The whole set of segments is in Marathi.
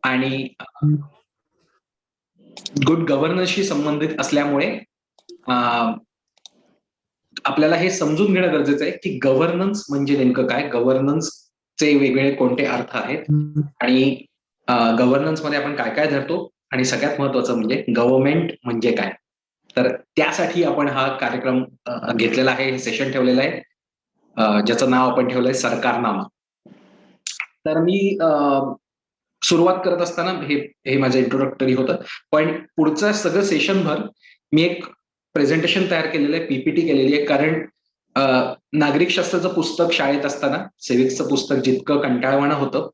आणि गुड गव्हर्नन्सशी संबंधित असल्यामुळे आपल्याला हे समजून घेणं गरजेचं आहे की गव्हर्नन्स म्हणजे नेमकं काय, गव्हर्नन्सचे वेगवेगळे कोणते अर्थ आहेत आणि गव्हर्नन्स मध्ये आपण काय काय धरतो आणि सगळ्यात महत्वाचं म्हणजे गव्हर्नमेंट म्हणजे काय. तर त्यासाठी आपण हा कार्यक्रम घेतलेला आहे, हे सेशन ठेवलेलं आहे ज्याचं नाव आपण ठेवलंय सरकारनामा. तर मी सुरुवात करत असताना हे माझं इंट्रोडक्टरी होतं, पण पुढचं सगळं सेशनभर मी एक प्रेझेंटेशन तयार केलेलं आहे, पीपीटी केलेली आहे. कारण नागरिक शास्त्राचं पुस्तक शाळेत असताना सिव्हिक्सचं पुस्तक जितकं कंटाळवाणं होतं,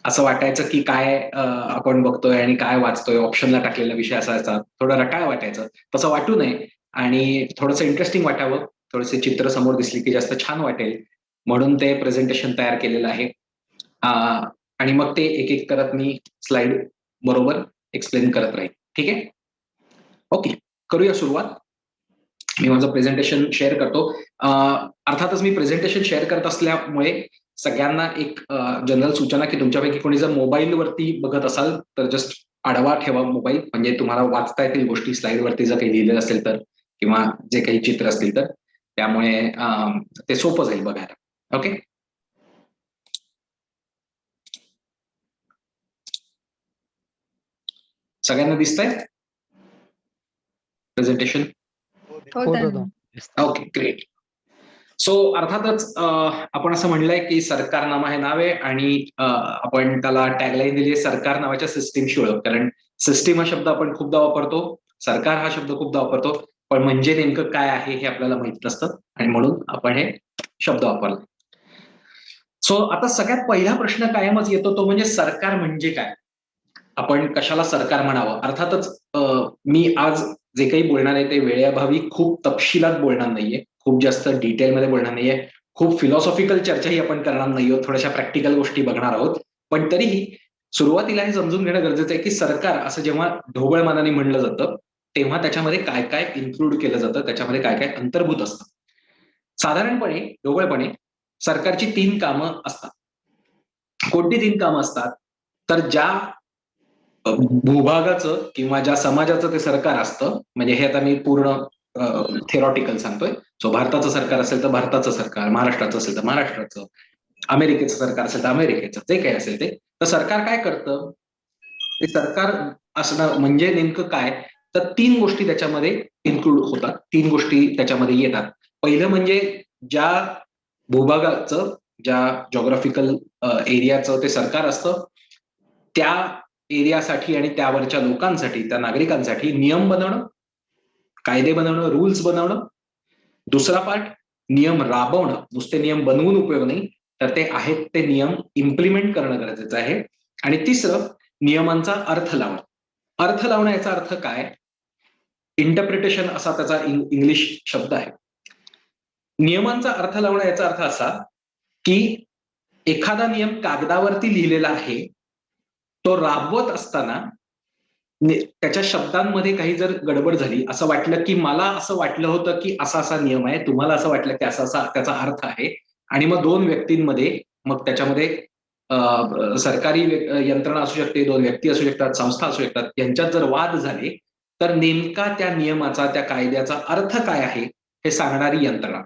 असं वाटायचं की काय आपण बघतोय आणि काय वाचतोय, ऑप्शनला टाकलेला विषय असायचा, थोडं रटाळ वाटायचं. तसं वाटू नये आणि थोडंसं इंटरेस्टिंग वाटावं, थोडेसे चित्र समोर दिसली की जास्त छान वाटेल, म्हणून ते प्रेझेंटेशन तयार केलेलं आहे. आणि मग ते एक एक करत मी स्लाइड बरोबर एक्सप्लेन करत राहील. ठीक आहे, ओके, करूया सुरुवात. मी माझं प्रेझेंटेशन शेअर करतो. अर्थातच मी प्रेझेंटेशन शेअर करत असल्यामुळे सगळ्यांना एक जनरल सूचना की तुमच्यापैकी कोणी जर मोबाईलवरती बघत असाल तर जस्ट आडवा ठेवा मोबाईल, म्हणजे तुम्हाला वाचता येतील गोष्टी स्लाइडवरती जर काही लिहिलेलं असेल तर, किंवा जे काही चित्र असतील तर, त्यामुळे ते सोपं जाईल बघायला. ओके, सगळ्यांना दिसतंय प्रेझेंटेशन? Okay, great. सो अर्थातच आपण असं म्हणलंय की सरकारनामा हे नाव आहे आणि आपण त्याला टॅगलाईन दिली आहे सरकार नावाच्या सिस्टीमशी ओळख. कारण सिस्टीम हा शब्द आपण खूपदा वापरतो, सरकार हा शब्द खूपदा वापरतो, पण म्हणजे नेमकं काय आहे हे आपल्याला माहित नसतं आणि म्हणून आपण हे शब्द वापरला. सो आता सगळ्यात पहिला प्रश्न कायमच येतो तो म्हणजे सरकार म्हणजे काय, आपण कशाला सरकार म्हणावं. अर्थातच मी आज जे काही बोलणार आहे ते वेळेअभावी खूप तपशिलात बोलणार नाहीये, खूप जास्त डिटेलमध्ये बोलणार नाहीये, खूप फिलॉसॉफिकल चर्चाही आपण करणार नाहीये, थोड्याशा प्रॅक्टिकल गोष्टी बघणार आहोत. पण तरीही सुरुवातीला हे समजून घेणं गरजेचं आहे की सरकार असं जेव्हा ढोबळ मानाने म्हणलं जातं तेव्हा त्याच्यामध्ये काय काय इन्क्लूड केलं जातं, त्याच्यामध्ये काय काय अंतर्भूत असतं. साधारणपणे ढोबळपणे सरकारची 3 कामं असतात. कोणती 3 कामं असतात? तर ज्या भूभागाचं किंवा ज्या समाजाचं ते सरकार असतं, म्हणजे हे आता मी पूर्ण थेरॉटिकल सांगतोय. सो भारताचं सरकार असेल तर भारताचं सरकार, महाराष्ट्राचं असेल तर महाराष्ट्राचं, अमेरिकेचं सरकार असेल तर अमेरिकेचं, जे काही असेल ते. तर सरकार काय करतं, ते सरकार असणं म्हणजे नेमकं काय, तर 3 गोष्टी त्याच्यामध्ये इन्क्लूड होतात, 3 गोष्टी त्याच्यामध्ये येतात. पहिलं म्हणजे ज्या भूभागाचं, ज्या जॉग्राफिकल एरियाचं ते सरकार असतं, त्या एरियासाठी आणि त्यावरच्या लोकांसाठी, त्या नागरिकांसाठी नियम बनवणं, कायदे बनवणं, रूल्स बनवणं. दुसरा पार्ट नियम राबवणं, नुसते नियम बनवून उपयोग नाही, तर ते आहेत ते नियम इम्प्लिमेंट करणं गरजेचं आहे. आणि तिसरं नियमांचा अर्थ लावणं. अर्थ लावणं याचा अर्थ काय, इंटरप्रिटेशन असा त्याचा इंग्लिश शब्द आहे. नियमांचा अर्थ लावणं याचा अर्थ असा की एखादा नियम कागदावरती लिहिलेला आहे, तो राबवत असताना त्याच्या शब्दांमध्ये काही जर गडबड झाली, असं वाटलं की मला असं वाटलं होतं की असा असा नियम आहे, तुम्हाला असं वाटलं की असा असा त्याचा अर्थ आहे, आणि मग 2 व्यक्तींमध्ये, मग त्याच्यामध्ये सरकारी यंत्रणा असू शकते, 2 व्यक्ती असू शकतात, संस्था असू शकतात, यांच्यात जर वाद झाले तर नेमका त्या नियमाचा, त्या कायद्याचा अर्थ काय आहे हे सांगणारी यंत्रणा,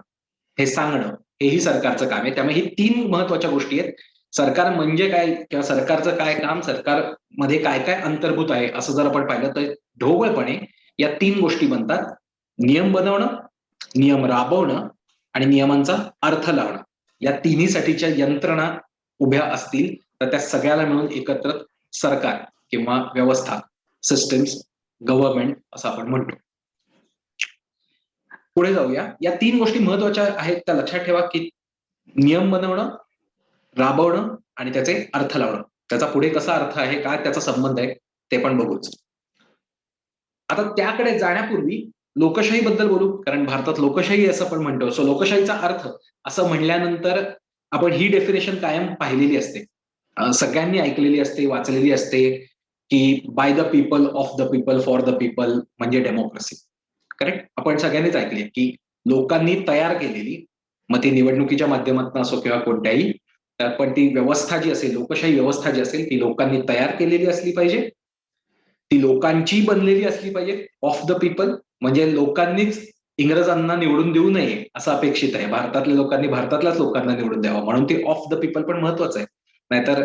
हे सांगणं, हेही सरकारचं काम आहे. त्यामुळे ही 3 महत्वाच्या गोष्टी आहेत. सरकार म्हणजे काय किंवा सरकारचं काय काम, सरकारमध्ये काय काय अंतर्भूत आहे, असं जर आपण पाहिलं तर ढोबळपणे या 3 गोष्टी बनतात: नियम बनवणं, नियम राबवणं आणि नियमांचा अर्थ लावणं. या तिन्हीसाठीच्या यंत्रणा उभ्या असतील तर त्या सगळ्याला मिळून एकत्र सरकार किंवा व्यवस्था, सिस्टम्स, गव्हर्नमेंट असं आपण म्हणतो. पुढे जाऊया. या 3 गोष्टी महत्वाच्या आहेत त्या लक्षात ठेवा की नियम बनवणं, राबवणं आणि त्याचे अर्थ लावणं. त्याचा पुढे कसा अर्थ आहे, काय त्याचा संबंध आहे, ते पण बघूच. आता त्याकडे जाण्यापूर्वी लोकशाहीबद्दल बोलू, कारण भारतात लोकशाही असं पण म्हणतो. सो लोकशाहीचा अर्थ असं म्हणल्यानंतर आपण ही डेफिनेशन कायम पाहिलेली असते, सगळ्यांनी ऐकलेली असते, वाचलेली असते की by the people, of the people, for the people म्हणजे डेमोक्रेसी. करेक्ट, आपण सगळ्यांनीच ऐकली की लोकांनी तयार केलेली, मग ती निवडणुकीच्या माध्यमातून असो किंवा कोणत्याही पण ती व्यवस्था जी असेल, लोकशाही व्यवस्था जी असेल, ती लोकांनी तयार केलेली असली पाहिजे, ती लोकांची बनलेली असली पाहिजे, ऑफ द पीपल. म्हणजे लोकांनीच इंग्रजांना निवडून देऊ नये असं अपेक्षित आहे. भारतातल्या लोकांनी भारतातल्याच लोकांना निवडून द्यावं, म्हणून ती ऑफ द पीपल पण महत्वाचं आहे. नाहीतर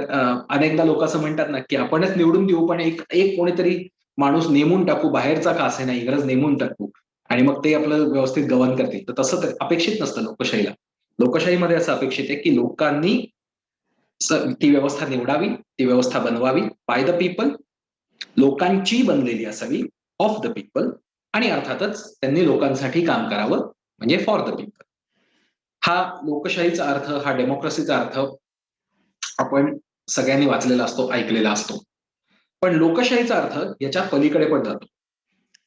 अनेकदा लोक असं म्हणतात ना की आपणच निवडून देऊ, पण एक एक कोणीतरी माणूस नेमून टाकू, बाहेरचा का असे ना इंग्रज नेमून टाकू, आणि मग ते आपलं व्यवस्थित गव्हर्न करतील. तर तसं अपेक्षित नसतं लोकशाहीला. लोकशाहीमध्ये असं अपेक्षित आहे की लोकांनी ती व्यवस्था निवडावी, ती व्यवस्था बनवावी बाय द पीपल, लोकांची बनलेली असावी, ऑफ द पीपल, आणि अर्थातच त्यांनी लोकांसाठी काम करावं, म्हणजे फॉर द पीपल. हा लोकशाहीचा अर्थ, हा डेमोक्रेसीचा अर्थ आपण सगळ्यांनी वाचलेला असतो, ऐकलेला असतो. पण लोकशाहीचा अर्थ याच्या पलीकडे पण जातो.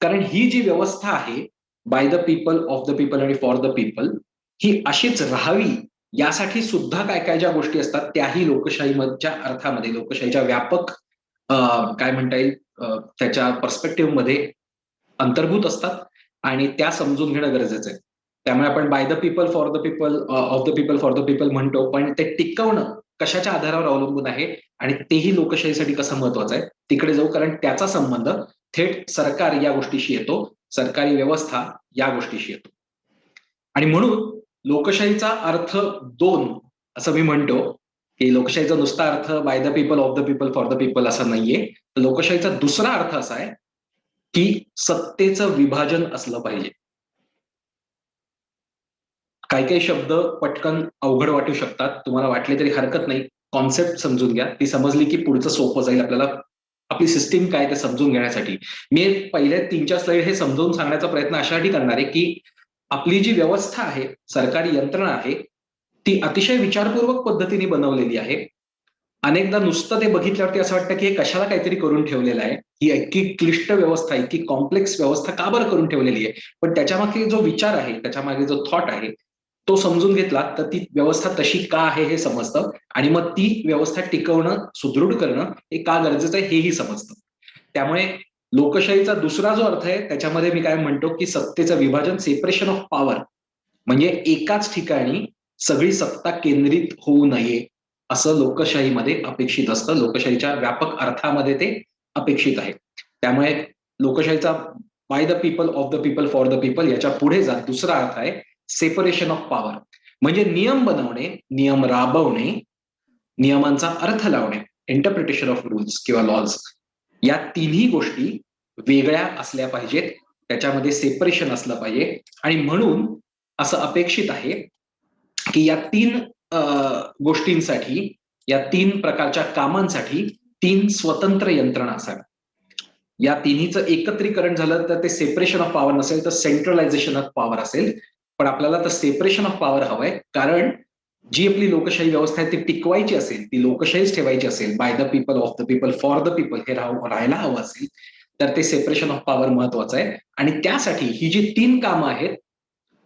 कारण ही जी व्यवस्था आहे, by the people, of the people आणि फॉर द पीपल, ही अशीच राहावी यासाठी सुद्धा काय काय ज्या गोष्टी असतात त्याही लोकशाहीच्या अर्थामध्ये, लोकशाहीच्या व्यापक काय म्हणता येईल त्याच्या पर्स्पेक्टिव्ह मध्ये अंतर्भूत असतात, आणि त्या समजून घेणं गरजेचं आहे. त्यामुळे आपण by the people, for the people, of the people, for the people म्हणतो, पण ते टिकवणं कशाच्या आधारावर अवलंबून आहे आणि तेही लोकशाहीसाठी कसं महत्वाचं आहे तिकडे जाऊ. कारण त्याचा संबंध थेट सरकार या गोष्टीशी येतो, सरकारी व्यवस्था या गोष्टीशी येतो. आणि म्हणून लोकशाहीचा अर्थ दोन असं मी म्हणतो, की लोकशाहीचा नुसता earth by the people, of the people, for the people असा नाहीये. तर लोकशाहीचा दुसरा अर्थ असा आहे की सत्तेचं विभाजन असलं पाहिजे. काही काही शब्द पटकन अवघड वाटू शकतात, तुम्हाला वाटले तरी हरकत नाही. कॉन्सेप्ट समजून घ्या, ती समजली की पुढचं सोपं जाईल आपल्याला आपली सिस्टीम काय ते समजून घेण्यासाठी. मी पहिले 3-4 स्लाईड हे समजावून सांगण्याचा प्रयत्न अशासाठी करणार आहे की आपली जी व्यवस्था आहे, सरकारी यंत्रणा आहे, ती अतिशय विचारपूर्वक पद्धतीने बनवलेली आहे. अनेकदा नुसतं ते बघितल्यावरती असं वाटतं की हे कशाला काहीतरी करून ठेवलेलं आहे, ही इतकी क्लिष्ट व्यवस्था, इतकी कॉम्प्लेक्स व्यवस्था का बरं करून ठेवलेली आहे. पण त्याच्यामागे जो विचार आहे, त्याच्यामागे जो थॉट आहे, तो समजून घेतला तर ती व्यवस्था तशी का आहे हे समजतं, आणि मग ती व्यवस्था टिकवणं, सुदृढ करणं हे का गरजेचं आहे हेही समजतं. त्यामुळे लोकशाहीचा दुसरा जो अर्थ आहे त्याच्यामध्ये मी काय म्हणतो की सत्तेचं विभाजन, सेपरेशन ऑफ पॉवर, म्हणजे एकाच ठिकाणी सगळी सत्ता केंद्रित होऊ नये असं लोकशाहीमध्ये अपेक्षित असतं. लोकशाहीच्या व्यापक अर्थामध्ये ते अपेक्षित आहे. त्यामुळे लोकशाहीचा by the people, of the people, for the people याच्या पुढे जा दुसरा अर्थ आहे सेपरेशन ऑफ पॉवर, म्हणजे नियम बनवणे, नियम राबवणे, नियमांचा अर्थ लावणे, इंटरप्रिटेशन ऑफ रूल्स किंवा लॉज, या तिन्ही गोष्टी वेगळ्या असल्या पाहिजेत, त्याच्यामध्ये सेपरेशन असलं पाहिजे. आणि म्हणून असं अपेक्षित आहे की या तीन गोष्टींसाठी, या तीन प्रकारच्या कामांसाठी 3 स्वतंत्र यंत्रणा असाव्या. या तिन्हीचं एकत्रीकरण झालं तर ते सेपरेशन ऑफ पॉवर नसेल, तर सेंट्रलायझेशन ऑफ पॉवर असेल. पण आपल्याला तर सेपरेशन ऑफ पॉवर हवंय, कारण जी आपली लोकशाही व्यवस्था आहे ती टिकवायची असेल, ती लोकशाहीच ठेवायची असेल, by the people, of the people, for the people हे राहायला हवं असेल, तर ते सेपरेशन ऑफ पॉवर महत्वाचं आहे. आणि त्यासाठी ही जी 3 कामं आहेत,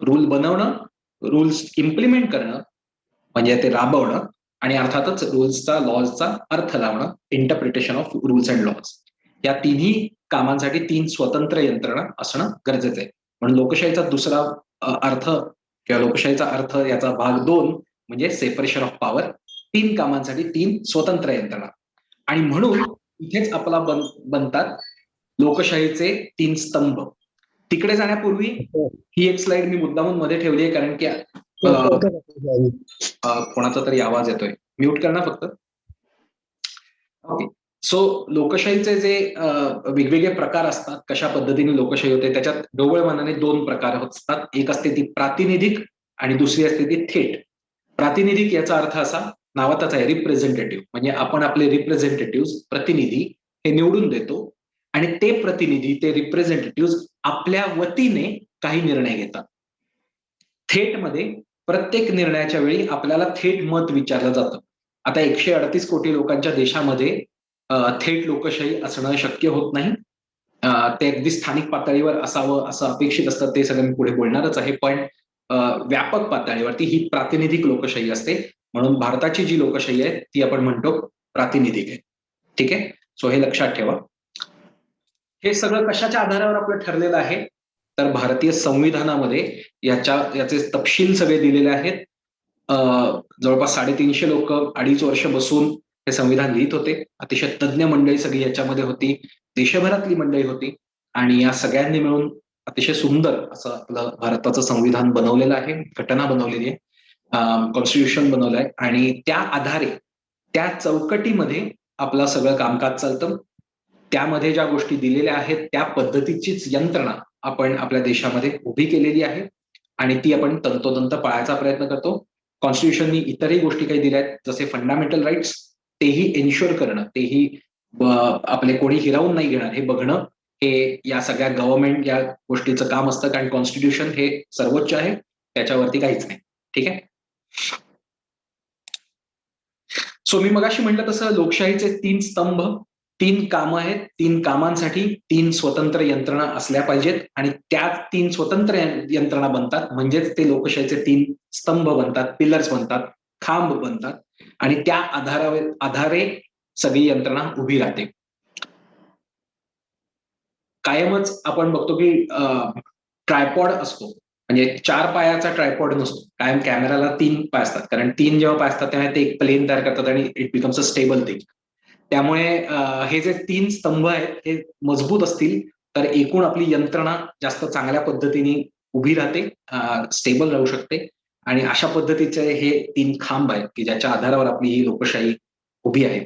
रूल बनवणं, रूल्स इम्प्लिमेंट करणं म्हणजे ते राबवणं, आणि अर्थातच रूल्सचा, लॉजचा अर्थ लावणं, interpretation of rules and laws, या तिन्ही कामांसाठी 3 स्वतंत्र यंत्रणा असणं गरजेचं आहे. म्हणून लोकशाहीचा दुसरा अर्थ किंवा लोकशाहीचा अर्थ याचा भाग 2 म्हणजे सेपरेशन ऑफ पॉवर, 3 कामांसाठी 3 स्वतंत्र यंत्रणा. आणि म्हणून इथेच आपला बनतात लोकशाहीचे 3 स्तंभ. तिकडे जाण्यापूर्वी ही एक स्लाइड मी मुद्दामून मध्ये ठेवली आहे, कारण की कोणाचा तरी आवाज येतोय, म्यूट करणं फक्त. ओके. सो लोकशाहीचे जे वेगवेगळे प्रकार असतात, कशा पद्धतीने लोकशाही होते, त्याच्यात ढोबळ मानाने 2 प्रकार असतात. एक असते ती प्रातिनिधिक आणि दुसरी असते ती थेट. प्रातिनिधिक याचा अर्थ असा, नावातच आहे रिप्रेझेंटेटिव्ह, म्हणजे आपण आपले रिप्रेझेंटेटिव्ह, प्रतिनिधी हे निवडून देतो, आणि ते प्रतिनिधी, ते रिप्रेझेंटेटिव्ह आपल्या वतीने काही निर्णय घेतात. थेट मध्ये प्रत्येक निर्णयाच्या वेळी आपल्याला थेट मत विचारलं जातं. आता 138 कोटी लोकांच्या देशामध्ये थेट लोकशाही असणं शक्य होत नाही. ते अगदी स्थानिक पातळीवर असावं असं अपेक्षित असतं, ते सगळं मी पुढे बोलणारच आहे. पण व्यापक पातळीवरती ही प्रातिनिधिक लोकशाही असते. म्हणून भारताची जी लोकशाही आहे ती आपण म्हणतो प्रातिनिधिक आहे. ठीक आहे, सो हे लक्षात ठेवा. हे सगळं कशाच्या आधारावर आपलं ठरलेलं आहे, तर भारतीय संविधानामध्ये याचे तपशील सगळे दिलेले आहेत. जवळपास 350 लोक 2.5 वर्ष बसून हे संविधान लिहित होते. अतिशय तज्ज्ञ मंडळी सगळी याच्यामध्ये होती, देशभरातली मंडळी होती आणि या सगळ्यांनी मिळून अतिशय सुंदर असं आपलं भारताचं संविधान बनवलेलं आहे, घटना बनवलेली आहे, कॉन्स्टिट्यूशन बनवलं आहे आणि त्या आधारे त्या चौकटीमध्ये आपलं सगळं कामकाज चालतं. त्यामध्ये ज्या गोष्टी दिलेल्या आहेत त्या पद्धतीचीच यंत्रणा आपण आपल्या देशामध्ये उभी केलेली आहे आणि ती आपण तंतोतंत पाळायचा प्रयत्न करतो. कॉन्स्टिट्यूशननी इतरही गोष्टी काही दिल्या आहेत, जसे फंडामेंटल राईट्स, तेही एन्श्युअर करणं, तेही आपले कोणी हिरावून नाही घेणार हे बघणं, हे या सगळ्या गव्हर्नमेंट या गोष्टीचं काम असतं, कारण कॉन्स्टिट्यूशन हे सर्वोच्च आहे, त्याच्यावरती काहीच नाही. ठीक आहे. सो मी मगाशी म्हटलं तसं लोकशाहीचे 3 स्तंभ, 3 कामं आहेत. 3 कामांसाठी 3 स्वतंत्र यंत्रणा असल्या पाहिजेत आणि त्या 3 स्वतंत्र यंत्रणा बनतात म्हणजेच ते लोकशाहीचे 3 स्तंभ बनतात, पिलर्स बनतात, खांब बनतात आणि त्या आधारे सगळी यंत्रणा उभी राहते. कायमच आपण बघतो की ट्रायपॉड असतो, म्हणजे 4 पायाचा ट्रायपॉड नसतो. कायम कॅमेराला 3 पाय असतात, कारण 3 जेव्हा पाय असतात तेव्हा ते एक प्लेन तयार करतात आणि it becomes a stable thing. त्यामुळे हे जे 3 स्तंभ आहेत हे मजबूत असतील तर एकूण आपली यंत्रणा जास्त चांगल्या पद्धतीने उभी राहते, स्टेबल राहू शकते आणि अशा पद्धतीचे हे 3 खांब आहेत की ज्याच्या आधारावर आपली ही लोकशाही उभी आहे.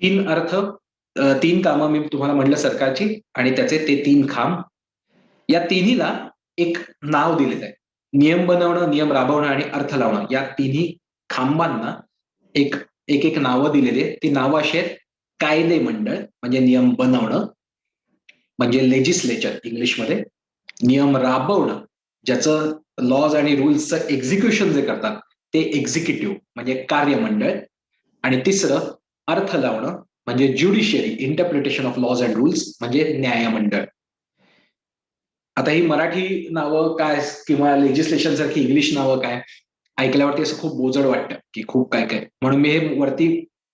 3 अर्थ, 3 कामं मी तुम्हाला म्हटलं सरकारची आणि त्याचे ते 3 खांब. या तिन्हीला एक नाव दिलेलं आहे. नियम बनवणं, नियम राबवणं आणि अर्थ लावणं या तिन्ही खांबांना एक एक एक नावं दिलेली आहेत. ती नावं अशी आहेत: कायदे मंडळ म्हणजे नियम बनवणं, म्हणजे लेजिस्लेचर इंग्लिशमध्ये; नियम राबवणं, ज्याचं लॉज आणि रूल्सचं एक्झिक्युशन जे करतात ते एक्झिक्युटिव्ह म्हणजे कार्यमंडळ; आणि तिसरं अर्थ लावणं म्हणजे judiciary, interpretation of laws and rules म्हणजे न्यायमंडळ. आता ही मराठी नावं काय किंवा लेजिस्लेशन सारखी इंग्लिश नावं काय ऐकल्यावरती असं खूप बोजड वाटतं की खूप काय काय, म्हणून मी हे वरती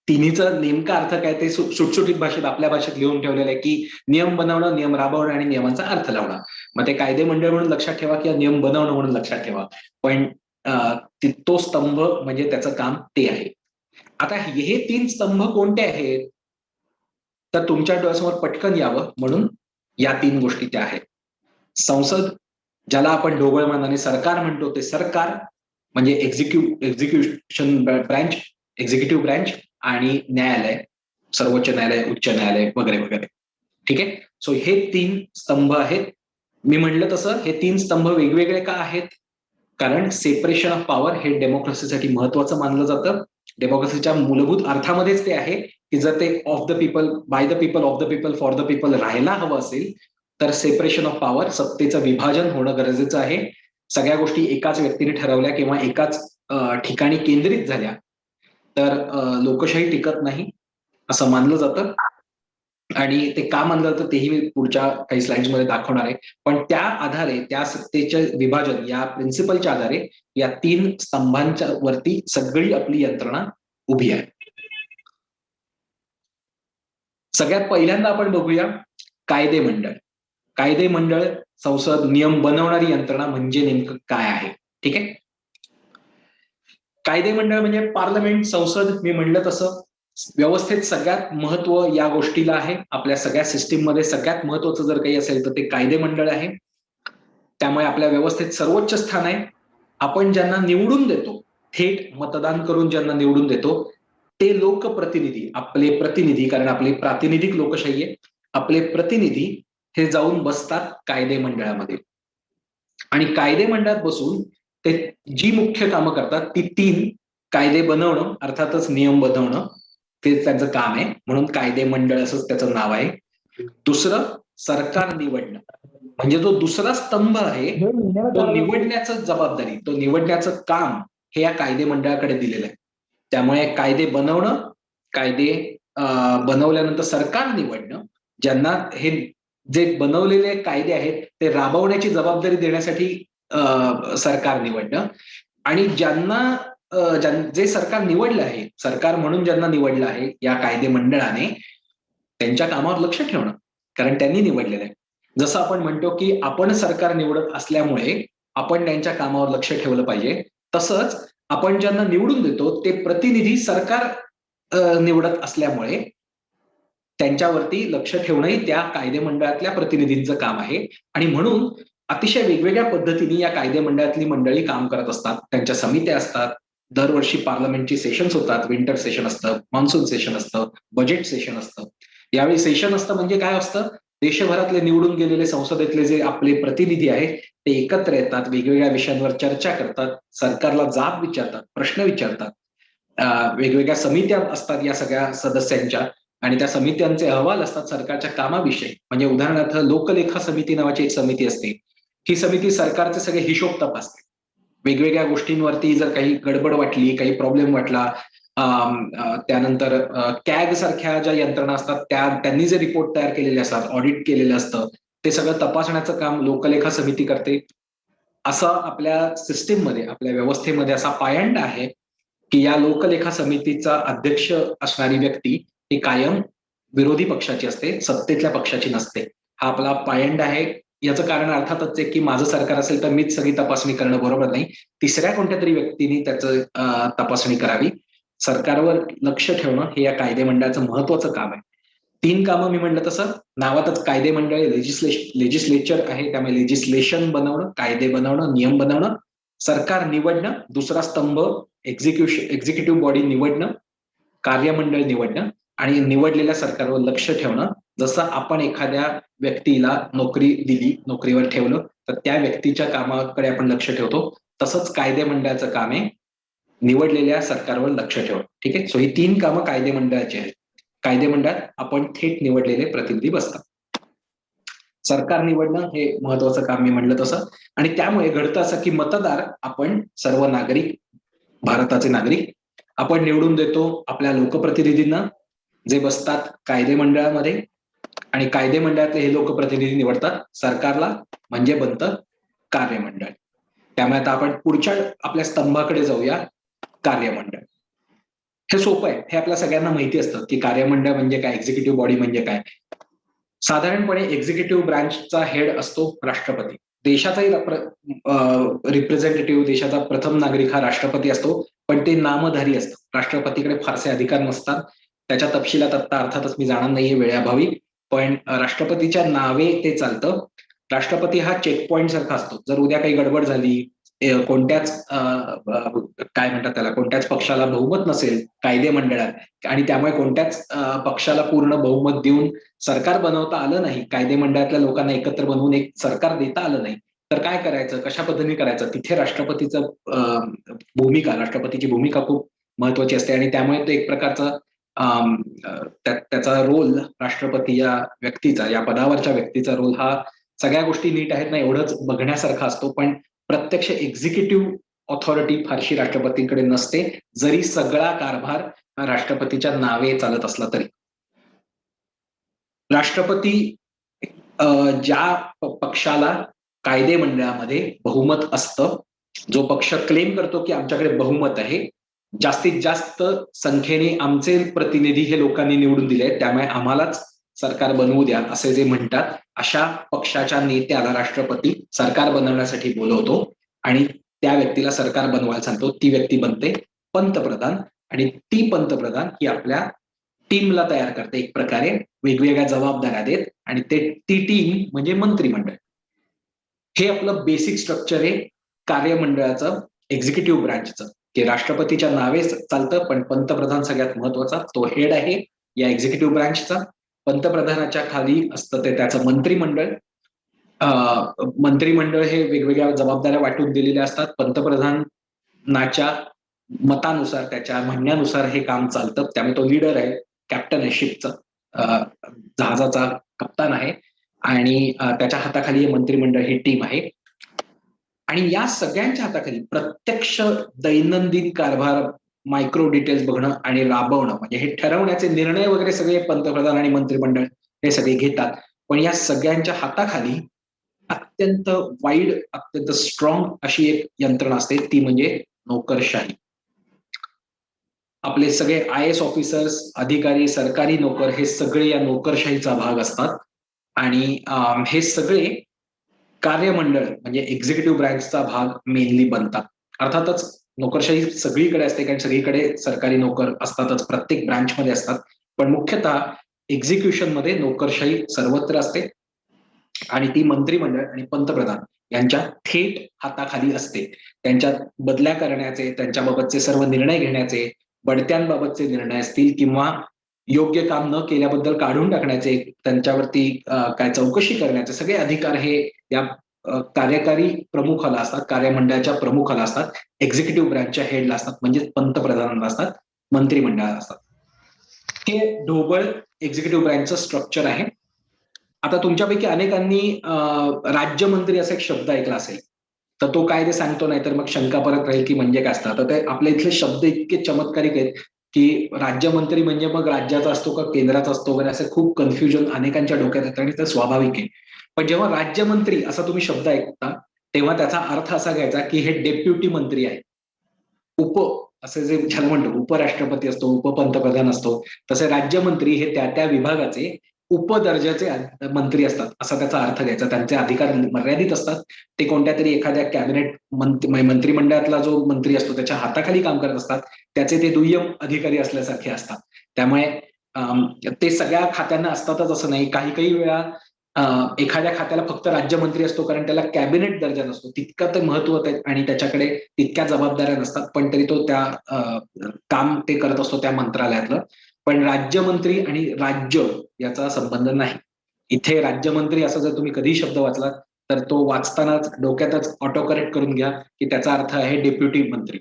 तिन्हीचा नेमका अर्थ काय ते सुटसुटीत भाषेत आपल्या भाषेत लिहून ठेवलेलं आहे की नियम बनवणं, नियम राबवणं आणि नियमांचा अर्थ लावणं. मग ते कायदे मंडळ म्हणून लक्षात ठेवा किंवा नियम बनवणं म्हणून लक्षात ठेवा, पण तो स्तंभ म्हणजे त्याचं काम ते आहे. आता हे 3 स्तंभ कोणते आहेत तर तुमच्या डोळ्यासमोर पटकन यावं म्हणून या 3 गोष्टी त्या आहेत. संसद, ज्याला आपण ढोबळमानाने सरकार म्हणतो, ते सरकार म्हणजे एक्झिक्युशन ब्रँच, एक्झिक्युटिव्ह ब्रँच आणि न्यायालय, सर्वोच्च न्यायालय, उच्च न्यायालय वगैरे वगैरे. ठीक आहे. सो हे 3 स्तंभ आहेत. मी म्हणलं तसं हे 3 स्तंभ वेगवेगळे का आहेत? कारण सेपरेशन ऑफ पॉवर हे डेमोक्रेसीसाठी महत्वाचं मानलं जातं. डेमोक्रेसीच्या मूलभूत अर्थामध्येच ते आहे की जर ते of the people, by the people, of the people, for the people राहायला हवं असेल तर सेपरेशन ऑफ पॉवर, सत्तेचं विभाजन होणं गरजेचं आहे. सगळ्या गोष्टी एकाच व्यक्तीने ठरवल्या किंवा एकाच ठिकाणी केंद्रित झाल्या तर लोकशाही टिकत नाही असं मानलं जातं. आणि ते का मानलं जातं तेही मी पुढच्या काही स्लाइड्स मध्ये दाखवणार आहे. पण त्या आधारे, त्या सत्तेचे विभाजन या प्रिन्सिपलच्या आधारे या 3 स्तंभांच्या वरती सगळी आपली यंत्रणा उभी आहे. सगळ्यात पहिल्यांदा आपण बघूया कायदे मंडळ. कायदे मंडळ, संसद, नियम बनवणारी यंत्रणा म्हणजे नेमकं काय आहे? ठीक आहे. कायदे मंडळ म्हणजे पार्लमेंट, संसद. मी म्हणलं तसं व्यवस्थेत सगळ्यात महत्व या गोष्टीला आहे. आपल्या सगळ्या सिस्टीम मध्ये सगळ्यात महत्वाचं जर काही असेल तर ते कायदे मंडळ आहे. त्यामुळे आपल्या व्यवस्थेत सर्वोच्च स्थान आहे. आपण ज्यांना निवडून देतो, थेट मतदान करून ज्यांना निवडून देतो ते लोकप्रतिनिधी, आपले प्रतिनिधी, कारण आपली प्रातिनिधिक लोकशाही आहे, आपले प्रतिनिधी हे जाऊन बसतात कायदे मंडळामध्ये आणि कायदे मंडळात बसून ते जी मुख्य कामं करतात ती 3: कायदे बनवणं, अर्थातच नियम बनवणं, ते त्यांचं काम आहे, म्हणून कायदे मंडळ असंच त्याचं नाव आहे. दुसरं सरकार निवडणं, म्हणजे जो दुसरा स्तंभ आहे तो निवडण्याचं जबाबदारी, तो निवडण्याचं काम हे या कायदे मंडळाकडे दिलेलं आहे. त्यामुळे कायदे बनवणं, कायदे बनवल्यानंतर सरकार निवडणं, ज्यांना हे जे बनवलेले कायदे आहेत ते राबवण्याची जबाबदारी देण्यासाठी सरकार निवडणं, आणि ज्यांना जे सरकार निवडलं आहे, सरकार म्हणून ज्यांना निवडलं आहे या कायदे मंडळाने, त्यांच्या कामावर लक्ष ठेवणं, कारण त्यांनी निवडलेलं आहे. जसं आपण म्हणतो की आपण सरकार निवडत असल्यामुळे आपण त्यांच्या कामावर लक्ष ठेवलं पाहिजे, तसंच आपण ज्यांना निवडून देतो ते प्रतिनिधी सरकार निवडत असल्यामुळे त्यांच्यावरती लक्ष ठेवणंही त्या कायदेमंडळातल्या प्रतिनिधींचं काम आहे. आणि म्हणून अतिशय वेगवेगळ्या पद्धतीने या कायदेमंडळातली मंडळी काम करत असतात. त्यांच्या समित्या असतात. दरवर्षी पार्लमेंटची सेशन्स होतात. विंटर सेशन असतं, मान्सून सेशन असतं, बजेट सेशन असतं. यावेळी सेशन असतं म्हणजे काय असतं? देशभरातले निवडून गेलेले संसदेतले जे आपले प्रतिनिधी आहेत ते एकत्र येतात, वेगवेगळ्या विषयांवर चर्चा करतात, सरकारला जाब विचारतात, प्रश्न विचारतात. वेगवेगळ्या समित्या असतात या सगळ्या सदस्यांच्या, आणि त्या समित्यांचे अहवाल असतात सरकारच्या कामाविषयी. म्हणजे उदाहरणार्थ लोकलेखा समिती नावाची एक समिती असते. ही समिती सरकारचे सगळे हिशोब तपासते. वेगवेगळ्या गोष्टींवरती जर काही गडबड वाटली, काही प्रॉब्लेम वाटला, त्यानंतर कॅग सारख्या ज्या यंत्रणा असतात त्यांनी जे रिपोर्ट तयार केलेले असतात, ऑडिट केलेलं असतं, ते सगळं तपासण्याचं काम लोकलेखा समिती करते. असं आपल्या सिस्टीममध्ये, आपल्या व्यवस्थेमध्ये असा पायंडा आहे की या लोकलेखा समितीचा अध्यक्ष असणारी व्यक्ती ही कायम विरोधी पक्षाची असते, सत्तेतल्या पक्षाची नसते. हा आपला पायंडा आहे. याचं कारण अर्थातच आहे की माझं सरकार असेल तर मीच सगळी तपासणी करणं बरोबर नाही. तिसऱ्या कोणत्या तरी व्यक्तीने त्याचं तपासणी करावी. सरकारवर लक्ष ठेवणं हे या कायदेमंडळाचं महत्वाचं काम आहे. 3 कामं मी म्हटलं तसं नावातच कायदेमंडळ लेजिस्लेचर आहे, त्यामुळे लेजिस्लेशन बनवणं, कायदे बनवणं, नियम बनवणं, सरकार निवडणं, दुसरा स्तंभ एक्झिक्युटिव्ह बॉडी निवडणं, कार्यमंडळ निवडणं आणि निवडलेल्या सरकारवर लक्ष ठेवणं. जसं आपण एखाद्या व्यक्तीला नोकरी दिली, नोकरीवर ठेवलं, तर त्या व्यक्तीच्या कामाकडे आपण लक्ष ठेवतो. तसंच कायदेमंडळाचं काम आहे निवडलेल्या सरकारवर लक्ष ठेवणं. ठीक आहे. सो ही 3 कामं कायदेमंडळाची आहेत. कायदेमंडळात आपण थेट निवडलेले प्रतिनिधी बसतात. सरकार निवडणं हे महत्वाचं काम मी म्हणलं तसं. आणि त्यामुळे घडतं असं की मतदार आपण सर्व नागरिक, भारताचे नागरिक आपण निवडून देतो आपल्या लोकप्रतिनिधींना, जे बसतात कायदेमंडळामध्ये, आणि कायदेमंडळातले हे लोकप्रतिनिधी निवडतात सरकारला, म्हणजे बनतं कार्यमंडळ. त्यामुळे आता आपण पुढच्या आपल्या स्तंभाकडे जाऊया, कार्यमंडळ. हे सोपं आहे, हे आपल्या सगळ्यांना माहिती असतं की कार्यमंडळ म्हणजे काय, एक्झिक्युटिव्ह बॉडी म्हणजे काय. साधारणपणे एक्झिक्युटिव्ह ब्रांचचा हेड असतो राष्ट्रपती. देशाचाही रिप्रेझेंटेटिव्ह, देशाचा प्रथम नागरिक हा राष्ट्रपती असतो, पण ते नामधारी असतं. राष्ट्रपतीकडे फारसे अधिकार नसतात. त्याच्या तपशिलात आता अर्थातच मी जाणार नाहीये वेळाभावी, पण राष्ट्रपतीच्या नावे ते चालतं. राष्ट्रपती हा चेक पॉइंट सारखा असतो. जर उद्या काही गडबड झाली, कोणत्याच काय म्हणतात त्याला, कोणत्याच पक्षाला बहुमत नसेल कायदेमंडळात, आणि त्यामुळे कोणत्याच पक्षाला पूर्ण बहुमत देऊन सरकार बनवता आलं नाही, कायदेमंडळातल्या लोकांना एकत्र बनवून एक सरकार देता आलं नाही, तर काय करायचं, कशा पद्धतीने करायचं, तिथे राष्ट्रपतीची भूमिका खूप महत्वाची असते. आणि त्यामुळे तो एक प्रकारचा त्याचा रोल, राष्ट्रपती या व्यक्तीचा, या पदावरच्या व्यक्तीचा रोल हा सगळ्या गोष्टी नीट आहेत ना एवढंच बघण्यासारखा असतो, पण प्रत्यक्ष एक्झिक्युटिव्ह ऑथॉरिटी फारशी राष्ट्रपतींकडे नसते, जरी सगळा कारभार राष्ट्रपतीच्या नावे चालत असला तरी. राष्ट्रपती ज्या पक्षाला कायदेमंडळामध्ये बहुमत असतं, जो पक्ष क्लेम करतो की आमच्याकडे बहुमत आहे, जास्तीत जास्त संख्येने आमचे प्रतिनिधी हे लोकांनी निवडून दिले, त्यामुळे आम्हालाच सरकार बनवू द्या असे जे म्हणतात, अशा पक्षाच्या नेत्याला राष्ट्रपती सरकार बनवण्यासाठी बोलवतो आणि त्या व्यक्तीला सरकार बनवायला सांगतो. ती व्यक्ती बनते पंतप्रधान, आणि ती पंतप्रधान ही आपल्या टीमला तयार करते एक प्रकारे, वेगवेगळ्या जबाबदाऱ्या देत, आणि ती टीम म्हणजे मंत्रिमंडळ. हे आपलं बेसिक स्ट्रक्चर आहे कार्यमंडळाचं, एक्झिक्युटिव्ह ब्रांचचं, की राष्ट्रपतीच्या नावे चालतं, पण पंतप्रधान सगळ्यात महत्वाचा, तो हेड आहे या एक्झिक्युटिव्ह ब्रांचचा. पंतप्रधानाच्या खाली असतं ते त्याचं मंत्रिमंडळ. मंत्रिमंडळ हे वेगवेगळ्या जबाबदाऱ्या वाटून दिलेल्या असतात. पंतप्रधानाच्या मतानुसार, त्याच्या म्हणण्यानुसार हे काम चालतं. त्यामुळे तो लीडर आहे, कॅप्टन आहे शिपचा, जहाजाचा कप्तान आहे, आणि त्याच्या हाताखाली मंत्रिमंडळ ही टीम आहे. आणि या सगळ्यांच्या हाताखाली प्रत्यक्ष दैनंदिन कारभार, मायक्रो डिटेल्स बघणं आणि राबवणं, म्हणजे हे ठरवण्याचे निर्णय वगैरे सगळे पंतप्रधान आणि मंत्रिमंडळ हे सगळे घेतात. पण या सगळ्यांच्या हाताखाली अत्यंत वाईड, अत्यंत स्ट्रॉंग अशी एक यंत्रणा असते, ती म्हणजे नोकरशाही. आपले सगळे IAS ऑफिसर्स, अधिकारी, सरकारी नोकर हे सगळे या नोकरशाहीचा भाग असतात. आणि हे सगळे कार्यमंडळ म्हणजे एक्झिक्युटिव्ह ब्रँचचा भाग मेनली बनतात. अर्थातच नोकरशाही सगळीकडे असते, कारण सगळीकडे सरकारी नोकर असतातच, प्रत्येक ब्रांचमध्ये असतात. पण मुख्यतः एक्झिक्युशन मध्ये नोकरशाही सर्वत्र असते आणि ती मंत्रिमंडळ आणि पंतप्रधान यांच्या थेट हाताखाली असते. त्यांच्यात बदल्या करण्याचे, त्यांच्याबाबतचे सर्व निर्णय घेण्याचे, बढत्यांबाबतचे निर्णय असतील किंवा योग्य काम न केल्याबद्दल काढून टाकण्याचे, त्यांच्यावरती काय चौकशी करण्याचे सगळे अधिकार हे या कार्यकारी प्रमुखाला असतात, कार्यमंडळाच्या प्रमुखाला असतात, एक्झिक्युटिव्ह ब्रँचच्या हेडला असतात, म्हणजे पंतप्रधानांना असतात, मंत्रिमंडळाला असतात. हे ढोबळ एक्झिक्युटिव्ह ब्रँचचं स्ट्रक्चर आहे. आता तुमच्यापैकी अनेकांनी राज्यमंत्री असा एक शब्द ऐकला असेल, तर तो काय ते सांगतो, नाही तर मग शंका परत राहील की म्हणजे काय असतं. तर ते आपल्या इथले शब्द इतके चमत्कारिक आहेत की राज्यमंत्री म्हणजे मग राज्याचा असतो का केंद्राचा असतो वगैरे, असं खूप कन्फ्युजन अनेकांच्या डोक्यात येतं आणि ते स्वाभाविक आहे. पण जेव्हा राज्यमंत्री असा तुम्ही शब्द ऐकता तेव्हा त्याचा अर्थ असा घ्यायचा की हे डेप्युटी मंत्री आहे. उप असे जे ज्याला म्हणतो उपराष्ट्रपती असतो, उपपंतप्रधान असतो, तसे राज्यमंत्री हे त्या त्या विभागाचे उपदर्जाचे मंत्री असतात, असा त्याचा अर्थ घ्यायचा. त्यांचे अधिकार मर्यादित असतात. ते कोणत्या तरी एखाद्या कॅबिनेट मंत्रिमंडळातला जो मंत्री असतो त्याच्या हाताखाली काम करत असतात. त्याचे ते दुय्यम अधिकारी असल्यासारखे असतात. त्यामुळे ते सगळ्या खात्यांना असतातच असं नाही. काही काही वेळा एखाद्या खात्याला फक्त राज्यमंत्री असतो कारण त्याला कॅबिनेट दर्जा नसतो, तितकं ते महत्व आणि त्याच्याकडे तितक्या जबाबदाऱ्या नसतात, पण तरी तो त्या काम ते करत असतो त्या मंत्रालयातलं. पण राज्यमंत्री आणि राज्य याचा संबंध नाही. इथे राज्यमंत्री असा जर तुम्ही कधी शब्द वाचला तर तो वाचतानाच डोक्यातच ऑटो करेक्ट करून घ्या की त्याचा अर्थ आहे डेप्युटी मंत्री.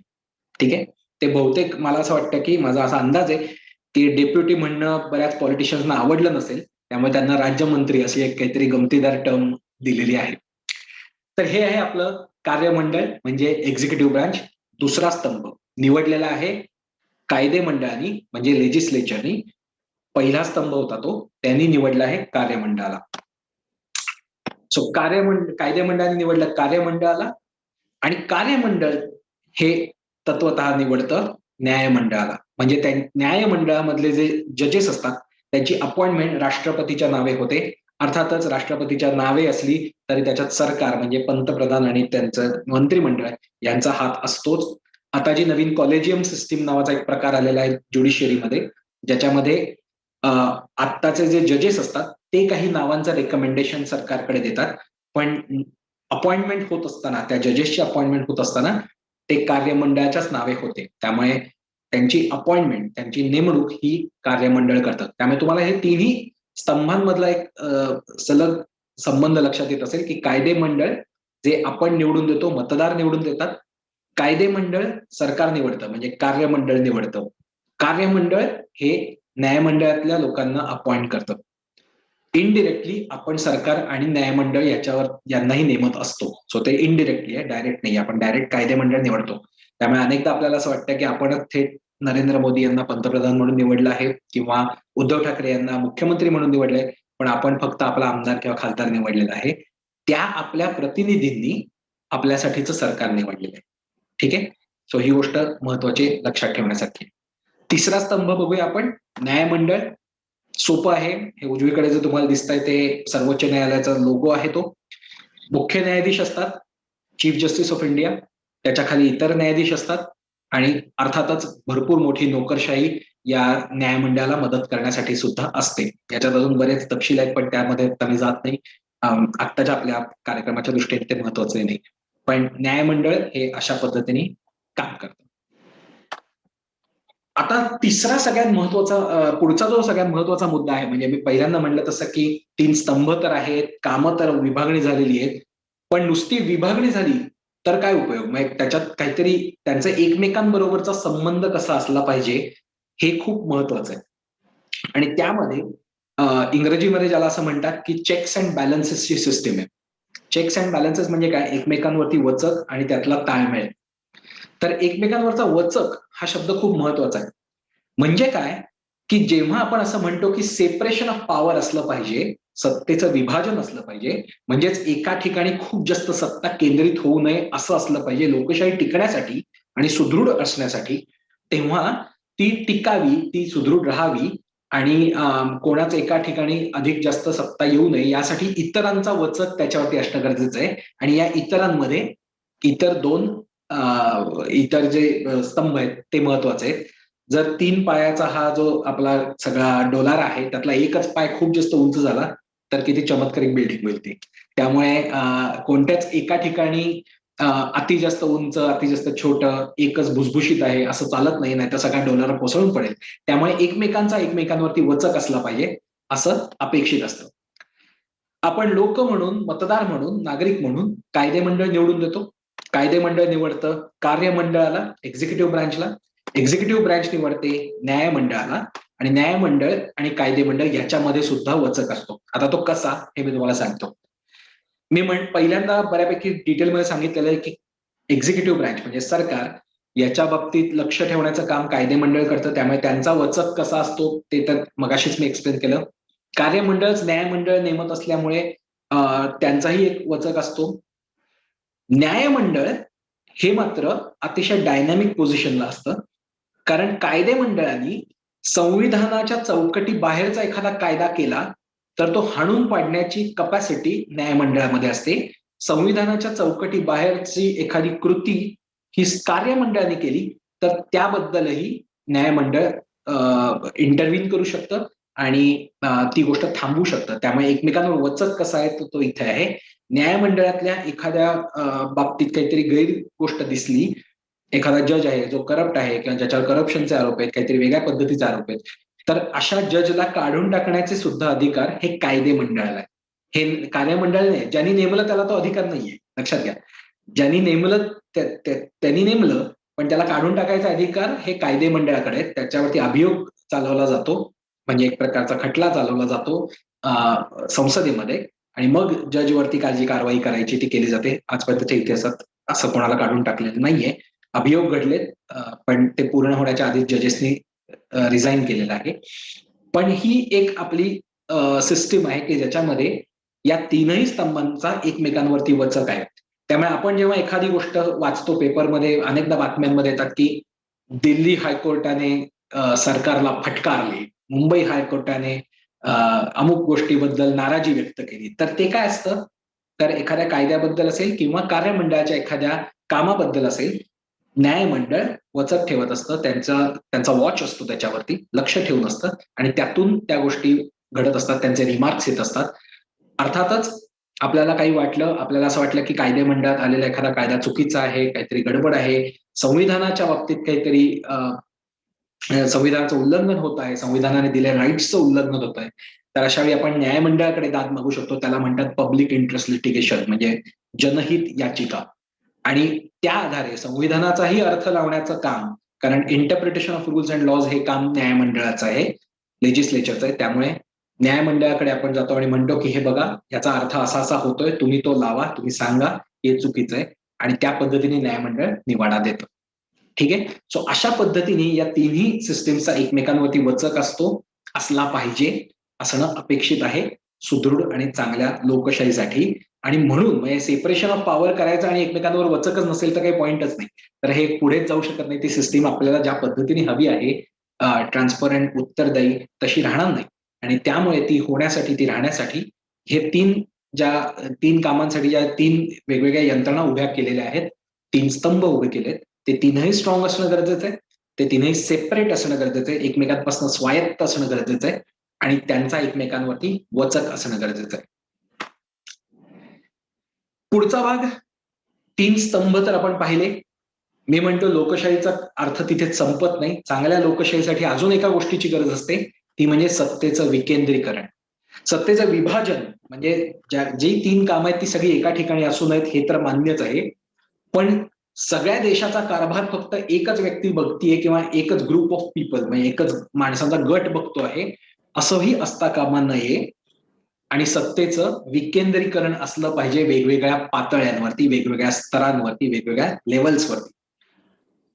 ठीक आहे. ते बहुतेक मला असं वाटतं की माझा असा अंदाज आहे की डेप्युटी म्हणणं बऱ्याच पॉलिटिशियन्सना आवडलं नसेल, त्यामुळे त्यांना राज्यमंत्री अशी एक काहीतरी गमतीदार टर्म दिलेली आहे. तर हे आहे आपलं कार्यमंडळ म्हणजे एक्झिक्युटिव्ह ब्रांच. दुसरा स्तंभ निवडलेला आहे कायदे मंडळाने म्हणजे लेजिस्लेचरनी. पहिला स्तंभ होता तो, त्यांनी निवडला आहे कार्यमंडळाला. सो कायदे मंडळाने निवडलं कार्यमंडळाला आणि कार्यमंडळ हे तत्वतः निवडतं न्यायमंडळाला. म्हणजे त्या न्यायमंडळामधले जे जजेस असतात त्यांची अपॉइंटमेंट राष्ट्रपतीच्या नावे होते. अर्थातच राष्ट्रपतीच्या नावे असली तरी त्याच्यात सरकार म्हणजे पंतप्रधान आणि त्यांचं मंत्रिमंडळ यांचा हात असतोच. आता जी नवीन कॉलेजियम सिस्टीम नावाचा एक प्रकार आलेला आहे ज्युडिशियरीमध्ये, ज्याच्यामध्ये आत्ताचे जे जजेस असतात ते काही नावांचं रेकमेंडेशन सरकारकडे देतात, पण अपॉइंटमेंट होत असताना, त्या जजेसची अपॉइंटमेंट होत असताना ते कार्यमंडळाच्याच नावे होते. त्यामुळे त्यांची अपॉइंटमेंट, त्यांची नेमणूक ही कार्यमंडळ करतात. त्यामुळे तुम्हाला हे तिन्ही स्तंभांमधला एक सलग संबंध लक्षात येत असेल की कायदे मंडळ जे आपण निवडून देतो, मतदार निवडून देतात. कायदे मंडळ सरकार निवडतं म्हणजे कार्यमंडळ निवडतं. कार्यमंडळ हे न्यायमंडळातल्या लोकांना अपॉइंट करतं. इनडिरेक्टली आपण सरकार आणि न्यायमंडळ याच्यावर यांनाही नेमत असतो. सो ते इनडिरेक्टली आहे, डायरेक्ट नाही. आपण डायरेक्ट कायदे मंडळ निवडतो. त्यामुळे अनेकदा आपल्याला असं वाटतं की आपणच थेट नरेंद्र मोदी यांना पंतप्रधान म्हणून निवडलं आहे किंवा उद्धव ठाकरे यांना मुख्यमंत्री म्हणून निवडलंय, पण आपण फक्त आपला आमदार किंवा खासदार निवडलेला आहे. त्या आपल्या प्रतिनिधींनी आपल्यासाठीचं सरकार निवडलेलं आहे. ठीक आहे. सो ही गोष्ट महत्वाची लक्षात ठेवण्यासारखी. तिसरा स्तंभ बघूया आपण, न्यायमंडळ. सोपं आहे. हे उजवीकडे जे तुम्हाला दिसतंय ते सर्वोच्च न्यायालयाचा लोगो आहे. तो मुख्य न्यायाधीश असतात, चीफ जस्टिस ऑफ इंडिया. त्याच्या खाली इतर न्यायाधीश असतात आणि अर्थातच भरपूर मोठी नोकरशाही या न्यायमंडळाला मदत करण्यासाठी सुद्धा असते. याच्यात अजून बरेच तपशील आहेत, पण त्यामध्ये आम्ही जात नाही. आत्ताच्या आपल्या कार्यक्रमाच्या दृष्टीने ते महत्वाचे नाही. पण न्यायमंडळ हे अशा पद्धतीने काम करतं. आता तिसरा सगळ्यात महत्वाचा, पुढचा जो सगळ्यात महत्वाचा मुद्दा आहे, म्हणजे मी पहिल्यांदा म्हणलं तसं की 3 स्तंभ तर आहेत, कामं तर विभागणी झालेली आहेत, पण नुसती विभागणी झाली तर काय उपयोग? मग त्याच्यात काहीतरी त्यांचा एकमेकांबरोबरचा संबंध कसा असला पाहिजे हे खूप महत्वाचं आहे. आणि त्यामध्ये इंग्रजीमध्ये ज्याला असं म्हणतात की चेक्स अँड बॅलन्सेसची सिस्टीम आहे. चेक्स अँड बॅलन्सेस म्हणजे काय? एकमेकांवरती वचक आणि त्यातला ताळमेळ. तर एकमेकांवरचा वचक हा शब्द खूप महत्वाचा आहे. म्हणजे काय? की जेव्हा आपण असं म्हणतो की सेपरेशन ऑफ पॉवर असलं पाहिजे, सत्तेचं विभाजन असलं पाहिजे, म्हणजेच एका ठिकाणी खूप जास्त सत्ता केंद्रित होऊ नये असं असलं पाहिजे लोकशाही टिकण्यासाठी आणि सुदृढ असण्यासाठी, तेव्हा ती टिकावी, ती सुदृढ राहावी आणि कोणाच एका ठिकाणी अधिक जास्त सत्ता येऊ नये यासाठी इतरांचा वचक त्याच्यावरती असणं गरजेचं आहे. आणि या इतरांमध्ये इतर 2 इतर जे स्तंभ आहेत ते महत्वाचे आहेत. जर 3 पायाचा हा जो आपला सगळा डोलार आहे त्यातला एकच पाय खूप जास्त उंच झाला तर किती चमत्कारिक बिल्डिंग होईल ती. त्यामुळे कोणत्याच एका ठिकाणी अति जास्त उंच, अति जास्त छोटं, एकच भुसभुशीत आहे असं चालत नाही, तर सगळ्या डोलार कोसळून पडेल. त्यामुळे एकमेकांचा एकमेकांवरती वचक असला पाहिजे असं अपेक्षित असतं. आपण लोक म्हणून, मतदार म्हणून, नागरिक म्हणून कायदे मंडळ निवडून देतो. कायदे मंडळ निवडतं कार्य एक्झिक्युटिव्ह ब्रांचला, एक्झिक्युटिव्ह ब्रांच निवडते न्यायमंडळाला, आणि न्यायमंडळ आणि कायदे मंडळ याच्यामध्ये सुद्धा वचक असतो. आता तो कसा हे मी तुम्हाला सांगतो. मी पहिल्यांदा बऱ्यापैकी डिटेलमध्ये सांगितलेलं आहे की एक्झिक्युटिव्ह ब्रँच म्हणजे सरकार याच्या बाबतीत लक्ष ठेवण्याचं काम कायदे मंडळ करतं, त्यामुळे त्यांचा वचक कसा असतो ते तर मगाशीच मी एक्सप्लेन केलं. कार्यमंडळच न्यायमंडळ नेमत असल्यामुळे त्यांचाही एक वचक असतो. न्यायमंडळ हे मात्र अतिशय डायनॅमिक पोझिशनला असतं, कारण कायदे मंडळाने संविधानाच्या चौकटी बाहेरचा एखादा कायदा केला तर तो हाणून पाडण्याची कपॅसिटी न्यायमंडळामध्ये असते. संविधानाच्या चौकटी बाहेरची एखादी कृती ही कार्यमंडळाने केली तर त्याबद्दलही न्यायमंडळ इंटरव्हीन करू शकतं आणि ती गोष्ट थांबवू शकतं. त्यामुळे एकमेकांवर वचक कसा आहे तो इथे आहे. न्यायमंडळातल्या एखाद्या बाबतीत काहीतरी गैर गोष्ट दिसली, एखादा जज आहे जो करप्ट आहे किंवा ज्याच्यावर करप्शनचे आरोप आहेत, काहीतरी वेगळ्या पद्धतीचे आरोप आहेत, तर अशा जजला काढून टाकण्याचे सुद्धा अधिकार हे कायदे मंडळाला आहे. हे कार्यमंडळ नाही, ज्यांनी नेमलं त्याला तो अधिकार नाहीये, लक्षात घ्या. ज्यांनी नेमलं त्यांनी नेमलं, पण त्याला काढून टाकायचा अधिकार हे कायदे मंडळाकडे आहे. त्याच्यावरती अभियोग चालवला जातो, म्हणजे एक प्रकारचा खटला चालवला जातो संसदेमध्ये, आणि मग जजवरती काय जी कारवाई करायची ती केली जाते. आजपर्यंतच्या इतिहासात असं कोणाला काढून टाकलेलं नाहीये. अभियोग घडलेत, पण ते पूर्ण होण्याच्या आधीच जजेसनी रिझाईन केलेलं आहे. पण ही एक आपली सिस्टीम आहे की ज्याच्यामध्ये या तीनही स्तंभांचा एकमेकांवरती वचक आहे. त्यामुळे आपण जेव्हा एखादी गोष्ट वाचतो पेपरमध्ये, अनेकदा बातम्यांमध्ये येतात की दिल्ली हायकोर्टाने सरकारला फटकारले, मुंबई हायकोर्टाने अमुक गोष्टीबद्दल नाराजी व्यक्त केली, तर ते काय असतं, तर एखाद्या कायद्याबद्दल असेल किंवा कार्यमंडळाच्या एखाद्या कामाबद्दल असेल, न्यायमंडळ वचक ठेवत असतं, त्यांचा वॉच असतो, त्याच्यावरती लक्ष ठेवून असतं, आणि त्यातून त्या गोष्टी घडत असतात, त्यांचे रिमार्क्स येत असतात. अर्थातच आपल्याला काही वाटलं, आपल्याला असं वाटलं की कायदे मंडळात आलेला एखादा कायदा चुकीचा आहे, काहीतरी गडबड आहे, संविधानाच्या बाबतीत काहीतरी संविधानाचं उल्लंघन होत आहे, संविधानाने दिलेल्या राईट्सचं उल्लंघन होत आहे, तर अशा वेळी आपण न्यायमंडळाकडे दाद मागू शकतो. त्याला म्हणतात पब्लिक इंटरेस्ट लिटिगेशन, म्हणजे जनहित याचिका. आणि त्या आधारे संविधानाचाही अर्थ लावण्याचं काम, कारण interpretation of rules and laws हे काम न्यायमंडळाचं आहे, लेजिस्लेचरचं आहे. त्यामुळे न्यायमंडळाकडे आपण जातो आणि म्हणतो की हे बघा, याचा अर्थ असा असा होतोय, तुम्ही तो लावा, तुम्ही सांगा हे चुकीचं आहे, आणि त्या पद्धतीने न्यायमंडळ निवाडा देतं. ठीक आहे. सो अशा पद्धतीने या तिन्ही सिस्टीमचा एकमेकांवरती वचक असला पाहिजे, असणं अपेक्षित आहे सुदृढ आणि चांगल्या लोकशाहीसाठी. आणि म्हणून म्हणजे सेपरेशन ऑफ पॉवर करायचं आणि एकमेकांवर वचकच नसेल तर काही पॉईंटच नाही, तर हे पुढे जाऊ शकत नाही. ती सिस्टीम आपल्याला ज्या पद्धतीने हवी आहे, ट्रान्सपरंट, उत्तरदायी, तशी राहणार नाही. आणि त्यामुळे ती होण्यासाठी, ती राहण्यासाठी हे तीन कामांसाठी ज्या 3 वेगवेगळ्या यंत्रणा उभ्या केलेल्या आहेत, 3 स्तंभ उभे केलेत, ते तीनही स्ट्रॉंग असणं गरजेचं आहे, ते तीनही सेपरेट असणं गरजेचं आहे, एकमेकांपासून स्वायत्त असणं गरजेचं आहे, आणि त्यांचा एकमेकांवरती वचक असणं गरजेचं आहे. पुढचा भाग, 3 स्तंभ तर आपण पाहिले. मी म्हणतो लोकशाहीचा अर्थ तिथे संपत नाही. चांगल्या लोकशाहीसाठी अजून एका गोष्टीची गरज असते, ती म्हणजे सत्तेचं विकेंद्रीकरण. सत्तेचं विभाजन म्हणजे जी 3 कामं आहेत ती सगळी एका ठिकाणी असू नयेत हे तर मान्यच आहे, पण सगळ्या देशाचा कारभार फक्त एकच व्यक्ती बघतीये किंवा एकच ग्रुप ऑफ पीपल म्हणजे एकच माणसांचा गट बघतो आहे, असंही असता कामा नये. आणि सत्तेचं विकेंद्रीकरण असलं पाहिजे वेगवेगळ्या पातळ्यांवरती, वेगवेगळ्या स्तरांवरती, वेगवेगळ्या लेवल्सवरती.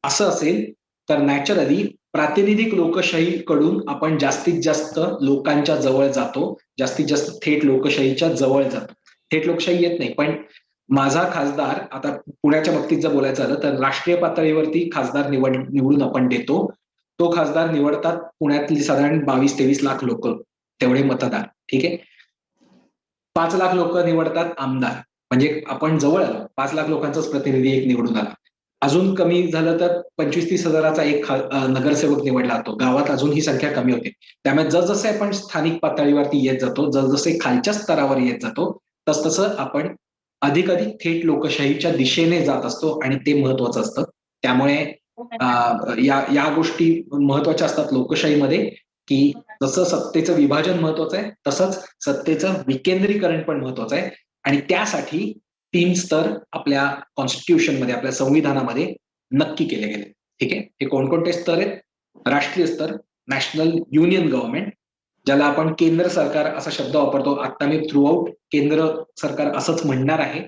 असं असेल तर नॅचरली प्रातिनिधिक लोकशाहीकडून आपण जास्तीत जास्त लोकांच्या जवळ जातो, जास्तीत जास्त थेट लोकशाहीच्या जवळ जातो. थेट लोकशाही येत नाही, पण माझा खासदार, आता पुण्याच्या बाबतीत जर बोलायचं झालं तर राष्ट्रीय पातळीवरती खासदार निवडून आपण देतो. तो खासदार निवडतात पुण्यातली साधारण 22-23 लाख लोक, तेवढे मतदार. ठीक आहे. 5 लाख लोक निवडतात आमदार, म्हणजे आपण जवळ आलो, 5 लाख लोकांचाच प्रतिनिधी एक निवडून आला. अजून कमी झालं तर 25-30 हजाराचा एक नगरसेवक निवडला जातो. गावात अजून ही संख्या कमी होते. त्यामुळे जसजसे आपण स्थानिक पातळीवरती येत जातो, जसजसे खालच्या स्तरावर येत जातो, तसतसं आपण अधिक अधिक थेट लोकशाहीच्या दिशेने जात असतो आणि ते महत्वाचं असतं. त्यामुळे या गोष्टी महत्वाच्या असतात लोकशाहीमध्ये, की जसं सत्तेचं विभाजन महत्वाचं आहे, तसंच सत्तेचं विकेंद्रीकरण पण महत्वाचं आहे. आणि त्यासाठी 3 स्तर आपल्या कॉन्स्टिट्यूशनमध्ये, आपल्या संविधानामध्ये नक्की केले गेले. ठीक आहे. हे कोणकोणते स्तर आहेत? राष्ट्रीय स्तर, नॅशनल युनियन गव्हर्नमेंट, ज्याला आपण केंद्र सरकार असा शब्द वापरतो. आता मी थ्रू आउट केंद्र सरकार असंच म्हणणार आहे,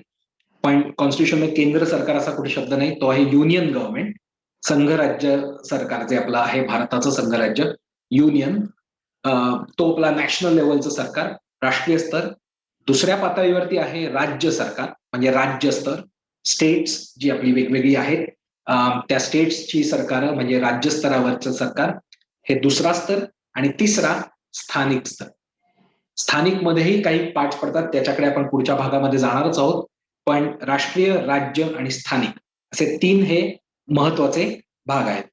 पण कॉन्स्टिट्यूशनमध्ये केंद्र सरकार असा कुठे शब्द नाही, तो आहे युनियन गव्हर्नमेंट. संघराज्य सरकार जे आपलं आहे, भारताचं संघराज्य युनियन, तो आपला नॅशनल लेवलचं सरकार, राष्ट्रीय स्तर. दुसऱ्या पातळीवरती आहे राज्य सरकार, म्हणजे राज्य स्तर, स्टेट्स जी आपली वेगवेगळी आहेत, त्या स्टेट्सची सरकार म्हणजे राज्य स्तरावरचं सरकार, हे दुसरा स्तर. आणि तिसरा स्थानिक स्तर. स्थानिक मध्येही काही पार्ट पडतात, त्याच्याकडे आपण पुढच्या भागामध्ये जाणारच आहोत. पण राष्ट्रीय, राज्य आणि स्थानिक असे 3 हे महत्वाचे भाग आहेत.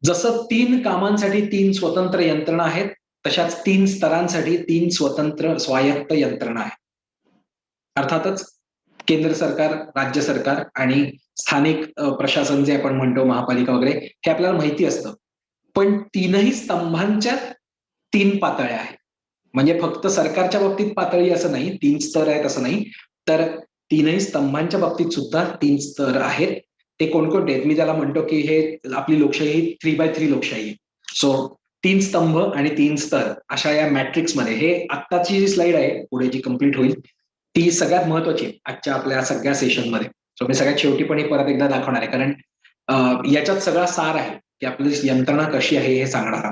जसं 3 कामांसाठी 3 स्वतंत्र यंत्रणा आहेत, तशाच 3 स्तरांसाठी 3 स्वतंत्र स्वायत्त यंत्रणा आहेत. अर्थातच केंद्र सरकार, राज्य सरकार आणि स्थानिक प्रशासन जे आपण म्हणतो, महापालिका वगैरे, हे आपल्याला माहिती असतं. पण 3ही स्तंभांच्या 3 पातळ्या आहेत. म्हणजे फक्त सरकारच्या बाबतीत पातळी असं नाही, 3 स्तर आहेत असं नाही, तर 3ही स्तंभांच्या बाबतीत सुद्धा 3 स्तर आहेत. ते कोणकोणते आहेत? मी त्याला म्हणतो की हे आपली लोकशाही 3x3 लोकशाही आहे. सो 3 स्तंभ आणि 3 स्तर अशा या मॅट्रिक्समध्ये, हे आत्ताची जी स्लाइड आहे पुढे जी कंप्लीट होईल, ती सगळ्यात महत्वाची आजच्या आपल्या सगळ्या सेशनमध्ये. सो मी सगळ्यात शेवटी पण हे परत एकदा दाखवणार आहे, कारण याच्यात सगळा सार आहे की आपली यंत्रणा कशी आहे हे सांगणारा.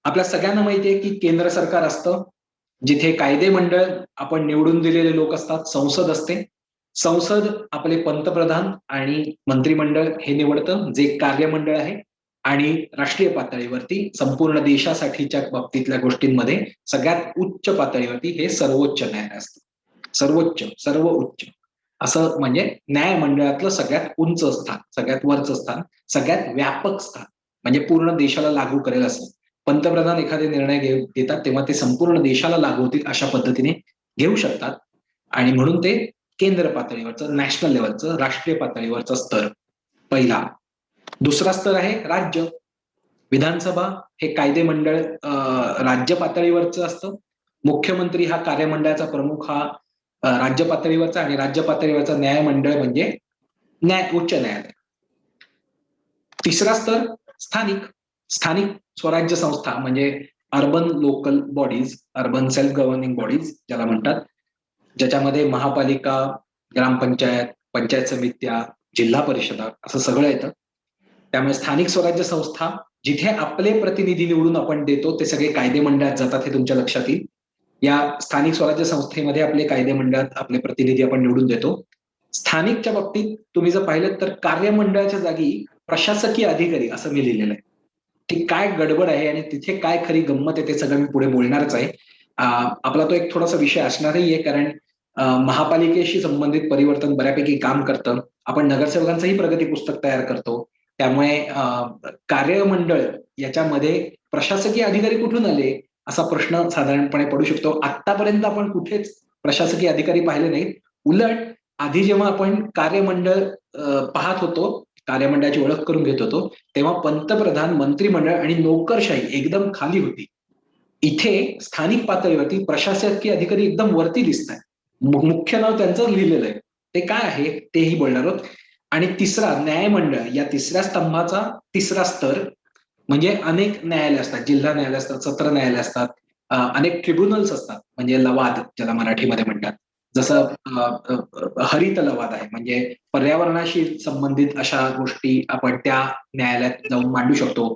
आपल्या सगळ्यांना माहिती आहे की केंद्र सरकार असतं, जिथे कायदे मंडळ आपण निवडून दिलेले लोक असतात, संसद असते. संसद आपले पंतप्रधान आणि मंत्रिमंडळ हे निवडतं, जे कार्यमंडळ आहे. आणि राष्ट्रीय पातळीवरती संपूर्ण देशासाठीच्या बाबतीतल्या गोष्टींमध्ये सगळ्यात उच्च पातळीवरती हे सर्वोच्च न्यायालय असतं. सर्वोच्च, सर्व उच्च असं म्हणजे न्यायमंडळातलं सगळ्यात उंच स्थान, सगळ्यात वरचं स्थान, सगळ्यात व्यापक स्थान, म्हणजे पूर्ण देशाला लागू करेल असं. पंतप्रधान एखादे निर्णय घेतात तेव्हा ते संपूर्ण देशाला लागू होतील अशा पद्धतीने घेऊ शकतात. आणि म्हणून ते केंद्र पातळीवरचं, नॅशनल लेवलचं, राष्ट्रीय पातळीवरचा स्तर पहिला. दुसरा स्तर आहे राज्य. विधानसभा हे कायदे मंडळ राज्य पातळीवरचं असतं. मुख्यमंत्री हा कार्यमंडळाचा प्रमुख हा राज्य पातळीवरचा, आणि राज्य पातळीवरचा न्यायमंडळ म्हणजे उच्च न्यायालय. तिसरा स्तर स्थानिक. स्थानिक स्वराज्य संस्था म्हणजे urban local bodies, urban self governing bodies ज्याला म्हणतात, ज्याच्यामध्ये महापालिका, ग्रामपंचायत, पंचायत समित्या, जिल्हा परिषदा असं सगळं येतं. त्यामुळे स्थानिक स्वराज्य संस्था, जिथे आपले प्रतिनिधी निवडून आपण देतो, ते सगळे कायदे मंडळात जातात, हे तुमच्या लक्षात येईल. या स्थानिक स्वराज्य संस्थेमध्ये आपले कायदे मंडळात आपले प्रतिनिधी आपण निवडून देतो. स्थानिकच्या बाबतीत तुम्ही जर पाहिलं तर कार्यमंडळाच्या जागी प्रशासकीय अधिकारी असं मी लिहिलेलं आहे. ती काय गडबड आहे आणि तिथे काय खरी गंमत आहे ते सगळं मी पुढे बोलणारच आहे. आपला तो एक थोडासा विषय असणारही आहे, कारण महापालिकेशी संबंधित परिवर्तन बऱ्यापैकी काम करतं. आपण नगरसेवकांचंही प्रगती पुस्तक तयार करतो. त्यामुळे कार्यमंडळ याच्यामध्ये प्रशासकीय अधिकारी कुठून आले असा प्रश्न साधारणपणे पडू शकतो. आतापर्यंत आपण कुठेच प्रशासकीय अधिकारी पाहिले नाहीत. उलट आधी जेव्हा आपण कार्यमंडळ पाहत होतो, कार्यमंडळाची ओळख करून घेत होतो, तेव्हा पंतप्रधान, मंत्रिमंडळ आणि नोकरशाही एकदम खाली होती. इथे स्थानिक पातळीवरती प्रशासकीय अधिकारी एकदम वरती दिसतात. मुख्य नाव त्यांचं लिहिलेलं आहे. ते काय आहे तेही बोलणार आहोत. आणि तिसरा न्यायमंडळ, या तिसऱ्या स्तंभाचा तिसरा स्तर म्हणजे अनेक न्यायालय असतात, जिल्हा न्यायालय असतात, सत्र न्यायालय असतात, अनेक ट्रिब्युनल्स असतात, म्हणजे लवाद ज्याला मराठीमध्ये म्हणतात. जसं हरित लवाद आहे, म्हणजे पर्यावरणाशी संबंधित अशा गोष्टी आपण त्या न्यायालयात जाऊन मांडू शकतो.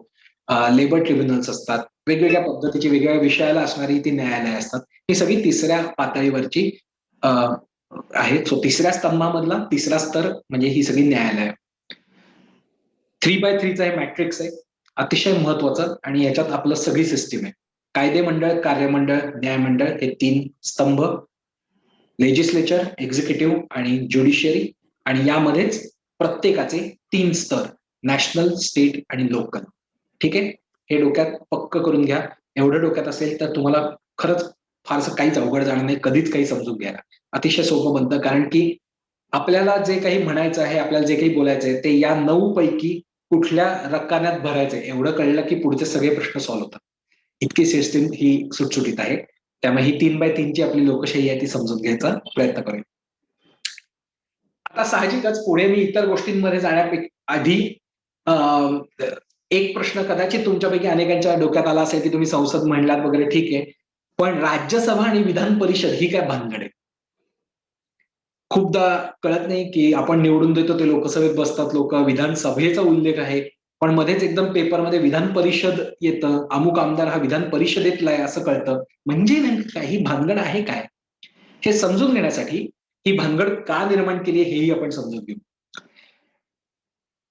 लेबर ट्रिब्युनल्स असतात, वेगवेगळ्या पद्धतीची वेगवेगळ्या विषयाला असणारी ती न्यायालय असतात. ही सगळी तिसऱ्या पातळीवरची आहेत. सो तिसऱ्या स्तंभामधला तिसरा स्तर म्हणजे ही सगळी न्यायालय. 3x3चा हे मॅट्रिक्स आहे, अतिशय महत्वाचं, आणि याच्यात आपलं सगळी सिस्टीम आहे. कायदे मंडळ, कार्यमंडळ, न्यायमंडळ हे 3 स्तंभ, लेजिस्लेचर, एक्झिक्युटिव्ह आणि ज्युडिशियरी, आणि यामध्येच प्रत्येकाचे 3 स्तर, नॅशनल, स्टेट आणि लोकल. ठीक आहे, हे डोक्यात पक्क करून घ्या. एवढं डोक्यात असेल तर तुम्हाला खरंच फारसं काहीच अवघड जाणार नाही, कधीच काही समजून घ्यायला अतिशय सोपं बनतं. कारण की आपल्याला जे काही म्हणायचं आहे, आपल्याला जे काही बोलायचं आहे, ते या 9 पैकी कुठल्या रकान्यात भरायचंय एवढं कळलं की पुढचे सगळे प्रश्न सॉल्व्ह होतात. इतकी सिस्टीम ही सुटसुटीत आहे. त्यामुळे ही 3x3 ची आपली लोकशाही आहे ती समजून घ्यायचा प्रयत्न करूया. आता साहजिकच पुढे मी इतर गोष्टींमध्ये आधी एक प्रश्न कदाचित तुमच्यापैकी अनेकांच्या डोक्यात आला असेल की तुम्ही संसद म्हणलात वगैरे, ठीक आहे, पण राज्यसभा आणि विधान परिषद ही काय भानगड आहे? खूपदा कळत नाही की आपण निवडून देतो ते लोकसभेत बसतात लोक, विधानसभेचा उल्लेख आहे, पण मध्येच एकदम पेपरमध्ये विधान परिषद येतं, अमुक आमदार हा विधान परिषदेतला आहे असं कळतं. म्हणजे नेमकं काय, ही भानगड आहे काय? हे समजून घेण्यासाठी ही भानगड का निर्माण केली हेही आपण समजून घेऊ.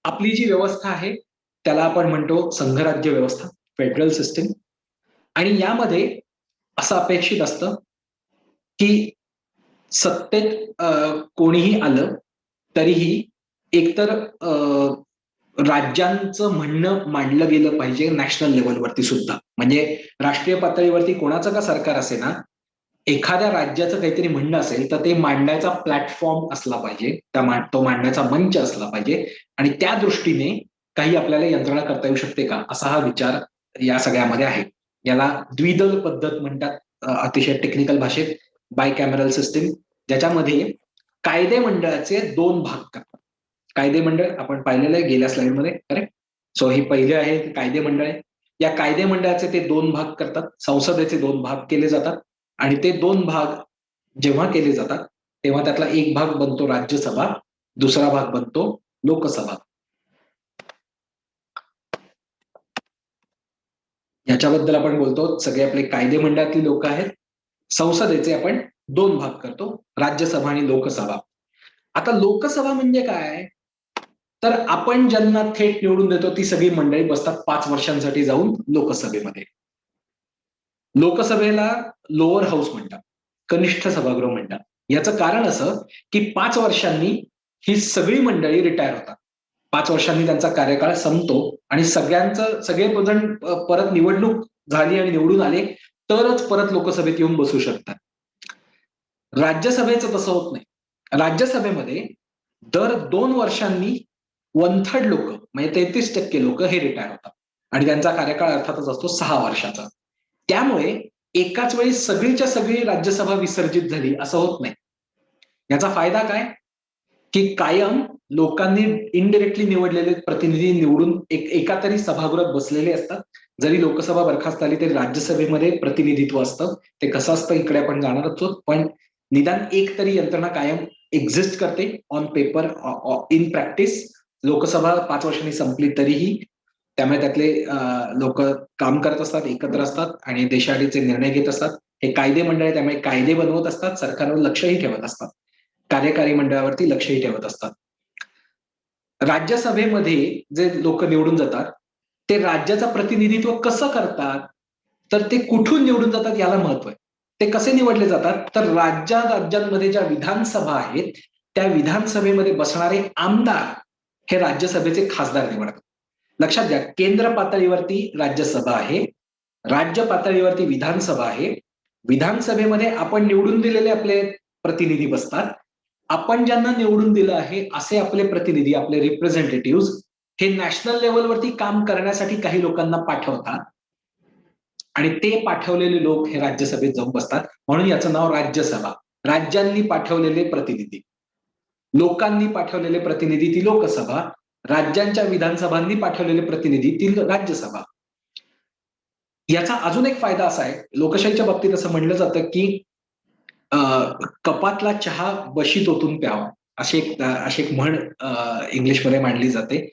आपली जी व्यवस्था आहे त्याला आपण म्हणतो संघराज्य व्यवस्था, फेडरल सिस्टीम. आणि यामध्ये असं अपेक्षित असतं की सत्तेत कोणीही आलं तरीही एकतर राज्यांचं म्हणणं मांडलं गेलं पाहिजे नॅशनल लेव्हलवरती सुद्धा. म्हणजे राष्ट्रीय पातळीवरती कोणाचं का सरकार असे ना, एखाद्या राज्याचं काहीतरी म्हणणं असेल तर ते मांडायचा प्लॅटफॉर्म असला पाहिजे, तो मांडण्याचा मंच असला पाहिजे. आणि त्या दृष्टीने काही आपल्याला यंत्रणा करता येऊ शकते का, असा हा विचार या सगळ्यामध्ये आहे. याला द्विदल पद्धत म्हणतात अतिशय टेक्निकल भाषेत, बाय कॅमेरल सिस्टीम, ज्याच्यामध्ये कायदे मंडळाचे 2 भाग करतात. कायदे मंडळ आपण पाहिलेलं आहे गेल्या स्लाइडमध्ये, करेक्ट? सो ही पहिले आहे कायदे मंडळ आहे. या कायदे मंडळाचे ते 2 भाग करतात, संसदेचे 2 भाग केले जातात. आणि ते 2 भाग जेव्हा केले जातात तेव्हा त्यातला एक भाग बनतो राज्यसभा, दुसरा भाग बनतो लोकसभा. याच्याबद्दल आपण बोलतो, सगळे आपले कायदे मंडळातली लोक आहेत. संसदेचे आपण 2 भाग करतो, राज्यसभा आणि लोकसभा. आता लोकसभा म्हणजे काय, तर आपण ज्यांना थेट निवडून देतो ती सगळी मंडळी बसतात 5 वर्षांसाठी जाऊन लोकसभेमध्ये. लोकसभेला लोअर हाऊस म्हणतात, कनिष्ठ सभागृह म्हणतात. याचं कारण असं की 5 वर्षांनी ही सगळी मंडळी रिटायर होतात. 5 वर्षांनी त्यांचा कार्यकाळ संपतो आणि सगळे जण परत निवडणूक झाली आणि निवडून आले तरच परत लोकसभेत येऊन बसू शकतात. राज्यसभेचं तसं होत नाही. राज्यसभेमध्ये दर 2 वर्षांनी 1/3 लोक म्हणजे 33% लोक हे रिटायर होतात आणि त्यांचा कार्यकाळ अर्थातच असतो 6 वर्षाचा. त्यामुळे एकाच वेळी सगळीच्या सगळी राज्यसभा विसर्जित झाली असं होत नाही. याचा फायदा काय, की कायम लोकांनी इनडायरेक्टली निवडलेले प्रतिनिधी निवडून एका तरी सभागृहात बसलेले असतात. जरी लोकसभा बरखास्त आली तरी राज्यसभेमध्ये प्रतिनिधित्व असतं. ते कसं असतं इकडे आपण जाणारच आहोत, पण निदान एक तरी यंत्रणा कायम एक्झिस्ट करते on paper, in practice. Lok Sabha 5 वर्षांनी संपली तरीही त्यामुळे त्यातले लोक काम करत असतात, एकत्र असतात आणि देशाआडीचे निर्णय घेत असतात. हे कायदे मंडळ त्यामुळे कायदे बनवत असतात, सरकारवर लक्षही ठेवत असतात, कार्यकारी मंडळावरती लक्षही ठेवत असतात. राज्यसभेमध्ये जे लोक निवडून जातात ते राज्याचं प्रतिनिधित्व कसं करतात, तर ते कुठून निवडून जातात याला महत्व आहे. ते कसे निवडले जातात, तर राज्यांमध्ये ज्या विधानसभा आहेत त्या विधानसभेमध्ये बसणारे आमदार हे राज्यसभेचे खासदार निवडतात. लक्षात घ्या, केंद्र पातळीवरती राज्यसभा आहे, राज्य पातळीवरती विधानसभा आहे. विधानसभेमध्ये आपण निवडून दिलेले आपले प्रतिनिधी बसतात. आपण ज्यांना निवडून दिलं आहे असे आपले प्रतिनिधी, आपले रिप्रेझेंटेटिव्ह हे नॅशनल लेव्हलवरती काम करण्यासाठी काही लोकांना पाठवतात आणि ते पाठवलेले लोक हे राज्यसभेत जाऊन बसतात. म्हणून याचं नाव राज्यसभा. राज्यांनी पाठवलेले प्रतिनिधी, लोकांनी पाठवलेले प्रतिनिधी ती लोकसभा, राज्यांच्या विधानसभांनी पाठवलेले प्रतिनिधी ती राज्यसभा. याचा अजून एक फायदा असा आहे, लोकशाहीच्या बाबतीत असं म्हणलं जातं की कपातला चहा बशीत ओतून प्यावा, अशी एक म्हण इंग्लिशमध्ये मांडली जाते.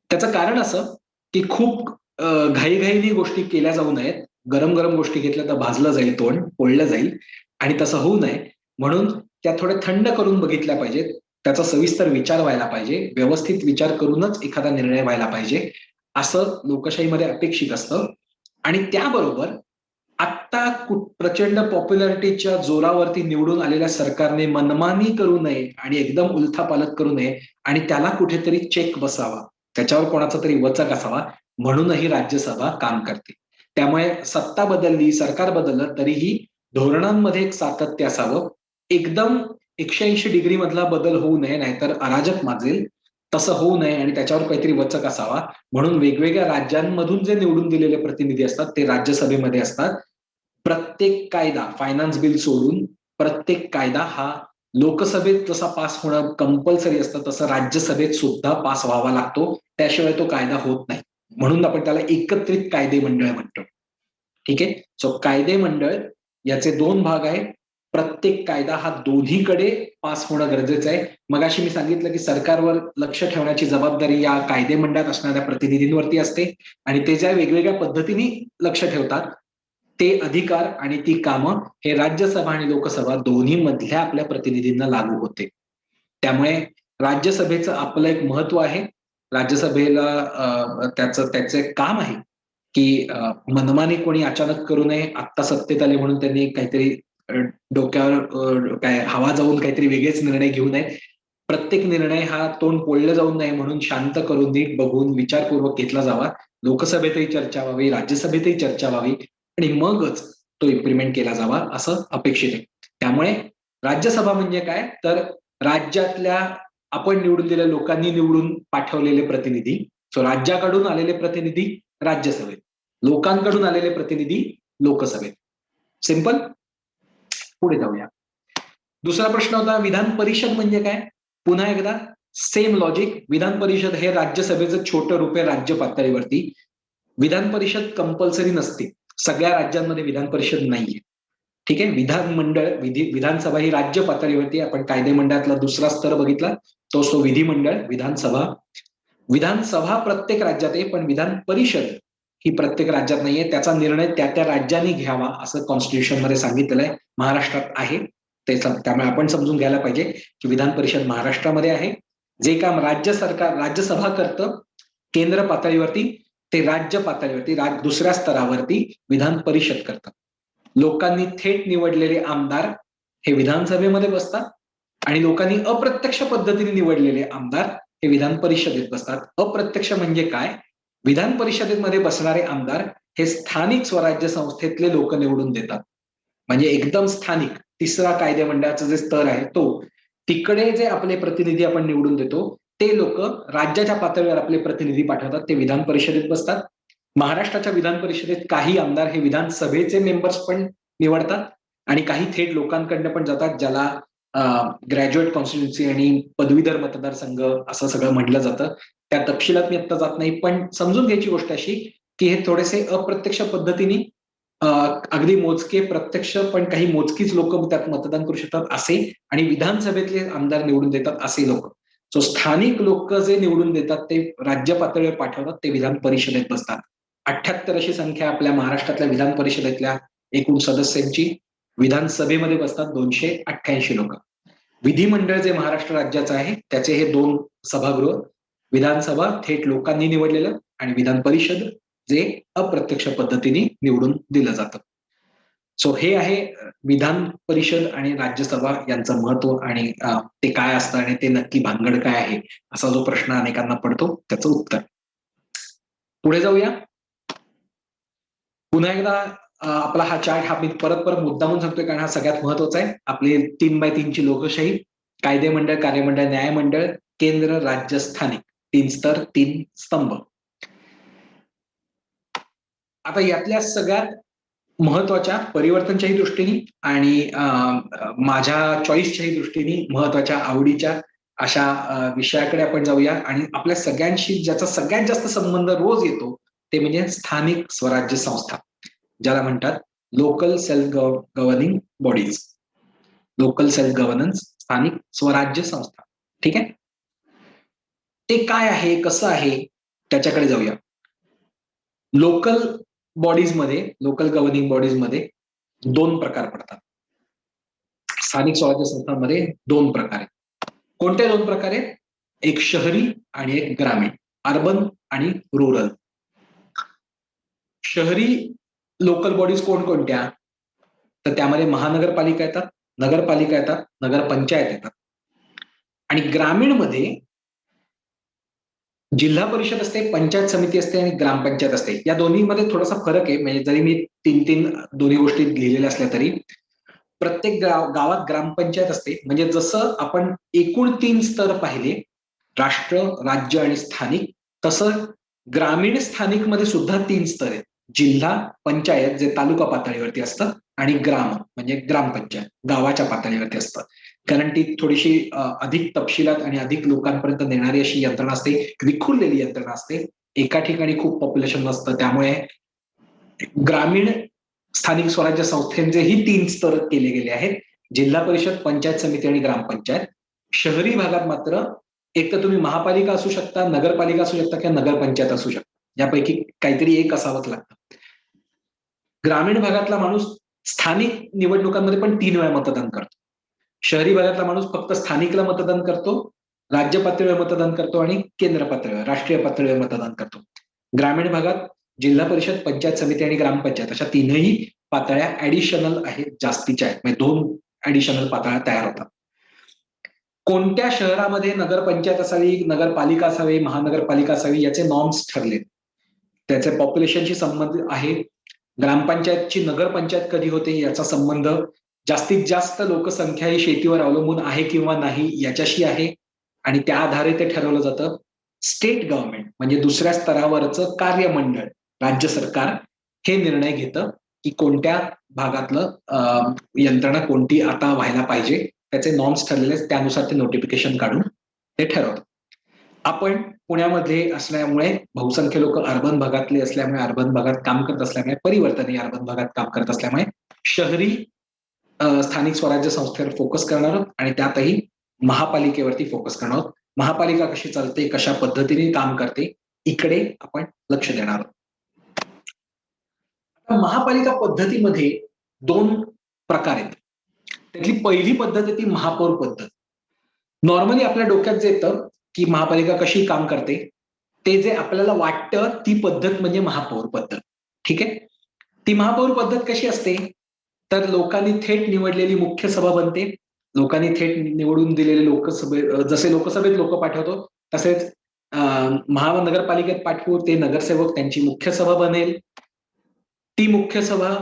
त्याचं कारण असं की खूप घाईघाईने गोष्टी केल्या जाऊ नयेत. गरम गरम गोष्टी घेतल्या तर भाजलं जाईल तोंड, पोळलं जाईल आणि तसं होऊ नये म्हणून त्या थोड्या थंड करून बघितल्या पाहिजेत. त्याचा सविस्तर विचार व्हायला पाहिजे, व्यवस्थित विचार करूनच एखादा निर्णय व्हायला पाहिजे, असं लोकशाहीमध्ये अपेक्षित असतं. आणि त्याबरोबर आत्ता प्रचंड पॉप्युलॅरिटीच्या जोरावरती निवडून आलेल्या सरकारने मनमानी करू नये आणि एकदम उलथापालथ करू नये आणि त्याला कुठेतरी चेक बसावा, त्याच्यावर कोणाचा तरी वचक असावा, म्हणूनही राज्यसभा काम करते. त्यामुळे सत्ता बदलली, सरकार बदललं तरीही धोरणांमध्ये एक सातत्य असावं. एकदम 180 डिग्री मधला बदल होऊ नये, नाहीतर अराजक माजेल. तसं होऊ नये आणि त्याच्यावर काहीतरी वचक असावा, म्हणून वेगवेगळ्या राज्यांमधून जे निवडून दिलेले प्रतिनिधी असतात ते राज्यसभेमध्ये असतात. प्रत्येक कायदा, फायनान्स बिल सोडून प्रत्येक कायदा हा लोकसभेत जसा पास होणं कंपल्सरी असतं तसं राज्यसभेत सुद्धा पास व्हावा लागतो, त्याशिवाय तो कायदा होत नाही. म्हणून आपण त्याला एकत्रित कायदे मंडळ म्हणतो. ठीक आहे. सो कायदे मंडळ याचे दोन भाग आहे. प्रत्येक कायदा हा दोन्हीकडे पास होणं गरजेचं आहे. मगाशी मी सांगितलं की सरकारवर लक्ष ठेवण्याची जबाबदारी या कायदे मंडळात असणाऱ्या प्रतिनिधींवरती असते आणि ते ज्या वेगवेगळ्या पद्धतीने लक्ष ठेवतात ते अधिकार आणि ती कामं हे राज्यसभा आणि लोकसभा दोन्ही मधल्या आपल्या प्रतिनिधींना लागू होते. त्यामुळे राज्यसभेचं आपलं एक महत्व आहे. राज्यसभेला त्याचं एक काम आहे की मनमानी कोणी अचानक करू नये. आत्ता सत्तेत आले म्हणून त्यांनी काहीतरी डोक्यावर काय हवा जाऊन काहीतरी वेगळेच निर्णय घेऊ नये. प्रत्येक निर्णय हा तोंड पोळलं जाऊ नये म्हणून शांत करून नीट बघून विचारपूर्वक घेतला जावा. लोकसभेतही चर्चा व्हावी, राज्यसभेतही चर्चा व्हावी आणि मगच तो इम्प्लिमेंट केला जावा असं अपेक्षित आहे. त्यामुळे राज्यसभा म्हणजे काय तर राज्यातल्या आपण निवडून दिलेल्या लोकांनी निवडून पाठवलेले प्रतिनिधी. सो राज्याकडून आलेले प्रतिनिधी राज्यसभेत, लोकांकडून आलेले प्रतिनिधी लोकसभेत. सिंपल. पुढे जाऊया. दुसरा प्रश्न होता विधान परिषद म्हणजे काय. पुन्हा एकदा सेम लॉजिक. विधान परिषद हे राज्यसभेचं छोटं रूप आहे राज्य पातळीवरती. विधान परिषद कंपल्सरी नसते. सगळ्या राज्यांमध्ये विधान परिषद नाहीये. ठीक आहे. विधानमंडळ विधानसभा ही राज्य पातळीवरती. आपण कायदे मंडळातला दुसरा स्तर बघितला तो विधिमंडळ, विधानसभा. विधानसभा प्रत्येक राज्यात आहे पण विधान परिषद ही प्रत्येक राज्यात नाहीये. त्याचा निर्णय त्या त्या राज्यांनी घ्यावा असं कॉन्स्टिट्यूशन मध्ये सांगितलेलं आहे. महाराष्ट्रात आहे त्यामुळे आपण समजून घ्यायला पाहिजे की विधान परिषद महाराष्ट्रामध्ये आहे. जे काम राज्यसभा करतं केंद्र पातळीवरती ते राज्य पातळीवरती दुसऱ्या स्तरावरती विधान परिषद करतात. लोकांनी थेट निवडलेले आमदार हे विधानसभेमध्ये बसतात आणि लोकांनी अप्रत्यक्ष पद्धतीने निवडलेले आमदार हे विधान परिषदेत बसतात. अप्रत्यक्ष म्हणजे काय. विधान परिषदेमध्ये बसणारे आमदार हे स्थानिक स्वराज्य संस्थेतले लोक निवडून देतात. म्हणजे एकदम स्थानिक तिसरा कायदे मंडळाचा जे स्तर आहे तो. तिकडे जे आपले प्रतिनिधी आपण निवडून देतो ते लोक राज्याच्या पातळीवर आपले प्रतिनिधी पाठवतात. ते विधान परिषदेत बसतात. महाराष्ट्राच्या विधान परिषदेत काही आमदार हे विधानसभेचे मेंबर्स पण निवडतात आणि काही थेट लोकांकडनं पण जातात, ज्याला ग्रॅज्युएट कॉन्स्टिट्युन्सी आणि पदवीधर मतदारसंघ असं सगळं म्हटलं जातं. त्या तपशिलात मी आता जात नाही पण समजून घ्यायची गोष्ट अशी की हे थोडेसे अप्रत्यक्ष पद्धतीने अगदी मोजके प्रत्यक्ष पण काही मोजकीच लोक त्यात मतदान करू शकतात असे आणि विधानसभेतले आमदार निवडून देतात असे लोक. सो स्थानिक लोक जे निवडून देतात ते राज्य पातळीवर पाठवतात ते विधान परिषदेत बसतात. 78 अशी संख्या आपल्या महाराष्ट्रातल्या विधान परिषदेतल्या एकूण सदस्यांची. विधानसभेमध्ये बसतात 288 लोक. विधिमंडळ जे महाराष्ट्र राज्याचं आहे त्याचे हे दोन सभागृह. विधानसभा थेट लोकांनी निवडलेलं आणि विधान परिषद जे अप्रत्यक्ष पद्धतीने निवडून दिलं जातं. सो हे आहे विधान परिषद आणि राज्यसभा यांचं महत्व आणि ते काय असतं आणि ते नक्की भानगड काय आहे असा जो प्रश्न अनेकांना पडतो त्याचं उत्तर. पुढे जाऊया. पुन्हा एकदा आपला हा चार्ट हा मी परत परत मुद्दामून सांगतोय कारण हा सगळ्यात महत्वाचा आहे. आपली 3x3 ची लोकशाही. कायदे मंडळ, कार्यमंडळ, न्यायमंडळ, केंद्र, राज्य, स्थानिक. 3 स्तर, 3 स्तंभ. आता यातल्या सगळ्यात महत्वाच्या परिवर्तनच्याही दृष्टीने आणि माझ्या चॉईसच्याही दृष्टीने महत्वाच्या आवडीच्या अशा विषयाकडे आपण जाऊया आणि आपल्या सगळ्यांशी ज्याचा सगळ्यात जास्त संबंध रोज येतो ते म्हणजे स्थानिक स्वराज्य संस्था, ज्याला म्हणतात local self governing bodies. Local self governance, स्थानिक स्वराज्य संस्था. ठीक आहे. ते काय आहे, कसं आहे त्याच्याकडे जाऊया. लोकल बॉडीजमध्ये, लोकल गव्हर्निंग बॉडीजमध्ये दोन प्रकार पडतात. स्थानिक स्वराज्य संस्थांमध्ये दोन प्रकार आहेत. कोणते दोन प्रकार आहेत. एक शहरी आणि एक ग्रामीण. अर्बन आणि रुरल. शहरी लोकल बॉडीज कोणकोणत्या? तर त्यामध्ये महानगरपालिका येतात, नगरपालिका येतात, नगरपंचायत येतात. आणि ग्रामीणमध्ये जिल्हा परिषद असते, पंचायत समिती असते आणि ग्रामपंचायत असते. या दोन्हीमध्ये थोडासा फरक आहे. म्हणजे जरी मी तीन तीन दोन्ही गोष्टी लिहिलेल्या असल्या तरी प्रत्येक गावात ग्रामपंचायत असते. म्हणजे जसं आपण एकूण 3 स्तर पाहिले, राष्ट्र, राज्य आणि स्थानिक, तसं ग्रामीण स्थानिक मध्ये सुद्धा 3 स्तर आहेत. जिल्हा, पंचायत जे तालुका पातळीवरती असतं आणि ग्राम म्हणजे ग्रामपंचायत गावाच्या पातळीवरती असतं. कारण ती थोडीशी अधिक तपशिलात आणि अधिक लोकांपर्यंत नेणारी अशी यंत्रणा असते, विखुरलेली यंत्रणा असते. एका ठिकाणी खूप पॉप्युलेशन नसतं, त्यामुळे ग्रामीण स्थानिक स्वराज्य संस्थेचेही 3 स्तर केले गेले आहेत. जिल्हा परिषद, पंचायत समिती आणि ग्रामपंचायत. शहरी भागात मात्र एक तर तुम्ही महापालिका असू शकता, नगरपालिका असू शकता किंवा नगरपंचायत असू शकता. यापैकी काहीतरी एक असावंच लागतं. ग्रामीण भागातला माणूस स्थानिक निवडणुकांमध्ये पण 3 वेळा मतदान करतो. शहरी भागातला माणूस फक्त स्थानिकला मतदान करतो, राज्य पातळीवर मतदान करतो आणि केंद्र पातळीवर, राष्ट्रीय पातळीवर मतदान करतो. ग्रामीण भागात जिल्हा परिषद, पंचायत समिती आणि ग्रामपंचायत अशा तीनही पातळ्या ऍडिशनल आहेत, जास्तीच्या आहेत. म्हणजे 2 ऍडिशनल पातळ्या तयार होतात. कोणत्या शहरामध्ये नगरपंचायत असावी, नगरपालिका असावी, महानगरपालिका असावी याचे नॉर्म्स ठरले. त्याचे पॉप्युलेशनशी संबंधित आहे. ग्रामपंचायतची नगरपंचायत कधी होते याचा संबंध जास्तीत जास्त लोकसंख्या ही शेतीवर अवलंबून आहे किंवा नाही याच्याशी आहे. आणि त्या आधारे ते ठरवलं जातं. स्टेट गव्हर्नमेंट म्हणजे दुसऱ्या स्तरावरचं कार्यमंडळ, राज्य सरकार हे निर्णय घेतं की कोणत्या भागातलं यंत्रणा कोणती आता व्हायला पाहिजे. त्याचे नॉर्म्स ठरलेले आहेत, त्यानुसार ते नोटिफिकेशन काढून ते ठरवतात. आपण पुण्यामध्ये असल्यामुळे बहुसंख्य लोक अर्बन भागातले असल्यामुळे, अर्बन भागात काम करत असल्यामुळे, परिवर्तन हे अर्बन भागात काम करत असल्यामुळे शहरी स्थानिक स्वराज्य संस्थेवर फोकस करणार आहोत आणि त्यातही महापालिकेवरती फोकस करणार आहोत. महापालिका कशी चालते, कशा पद्धतीने काम करते, इकडे आपण लक्ष देणार आहोत. आता महापालिका पद्धतीमध्ये 2 प्रकार आहेत. त्यातली पहिली पद्धत आहे ती महापौर पद्धत. नॉर्मली आपल्या डोक्यात जे येतं की महापालिका कशी काम करते, ते जे आपल्याला वाटतं ती पद्धत म्हणजे महापौर पद्धत. ठीक आहे. ती महापौर पद्धत कशी असते, तर लोकांनी थेट निवडलेली मुख्य सभा बनते. लोकांनी थेट निवडून दिलेले जसे लोकसभेत लोक पाठवतो तसेच महानगरपालिकेत पाठवू ते नगरसेवक त्यांची मुख्य सभा बनेल. ती मुख्य सभा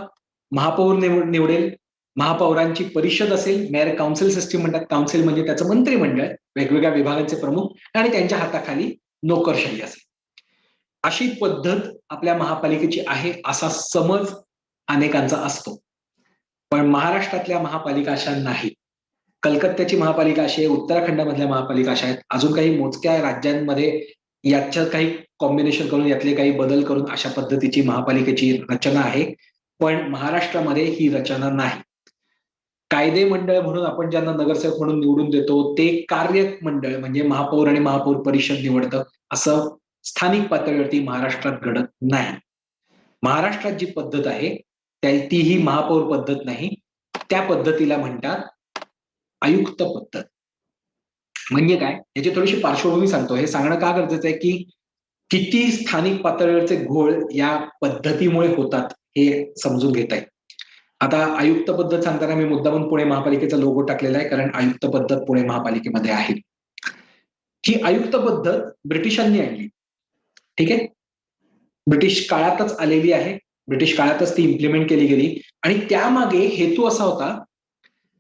महापौर निवडेल. महापौरांची परिषद असेल, मेयर काउन्सिल सिस्टीम म्हणतात. काउन्सिल म्हणजे त्याचं मंत्रिमंडळ, वेगवेगळ्या विभागांचे प्रमुख आणि त्यांच्या हाताखाली नोकरशाही असेल. अशी पद्धत आपल्या महापालिकेची आहे असा समज अनेकांचा असतो. पण महाराष्ट्रातल्या महापालिका अशा नाहीत. कलकत्त्याची महापालिका अशी आहे, उत्तराखंडमधल्या महापालिका अशा आहेत. अजून काही मोजक्या राज्यांमध्ये याच्यात काही कॉम्बिनेशन करून, यातले काही बदल करून अशा पद्धतीची महापालिकेची रचना आहे. पण महाराष्ट्रामध्ये ही रचना नाही. कायदे मंडळ म्हणून आपण ज्यांना नगरसेवक म्हणून निवडून देतो ते कार्य मंडळ म्हणजे महापौर आणि महापौर परिषद निवडतं. असं स्थानिक पातळीवरती महाराष्ट्रात घडत नाही. महाराष्ट्रात जी पद्धत आहे ती ही महापौर पद्धत नाही. त्या पद्धतीला म्हणतात आयुक्त पद्धत. म्हणजे काय, याची थोडीशी पार्श्वभूमी सांगतो. हे सांगणं का गरजेचं आहे की किती स्थानिक पातळीवरचे घोळ या पद्धतीमुळे होतात हे समजून घेता येईल. आता आयुक्त पद्धत सांगताना मी मुद्दामून पुणे महापालिकेचा लोगो टाकलेला आहे, कारण आयुक्त पद्धत पुणे महापालिकेमध्ये आहे. ही आयुक्त पद्धत ब्रिटिशांनी आणली. ठीक आहे. ब्रिटिश काळातच आलेली आहे. ब्रिटिश काळातच ती इम्प्लिमेंट केली गेली आणि त्यामागे हेतू असा होता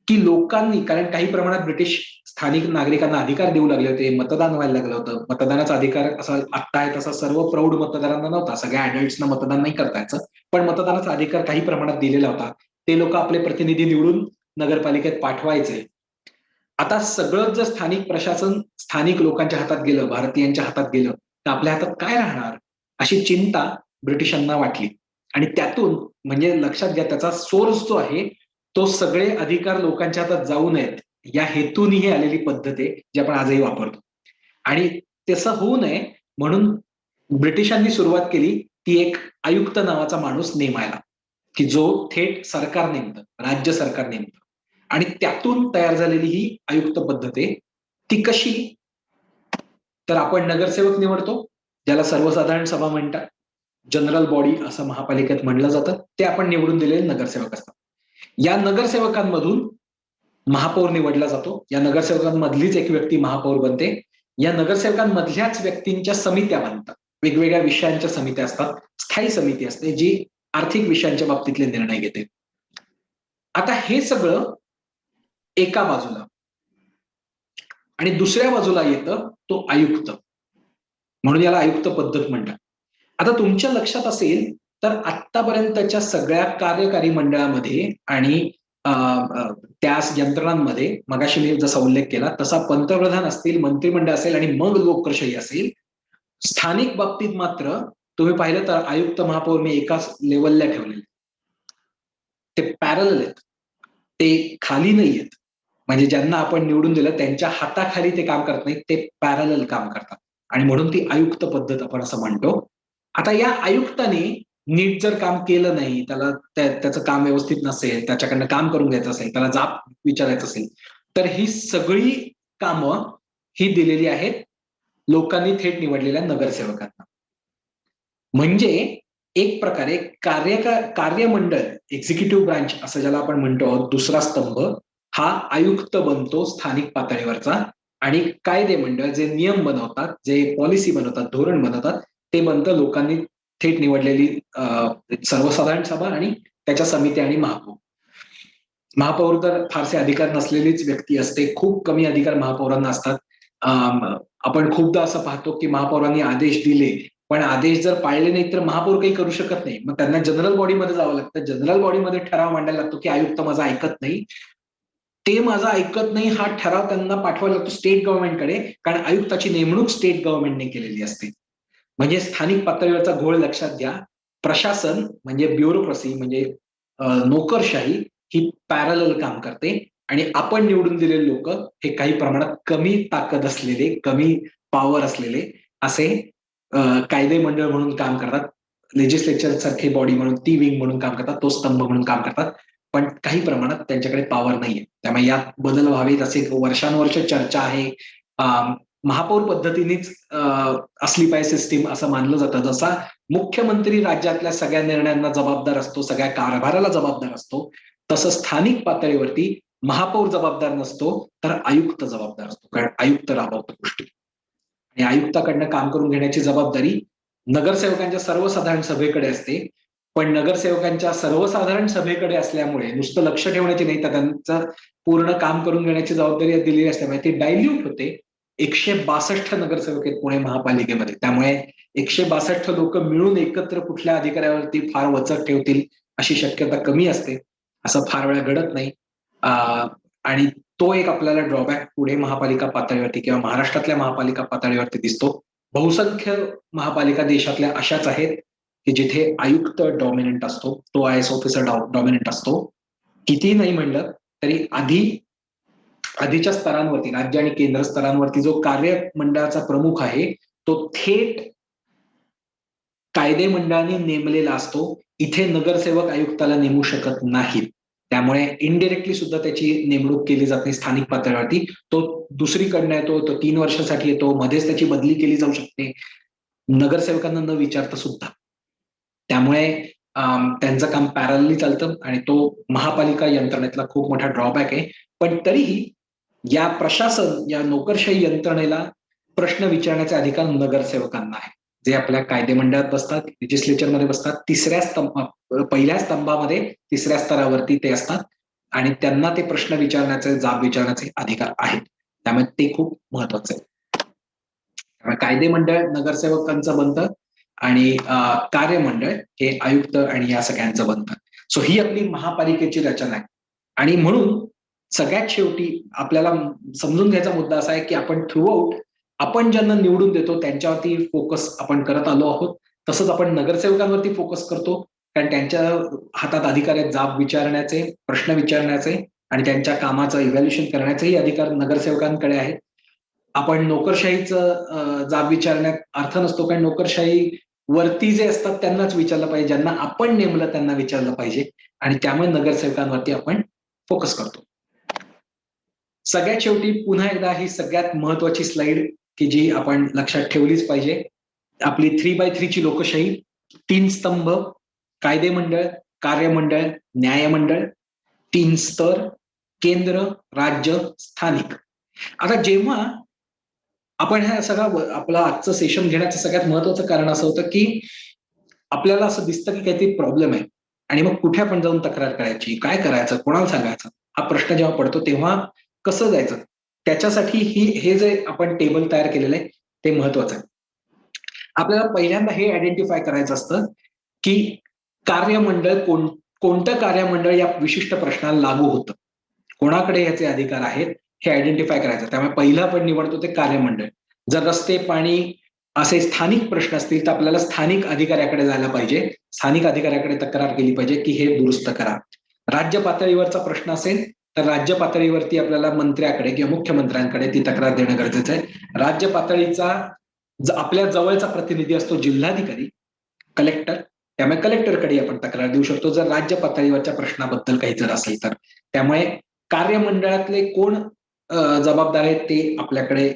की लोकांनी, कारण काही प्रमाणात ब्रिटिश स्थानिक नागरिकांना अधिकार देऊ लागले होते, मतदान व्हायला लागलं होतं. मतदानाचा अधिकार असा आत्ता आहे तसा सर्व प्रौढ मतदारांना नव्हता, सगळ्या अडल्ट्सना मतदान नाही करता यायचं, पण मतदानाचा अधिकार काही प्रमाणात दिलेला होता. ते लोक आपले प्रतिनिधी निवडून नगरपालिकेत पाठवायचे. आता सगळं जर स्थानिक प्रशासन स्थानिक लोकांच्या हातात गेलं, भारतीयांच्या हातात गेलं, तर आपल्या हातात काय राहणार अशी चिंता ब्रिटिशांना वाटली. आणि त्यातून म्हणजे लक्षात घ्या, त्याचा सोर्स जो आहे तो सगळे अधिकार लोकांच्या हातात जाऊ नयेत या हेतूनही आलेली पद्धत आहे, जी आपण आजही वापरतो. आणि तसं होऊ नये म्हणून ब्रिटिशांनी सुरुवात केली ती एक आयुक्त नावाचा माणूस नेमायला, की जो थेट सरकार नेमतं, राज्य सरकार नेमतं. आणि त्यातून तयार झालेली ही आयुक्त पद्धत आहे. ती कशी, तर आपण नगरसेवक निवडतो, ज्याला सर्वसाधारण सभा म्हणतात. जनरल बॉडी असं महापालिकेत म्हणलं जातं, ते आपण निवडून दिलेले नगरसेवक असतात. या नगरसेवकांमधून महापौर निवडला जातो. या नगरसेवकांमधलीच एक व्यक्ती महापौर बनते. या नगरसेवकांमधल्याच व्यक्तींच्या समित्या बनतात. वेगवेगळ्या विषयांच्या समित्या असतात. स्थायी समिती असते जी आर्थिक विषयांच्या बाबतीतले निर्णय घेते. आता हे सगळं एका बाजूला आणि दुसऱ्या बाजूला येतं तो आयुक्त, म्हणून याला आयुक्त पद्धत म्हणतात. आता तुमच्या लक्षात असेल तर आतापर्यंतच्या सगळ्या कार्यकारी मंडळामध्ये आणि त्या यंत्रणांमध्ये मगाशी मी जसा उल्लेख केला तसा पंतप्रधान असतील, मंत्रिमंडळ असेल आणि मग लोकशाही असेल. स्थानिक बाबतीत मात्र तुम्ही पाहिलं तर आयुक्त महापौर मी एकाच लेवलला ठेवलेले, ते पॅरल आहेत, ते खाली नाही आहेत. म्हणजे ज्यांना आपण निवडून दिलं त्यांच्या हाताखाली ते काम करत नाहीत, ते पॅरल काम करतात आणि म्हणून ती आयुक्त पद्धत आपण असं म्हणतो. आता या आयुक्ताने नीट जर काम केलं नाही, त्याला त्याचं काम व्यवस्थित नसेल, त्याच्याकडनं काम करून घ्यायचं असेल, त्याला जाब विचारायचं असेल, तर ही सगळी कामं ही दिलेली आहेत लोकांनी थेट निवडलेल्या नगरसेवकांना. म्हणजे एक प्रकारे कार्यमंडळ, एक्झिक्युटिव्ह ब्रांच असं ज्याला आपण म्हणतो आहोत, दुसरा स्तंभ हा आयुक्त बनतो स्थानिक पातळीवरचा, आणि कायदे मंडळ जे नियम बनवतात, जे पॉलिसी बनवतात, धोरण बनवतात, ते बनतं लोकांनी थेट निवडलेली सर्वसाधारण सभा आणि त्याच्या समिती आणि महापौर. महापौर तर फारसे अधिकार नसलेलीच व्यक्ती असते, खूप कमी अधिकार महापौरांना असतात. आपण खूपदा असं पाहतो की महापौरांनी आदेश दिले, पण आदेश जर पाळले नाही तर महापौर काही करू शकत नाही. मग त्यांना जनरल बॉडीमध्ये जावं लागतं. जनरल बॉडीमध्ये ठराव मांडायला लागतो की आयुक्त माझा ऐकत नाही. ते माझा ऐकत नाही हा ठराव त्यांना पाठवायला लागतो स्टेट गव्हर्नमेंटकडे, कारण आयुक्ताची नेमणूक स्टेट गव्हर्नमेंटने केलेली असते. म्हणजे स्थानिक पातळीवरचा घोळ लक्षात घ्या. प्रशासन म्हणजे ब्युरोक्रसी म्हणजे नोकरशाही ही पॅरलल काम करते आणि आपण निवडून दिलेले लोक हे काही प्रमाणात कमी ताकद असलेले, कमी पॉवर असलेले असे कायदे मंडळ म्हणून काम करतात. लेजिस्लेचर सारखी बॉडी म्हणून, ती विंग म्हणून काम करतात, तो स्तंभ म्हणून काम करतात, पण काही प्रमाणात त्यांच्याकडे पॉवर नाहीये. त्यामुळे यात बदल व्हावेत असे वर्षानुवर्ष चर्चा आहे. महापौर पद्धतीनेच असली पाहिजे सिस्टीम असं मानलं जातं. जसा मुख्यमंत्री राज्यातल्या सगळ्या निर्णयांना जबाबदार असतो, सगळ्या कारभाराला जबाबदार असतो, तसं स्थानिक पातळीवरती महापौर जबाबदार नसतो, तर आयुक्त जबाबदार असतो, कारण आयुक्त राबवतो गोष्टी. आणि आयुक्ताकडनं काम करून घेण्याची जबाबदारी नगरसेवकांच्या सर्वसाधारण सभेकडे असते. पण नगरसेवकांच्या सर्वसाधारण सभेकडे असल्यामुळे नुसतं लक्ष ठेवण्याची नाही, तर त्यांचं पूर्ण काम करून घेण्याची जबाबदारी दिलेली असल्यामुळे ती डायल्यूट होते. 162 नगरसेवक आहेत पुणे महापालिकेमध्ये, त्यामुळे 162 लोक मिळून एकत्र कुठल्या अधिकाऱ्यावरती फार वचक ठेवतील अशी शक्यता कमी असते. असं फार वेळा घडत नाही. आणि तो एक आपल्याला ड्रॉबॅक पुणे महापालिका पातळीवरती किंवा महाराष्ट्रातल्या महापालिका पातळीवरती दिसतो. बहुसंख्य महापालिका देशातल्या अशाच आहेत की जिथे आयुक्त डॉमिनंट असतो, तो आय एस ऑफिसर डॉमिनंट असतो. किती नाही म्हणलं तरी आधीच्या स्तरांवरती, राज्य आणि केंद्र स्तरांवरती जो कार्यमंडळाचा प्रमुख आहे तो थेट कायदे मंडळाने नेमलेला असतो. इथे नगरसेवक आयुक्ताला नेमू शकत नाहीत. त्यामुळे इनडिरेक्टली सुद्धा त्याची नेमणूक केली जाते स्थानिक पातळीवरती. तो दुसरीकडनं येतो, तो 3 वर्षासाठी येतो, मध्येच त्याची बदली केली जाऊ शकते, नगरसेवकांना न विचारता सुद्धा. त्यामुळे त्यांचं काम पॅरलली चालतं आणि तो महापालिका यंत्रणेतला खूप मोठा ड्रॉबॅक आहे. पण तरीही या प्रशासन, या नोकरशाही यंत्रणेला प्रश्न विचारण्याचा अधिकार नगरसेवकांना आहे, जे आपल्या कायदे मंडळात बसतात, लेजिस्लेचरमध्ये बसतात, पहिल्या स्तंभामध्ये तिसऱ्या स्तरावरती ते असतात आणि त्यांना ते प्रश्न विचारण्याचे, जाब विचारण्याचे अधिकार आहेत. त्यामुळे ते खूप महत्वाचं आहे. त्यामुळे कायदे मंडळ नगरसेवकांचं बनतं आणि कार्यमंडळ हे आयुक्त आणि या सगळ्यांचं बनतं. सो ही आपली महापालिकेची रचना आहे. आणि म्हणून सगळ्यात शेवटी आपल्याला समजून घ्यायचा मुद्दा असा आहे की आपण थ्रूआउट आपण ज्यांना निवडून देतो त्यांच्यावरती फोकस आपण करत आलो आहोत. तसंच आपण नगरसेवकांवरती फोकस करतो, कारण त्यांच्या हातात अधिकार आहेत जाब विचारण्याचे, प्रश्न विचारण्याचे आणि त्यांच्या कामाचं इव्हॅल्युएशन करण्याचेही अधिकार नगरसेवकांकडे आहेत. आपण नोकरशाहीचं जाब विचारण्यात अर्थ नसतो, कारण नोकरशाही वरती जे असतात त्यांनाच विचारलं पाहिजे, ज्यांना आपण नेमलं त्यांना विचारलं पाहिजे, आणि त्यामुळे नगरसेवकांवरती आपण फोकस करतो. सगळ्यात शेवटी पुन्हा एकदा ही सगळ्यात महत्वाची स्लाइड की जी आपण लक्षात ठेवलीच पाहिजे, आपली 3x3 ची लोकशाही तीन स्तंभ, कायदे मंडळ, कार्यमंडळ, न्यायमंडळ, तीन स्तर, केंद्र, राज्य, स्थानिक. आता जेव्हा आपण ह्या सगळा आपलं आजचं सेशन घेण्याचं सगळ्यात महत्वाचं कारण असं होतं की आपल्याला असं दिसतं की काहीतरी प्रॉब्लेम आहे आणि मग कुठे आपण जाऊन तक्रार करायची, काय करायचं, कोणाला सांगायचं, हा प्रश्न जेव्हा पडतो तेव्हा कसं जायचं, त्याच्यासाठी हे जे आपण टेबल तयार केलेलं आहे ते महत्वाचं आहे. आपल्याला पहिल्यांदा हे आयडेंटिफाय करायचं असतं की कार्यमंडळ कोणतं कार्यमंडळ या विशिष्ट प्रश्नाला लागू होतं, कोणाकडे याचे अधिकार आहेत हे आयडेंटिफाय करायचं. त्यामुळे पहिलं आपण निवडतो ते कार्यमंडळ. जर रस्ते, पाणी असे स्थानिक प्रश्न असतील तर आपल्याला स्थानिक अधिकाऱ्याकडे जायला पाहिजे, स्थानिक अधिकाऱ्याकडे तक्रार केली पाहिजे की हे दुरुस्त करा. राज्य पातळीवरचा प्रश्न असेल तर राज्य पातळीवरती आपल्याला मंत्र्याकडे किंवा मुख्यमंत्र्यांकडे ती तक्रार देणं गरजेचं आहे. राज्य पातळीचा आपल्या जवळचा प्रतिनिधी असतो जिल्हाधिकारी, कलेक्टर, त्यामुळे कलेक्टरकडे आपण तक्रार देऊ शकतो जर राज्य पातळीवरच्या प्रश्नाबद्दल काही जर असेल तर. त्यामुळे कार्यमंडळातले कोण जबाबदार आहेत ते आपल्याकडे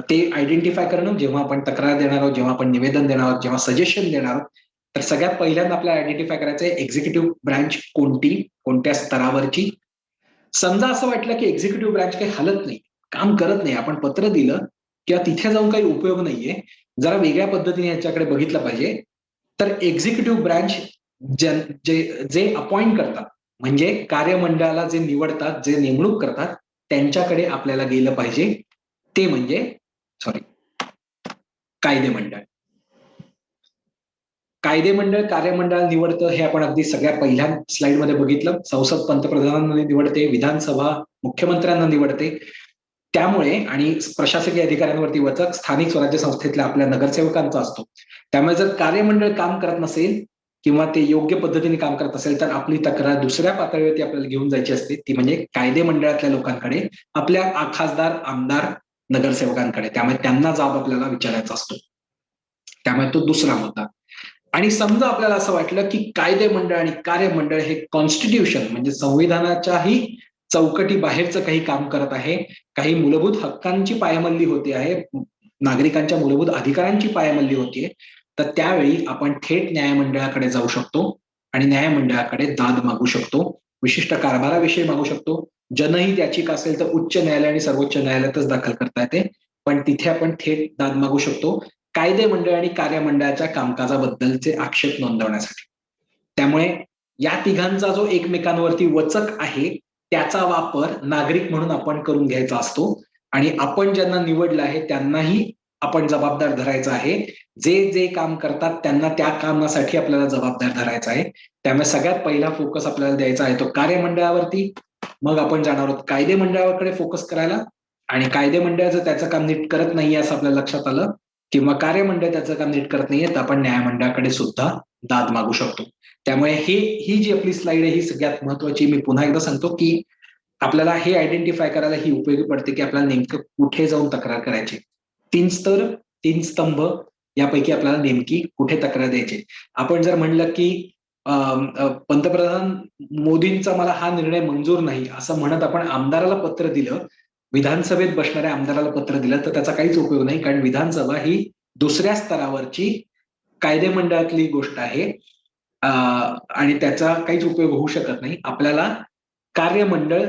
ते आयडेंटिफाय करणं, जेव्हा आपण तक्रार देणार आहोत, जेव्हा आपण निवेदन देणार आहोत, जेव्हा सजेशन देणार आहोत, तर सगळ्यात पहिल्यांदा आपल्याला आयडेंटिफाय करायचं आहे एक्झिक्युटिव्ह ब्रँच कोणती, कोणत्या स्तरावरची. समजा असं वाटलं की एक्झिक्युटिव्ह ब्रँच काही हलत नाही, काम करत नाही, आपण पत्र दिलं किंवा तिथे जाऊन काही उपयोग नाहीये, जरा वेगळ्या पद्धतीने याच्याकडे बघितलं पाहिजे, तर एक्झिक्युटिव्ह ब्रँच जे अपॉइंट करतात म्हणजे कार्यमंडळाला जे निवडतात, जे नेमणूक करतात त्यांच्याकडे आपल्याला गेलं पाहिजे, ते म्हणजे कायदे मंडळ. कायदे मंडळ कार्यमंडळ निवडतं हे आपण अगदी सगळ्या पहिल्या स्लाइडमध्ये बघितलं. संसद पंतप्रधानांना निवडते, विधानसभा मुख्यमंत्र्यांना निवडते. त्यामुळे आणि प्रशासकीय अधिकाऱ्यांवरती वचक स्थानिक स्वराज्य संस्थेतल्या आपल्या नगरसेवकांचा असतो. त्यामुळे जर कार्यमंडळ काम करत नसेल किंवा ते योग्य पद्धतीने काम करत असेल तर आपली तक्रार दुसऱ्या पातळीवरती आपल्याला घेऊन जायची असते, ती म्हणजे कायदे मंडळातल्या लोकांकडे, आपल्या खासदार, आमदार, नगरसेवकांकडे. त्यामुळे त्यांना जाब आपल्याला विचारायचा असतो. त्यामुळे तो दुसरा मुद्दा. आणि समजा आपल्याला असं वाटलं की कायदे मंडळ आणि कार्यमंडळ हे कॉन्स्टिट्यूशन म्हणजे संविधानाच्याही चौकटी बाहेरचं काही काम करत आहे, काही मूलभूत हक्कांची पायमल्ली होते आहे, नागरिकांच्या मूलभूत अधिकारांची पायमल्ली होतीये, तर त्यावेळी आपण थेट न्यायमंडळाकडे जाऊ शकतो आणि न्यायमंडळाकडे दाद मागू शकतो, विशिष्ट कारभाराविषयी मागू शकतो. जनहित याचिका असेल तर उच्च न्यायालय आणि सर्वोच्च न्यायालयातच दाखल करता येते, पण तिथे आपण थेट दाद मागू शकतो कायदे मंडळ आणि कार्यमंडळाच्या कामकाजाबद्दलचे आक्षेप नोंदवण्यासाठी. त्यामुळे या तिघांचा जो एकमेकांवरती वचक आहे त्याचा वापर नागरिक म्हणून आपण करून घ्यायचा असतो आणि आपण ज्यांना निवडलं आहे त्यांनाही आपण जबाबदार धरायचं आहे. जे जे काम करतात त्यांना त्या कामासाठी आपल्याला जबाबदार धरायचं आहे. त्यामुळे सगळ्यात पहिला फोकस आपल्याला द्यायचा आहे तो कार्यमंडळावरती, मग आपण जाणार आहोत कायदे मंडळाकडे फोकस करायला, आणि कायदे मंडळ जर त्याचं काम नीट करत नाहीये असं आपल्या लक्षात आलं किंवा कार्यमंडळ त्याचं काम नीट करत नाहीये तर आपण न्यायमंडळाकडे सुद्धा दाद मागू शकतो. त्यामुळे ही जी आपली स्लाइड आहे ही सगळ्यात महत्वाची. मी पुन्हा एकदा सांगतो की आपल्याला हे आयडेंटिफाय करायला ही उपयोगी पडते की आपल्याला नेमकं कुठे जाऊन तक्रार करायची. तीन स्तर, तीन स्तंभ यापैकी आपल्याला नेमकी कुठे तक्रार द्यायची. आपण जर म्हणलं की पंतप्रधान मोदींचा मला हा निर्णय मंजूर नाही असं म्हणत आपण आमदाराला पत्र दिलं, विधानसभेत बसणाऱ्या आमदाराला पत्र दिलं, तर त्याचा काहीच उपयोग नाही, कारण विधानसभा ही दुसऱ्या स्तरावरची कायदे मंडळातली गोष्ट आहे आणि त्याचा काहीच उपयोग होऊ शकत नाही. आपल्याला कार्यमंडळ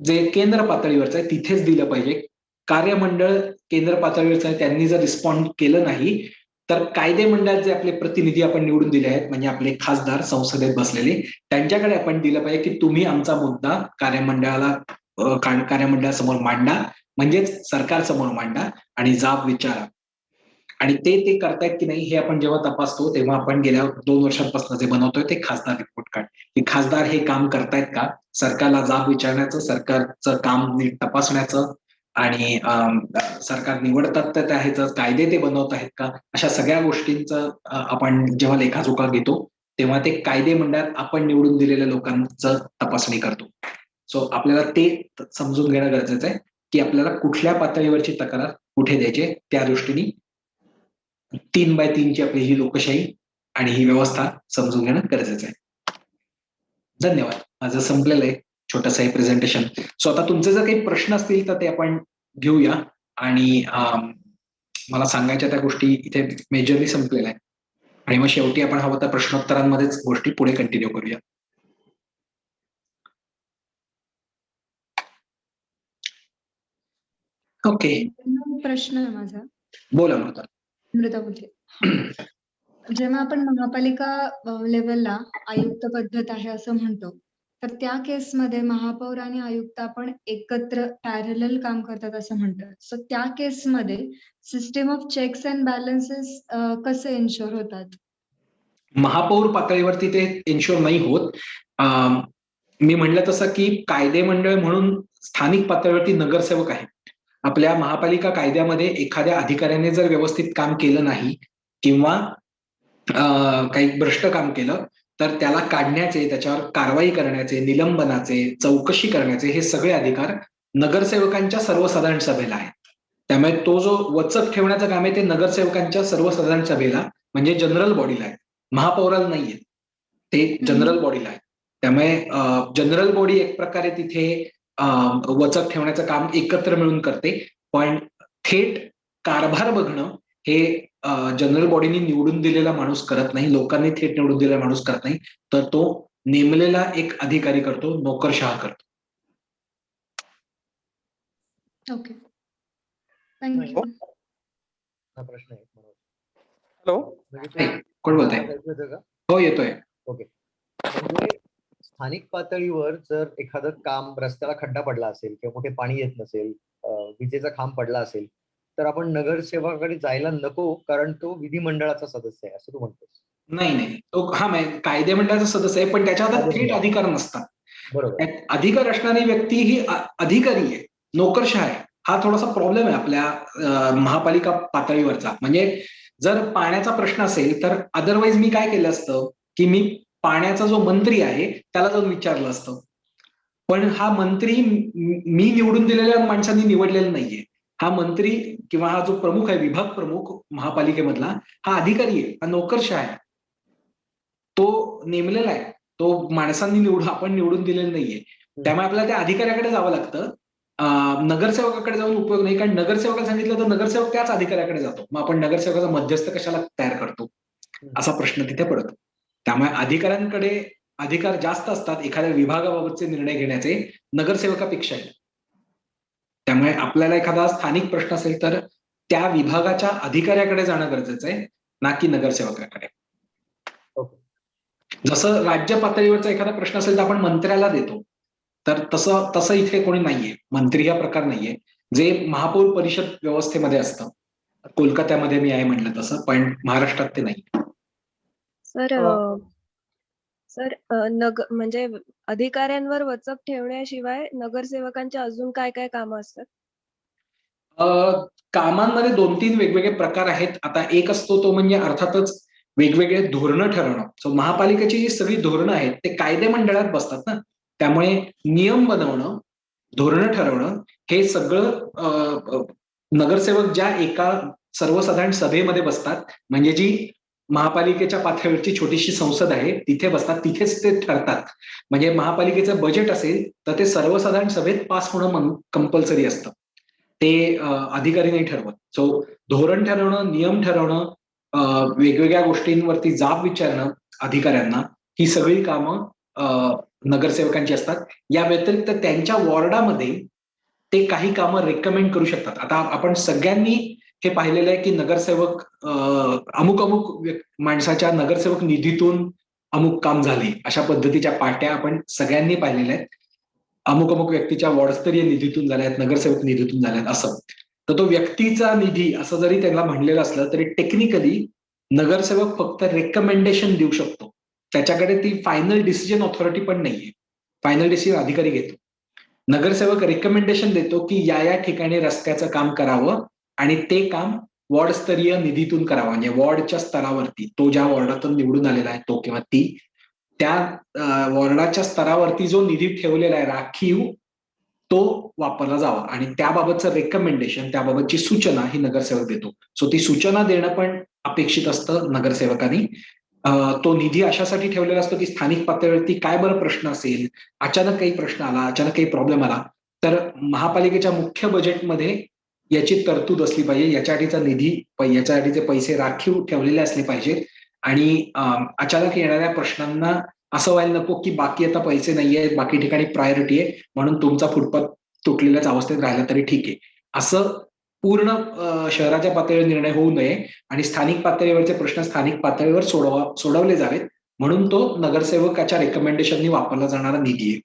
जे केंद्र पातळीवरचं आहे तिथेच दिलं पाहिजे. कार्यमंडळ केंद्र पातळीवरचं आहे, त्यांनी जर रिस्पॉन्ड केलं नाही तर कायदे मंडळात जे आपले प्रतिनिधी आपण निवडून दिले आहेत म्हणजे आपले खासदार संसदेत बसलेले, त्यांच्याकडे आपण दिलं पाहिजे की तुम्ही आमचा मुद्दा कार्यामंडळासमोर मांडा, म्हणजेच सरकारसमोर मांडा आणि जाब विचारा. आणि ते करतायत की नाही हे आपण जेव्हा तपासतो तेव्हा आपण गेल्या 2 वर्षांपासून जे बनवतोय ते खासदार रिपोर्ट कार्ड, की खासदार हे काम करतायत का, सरकारला जाब विचारण्याचं, सरकारचं काम नीट तपासण्याचं आणि सरकार निवडतात तर त्या कायदे ते बनवत आहेत का, अशा सगळ्या गोष्टींचं आपण जेव्हा लेखाजोखा घेतो तेव्हा ते कायदे मंडळात आपण निवडून दिलेल्या लोकांचं तपासणी करतो. सो आपल्याला ते समजून घेणं गरजेचं आहे की आपल्याला कुठल्या पातळीवरची तक्रार कुठे द्यायची, त्या दृष्टीने 3x3 ची आपली ही लोकशाही आणि ही व्यवस्था समजून घेणं गरजेचं आहे. धन्यवाद. माझं संपलेलं आहे छोटंसं हे प्रेझेंटेशन. सो आता तुमचे जर काही प्रश्न असतील तर ते आपण घेऊया आणि मला सांगायच्या त्या गोष्टी इथे मेजरली संपलेल्या आहेत. आणि मग शेवटी आपण हवं तर प्रश्नोत्तरांमध्येच गोष्टी पुढे कंटिन्यू करूया. ओके, प्रश्न आहे माझा. बोला मृता. मृता बोलते. जेव्हा आपण महापालिका लेवलला आयुक्त पद्धत आहे असं म्हणतो, तर त्या केसमध्ये महापौर आणि आयुक्त आपण एकत्र पॅरलल काम करतात असं म्हणतात. सो त्या केसमध्ये system of checks and balances कसे एन्शुअर होतात? महापौर पातळीवरती ते एन्शुअर नाही होत. मी म्हणलं तसं की कायदे मंडळ म्हणून स्थानिक पातळीवरती नगरसेवक आहेत. आपल्या महापालिका कायद्यामध्ये एखाद्या अधिकाऱ्याने जर व्यवस्थित काम केलं नाही किंवा काही भ्रष्ट काम केलं तर त्याला काढण्याचे, त्याच्यावर कारवाई करण्याचे, निलंबनाचे, चौकशी करण्याचे हे सगळे अधिकार नगरसेवकांच्या सर्वसाधारण सभेला आहेत. त्यामुळे तो जो वचक ठेवण्याचं काम आहे ते नगरसेवकांच्या सर्वसाधारण सभेला म्हणजे जनरल बॉडीला आहे, महापौराला नाहीये, ते जनरल बॉडीला आहे. त्यामुळे जनरल बॉडी एक प्रकारे तिथे वचक ठेवण्याचं काम एकत्र मिळून करते, पण थेट कारभार बघणं हे जनरल बॉडीने निवडून दिलेला माणूस करत नाही, लोकांनी थेट निवडून दिलेला माणूस करत नाही, तर तो नेमलेला एक अधिकारी करतो, नोकरशहा करतो. Okay, thank you. प्रश्न आहे. हॅलो, कोण बोलताय? हो, येतोय. ओके, म्हणजे स्थानिक पातळीवर जर एखादं काम, रस्त्याला खड्डा पडला असेल किंवा कुठे पाणी येत नसेल, विजेचा खांब पडला असेल, तर आपण नगरसेवकाकडे जायला नको, कारण तो विधिमंडळाचा सदस्य आहे असं तू म्हणतोस? नाही, तो कायदे मंडळाचा सदस्य आहे, पण त्याच्या हातात थेट अधिकार नसतात. बरोबर. अधिकार असणारी व्यक्ती ही अधिकारी आहे, नोकरशहा आहे. हा थोडासा प्रॉब्लेम आहे आपल्या महापालिका पातळीवरचा. म्हणजे जर पाण्याचा प्रश्न असेल तर अदरवाईज मी काय केलं असतं की मी पाण्याचा जो मंत्री आहे त्याला जाऊन विचारलं असतं, पण हा मंत्री मी निवडून दिलेल्या माणसांनी निवडलेला नाहीये. हा मंत्री किंवा हा जो प्रमुख आहे, विभाग प्रमुख महापालिकेमधला, हा अधिकारी आहे, हा नोकरशहा आहे, तो नेमलेला आहे, तो माणसांनी आपण निवडून दिलेला नाहीये. त्यामुळे आपल्याला त्या अधिकाऱ्याकडे जावं लागतं. नगरसेवकाकडे जाऊन उपयोग नाही, कारण नगरसेवकाला सांगितलं तर नगरसेवक त्याच अधिकाऱ्याकडे जातो, मग आपण नगरसेवकाचा मध्यस्थ कशाला तयार करतो, असा प्रश्न तिथे पडतो. त्यामुळे अधिकाऱ्यांकडे अधिकार जास्त असतात एखाद्या विभागाबाबतचे निर्णय घेण्याचे नगरसेवकापेक्षाही. त्यामुळे आपल्याला एखादा स्थानिक प्रश्न असेल तर त्या विभागाच्या अधिकाऱ्याकडे जाणं गरजेचं आहे, ना की नगरसेवकाकडे. जसं राज्य पातळीवरचा एखादा प्रश्न असेल तर आपण मंत्र्याला देतो, तर तसं इथे कोणी नाहीये, मंत्री हा प्रकार नाहीये, जे महापौर परिषद व्यवस्थेमध्ये असतं. कोलकात्यामध्ये मी आहे म्हणलं तसं, पण महाराष्ट्रात ते नाही. सर, म्हणजे अधिकाऱ्यांवर वचक ठेवण्याशिवाय नगरसेवकांच्या अजून काय काय कामं असतात? कामांमध्ये 2-3 वेगवेगळे प्रकार आहेत. आता एक असतो तो म्हणजे अर्थातच वेगवेगळे धोरणं ठरवणं. सो महापालिकेची जी सगळी धोरणं आहेत ते कायदे मंडळात बसतात ना, त्यामुळे नियम बनवणं, धोरणं ठरवणं हे सगळं नगरसेवक ज्या एका सर्वसाधारण सभेमध्ये बसतात, म्हणजे जी महापालिकेच्या पातळीवरची छोटीशी संसद आहे तिथे बसतात, तिथेच ते ठरतात. म्हणजे महापालिकेचं बजेट असेल तर ते सर्वसाधारण सभेत पास होणं कंपल्सरी असतं, ते अधिकारी नाही ठरवत. सो धोरण ठरवणं, नियम ठरवणं, वेगवेगळ्या गोष्टींवरती जाब विचारणं अधिकाऱ्यांना, ही सगळी कामं नगरसेवकांची असतात. या व्यतिरिक्त त्यांच्या वॉर्डामध्ये ते काही कामं रेकमेंड करू शकतात. आता आपण सगळ्यांनी हे पाहिलेलं आहे की नगरसेवक अमुक अमुक माणसाच्या नगरसेवक निधीतून अमुक काम झाले, अशा पद्धतीच्या पाट्या आपण सगळ्यांनी पाहिलेल्या आहेत. अमुक अमुक व्यक्तीच्या वॉर्डस्तरीय निधीतून झाल्यात, नगरसेवक निधीतून झाल्यात असं. तर तो व्यक्तीचा निधी असं जरी त्यांना म्हणलेलं असलं तरी टेक्निकली नगरसेवक फक्त रेकमेंडेशन देऊ शकतो, त्याच्याकडे ती फायनल डिसिजन ऑथॉरिटी पण नाहीये. फायनल डिसिजन अधिकारी घेतो. नगरसेवक रेकमेंडेशन देतो की या ठिकाणी रस्त्याचं काम करावं आणि ते काम वॉर्डस्तरीय निधीतून करावं, म्हणजे वॉर्डच्या स्तरावरती तो ज्या वॉर्डातून निवडून आलेला आहे तो किंवा ती, त्या वॉर्डाच्या स्तरावरती जो निधी ठेवलेला आहे राखीव, तो वापरला जावा आणि त्याबाबतचं रेकमेंडेशन, त्याबाबतची सूचना ही नगरसेवक देतो. सो ती सूचना देणं पण अपेक्षित असतं नगरसेवकांनी. तो निधी अशासाठी ठेवलेला असतो की स्थानिक पातळीवरती काय बरं प्रश्न असेल, अचानक काही प्रश्न आला, अचानक काही प्रॉब्लेम आला तर महापालिकेच्या मुख्य बजेटमध्ये याची तरतूद असली पाहिजे, याच्यासाठीचा निधी, याच्यासाठीचे पैसे राखीव ठेवलेले असले पाहिजेत आणि अचानक येणाऱ्या प्रश्नांना असं व्हायला नको की बाकी आता पैसे नाहीये, बाकी ठिकाणी प्रायोरिटी आहे म्हणून तुमचा फुटपाथ तुटलेल्याच अवस्थेत राहिला तरी ठीक आहे, असं पूर्ण शहराच्या पातळीवर निर्णय होऊ नये आणि स्थानिक पातळीवरचे प्रश्न स्थानिक पातळीवर सोडवले जावेत म्हणून तो नगरसेवकाच्या रेकमेंडेशननी वापरला जाणारा निधी आहे.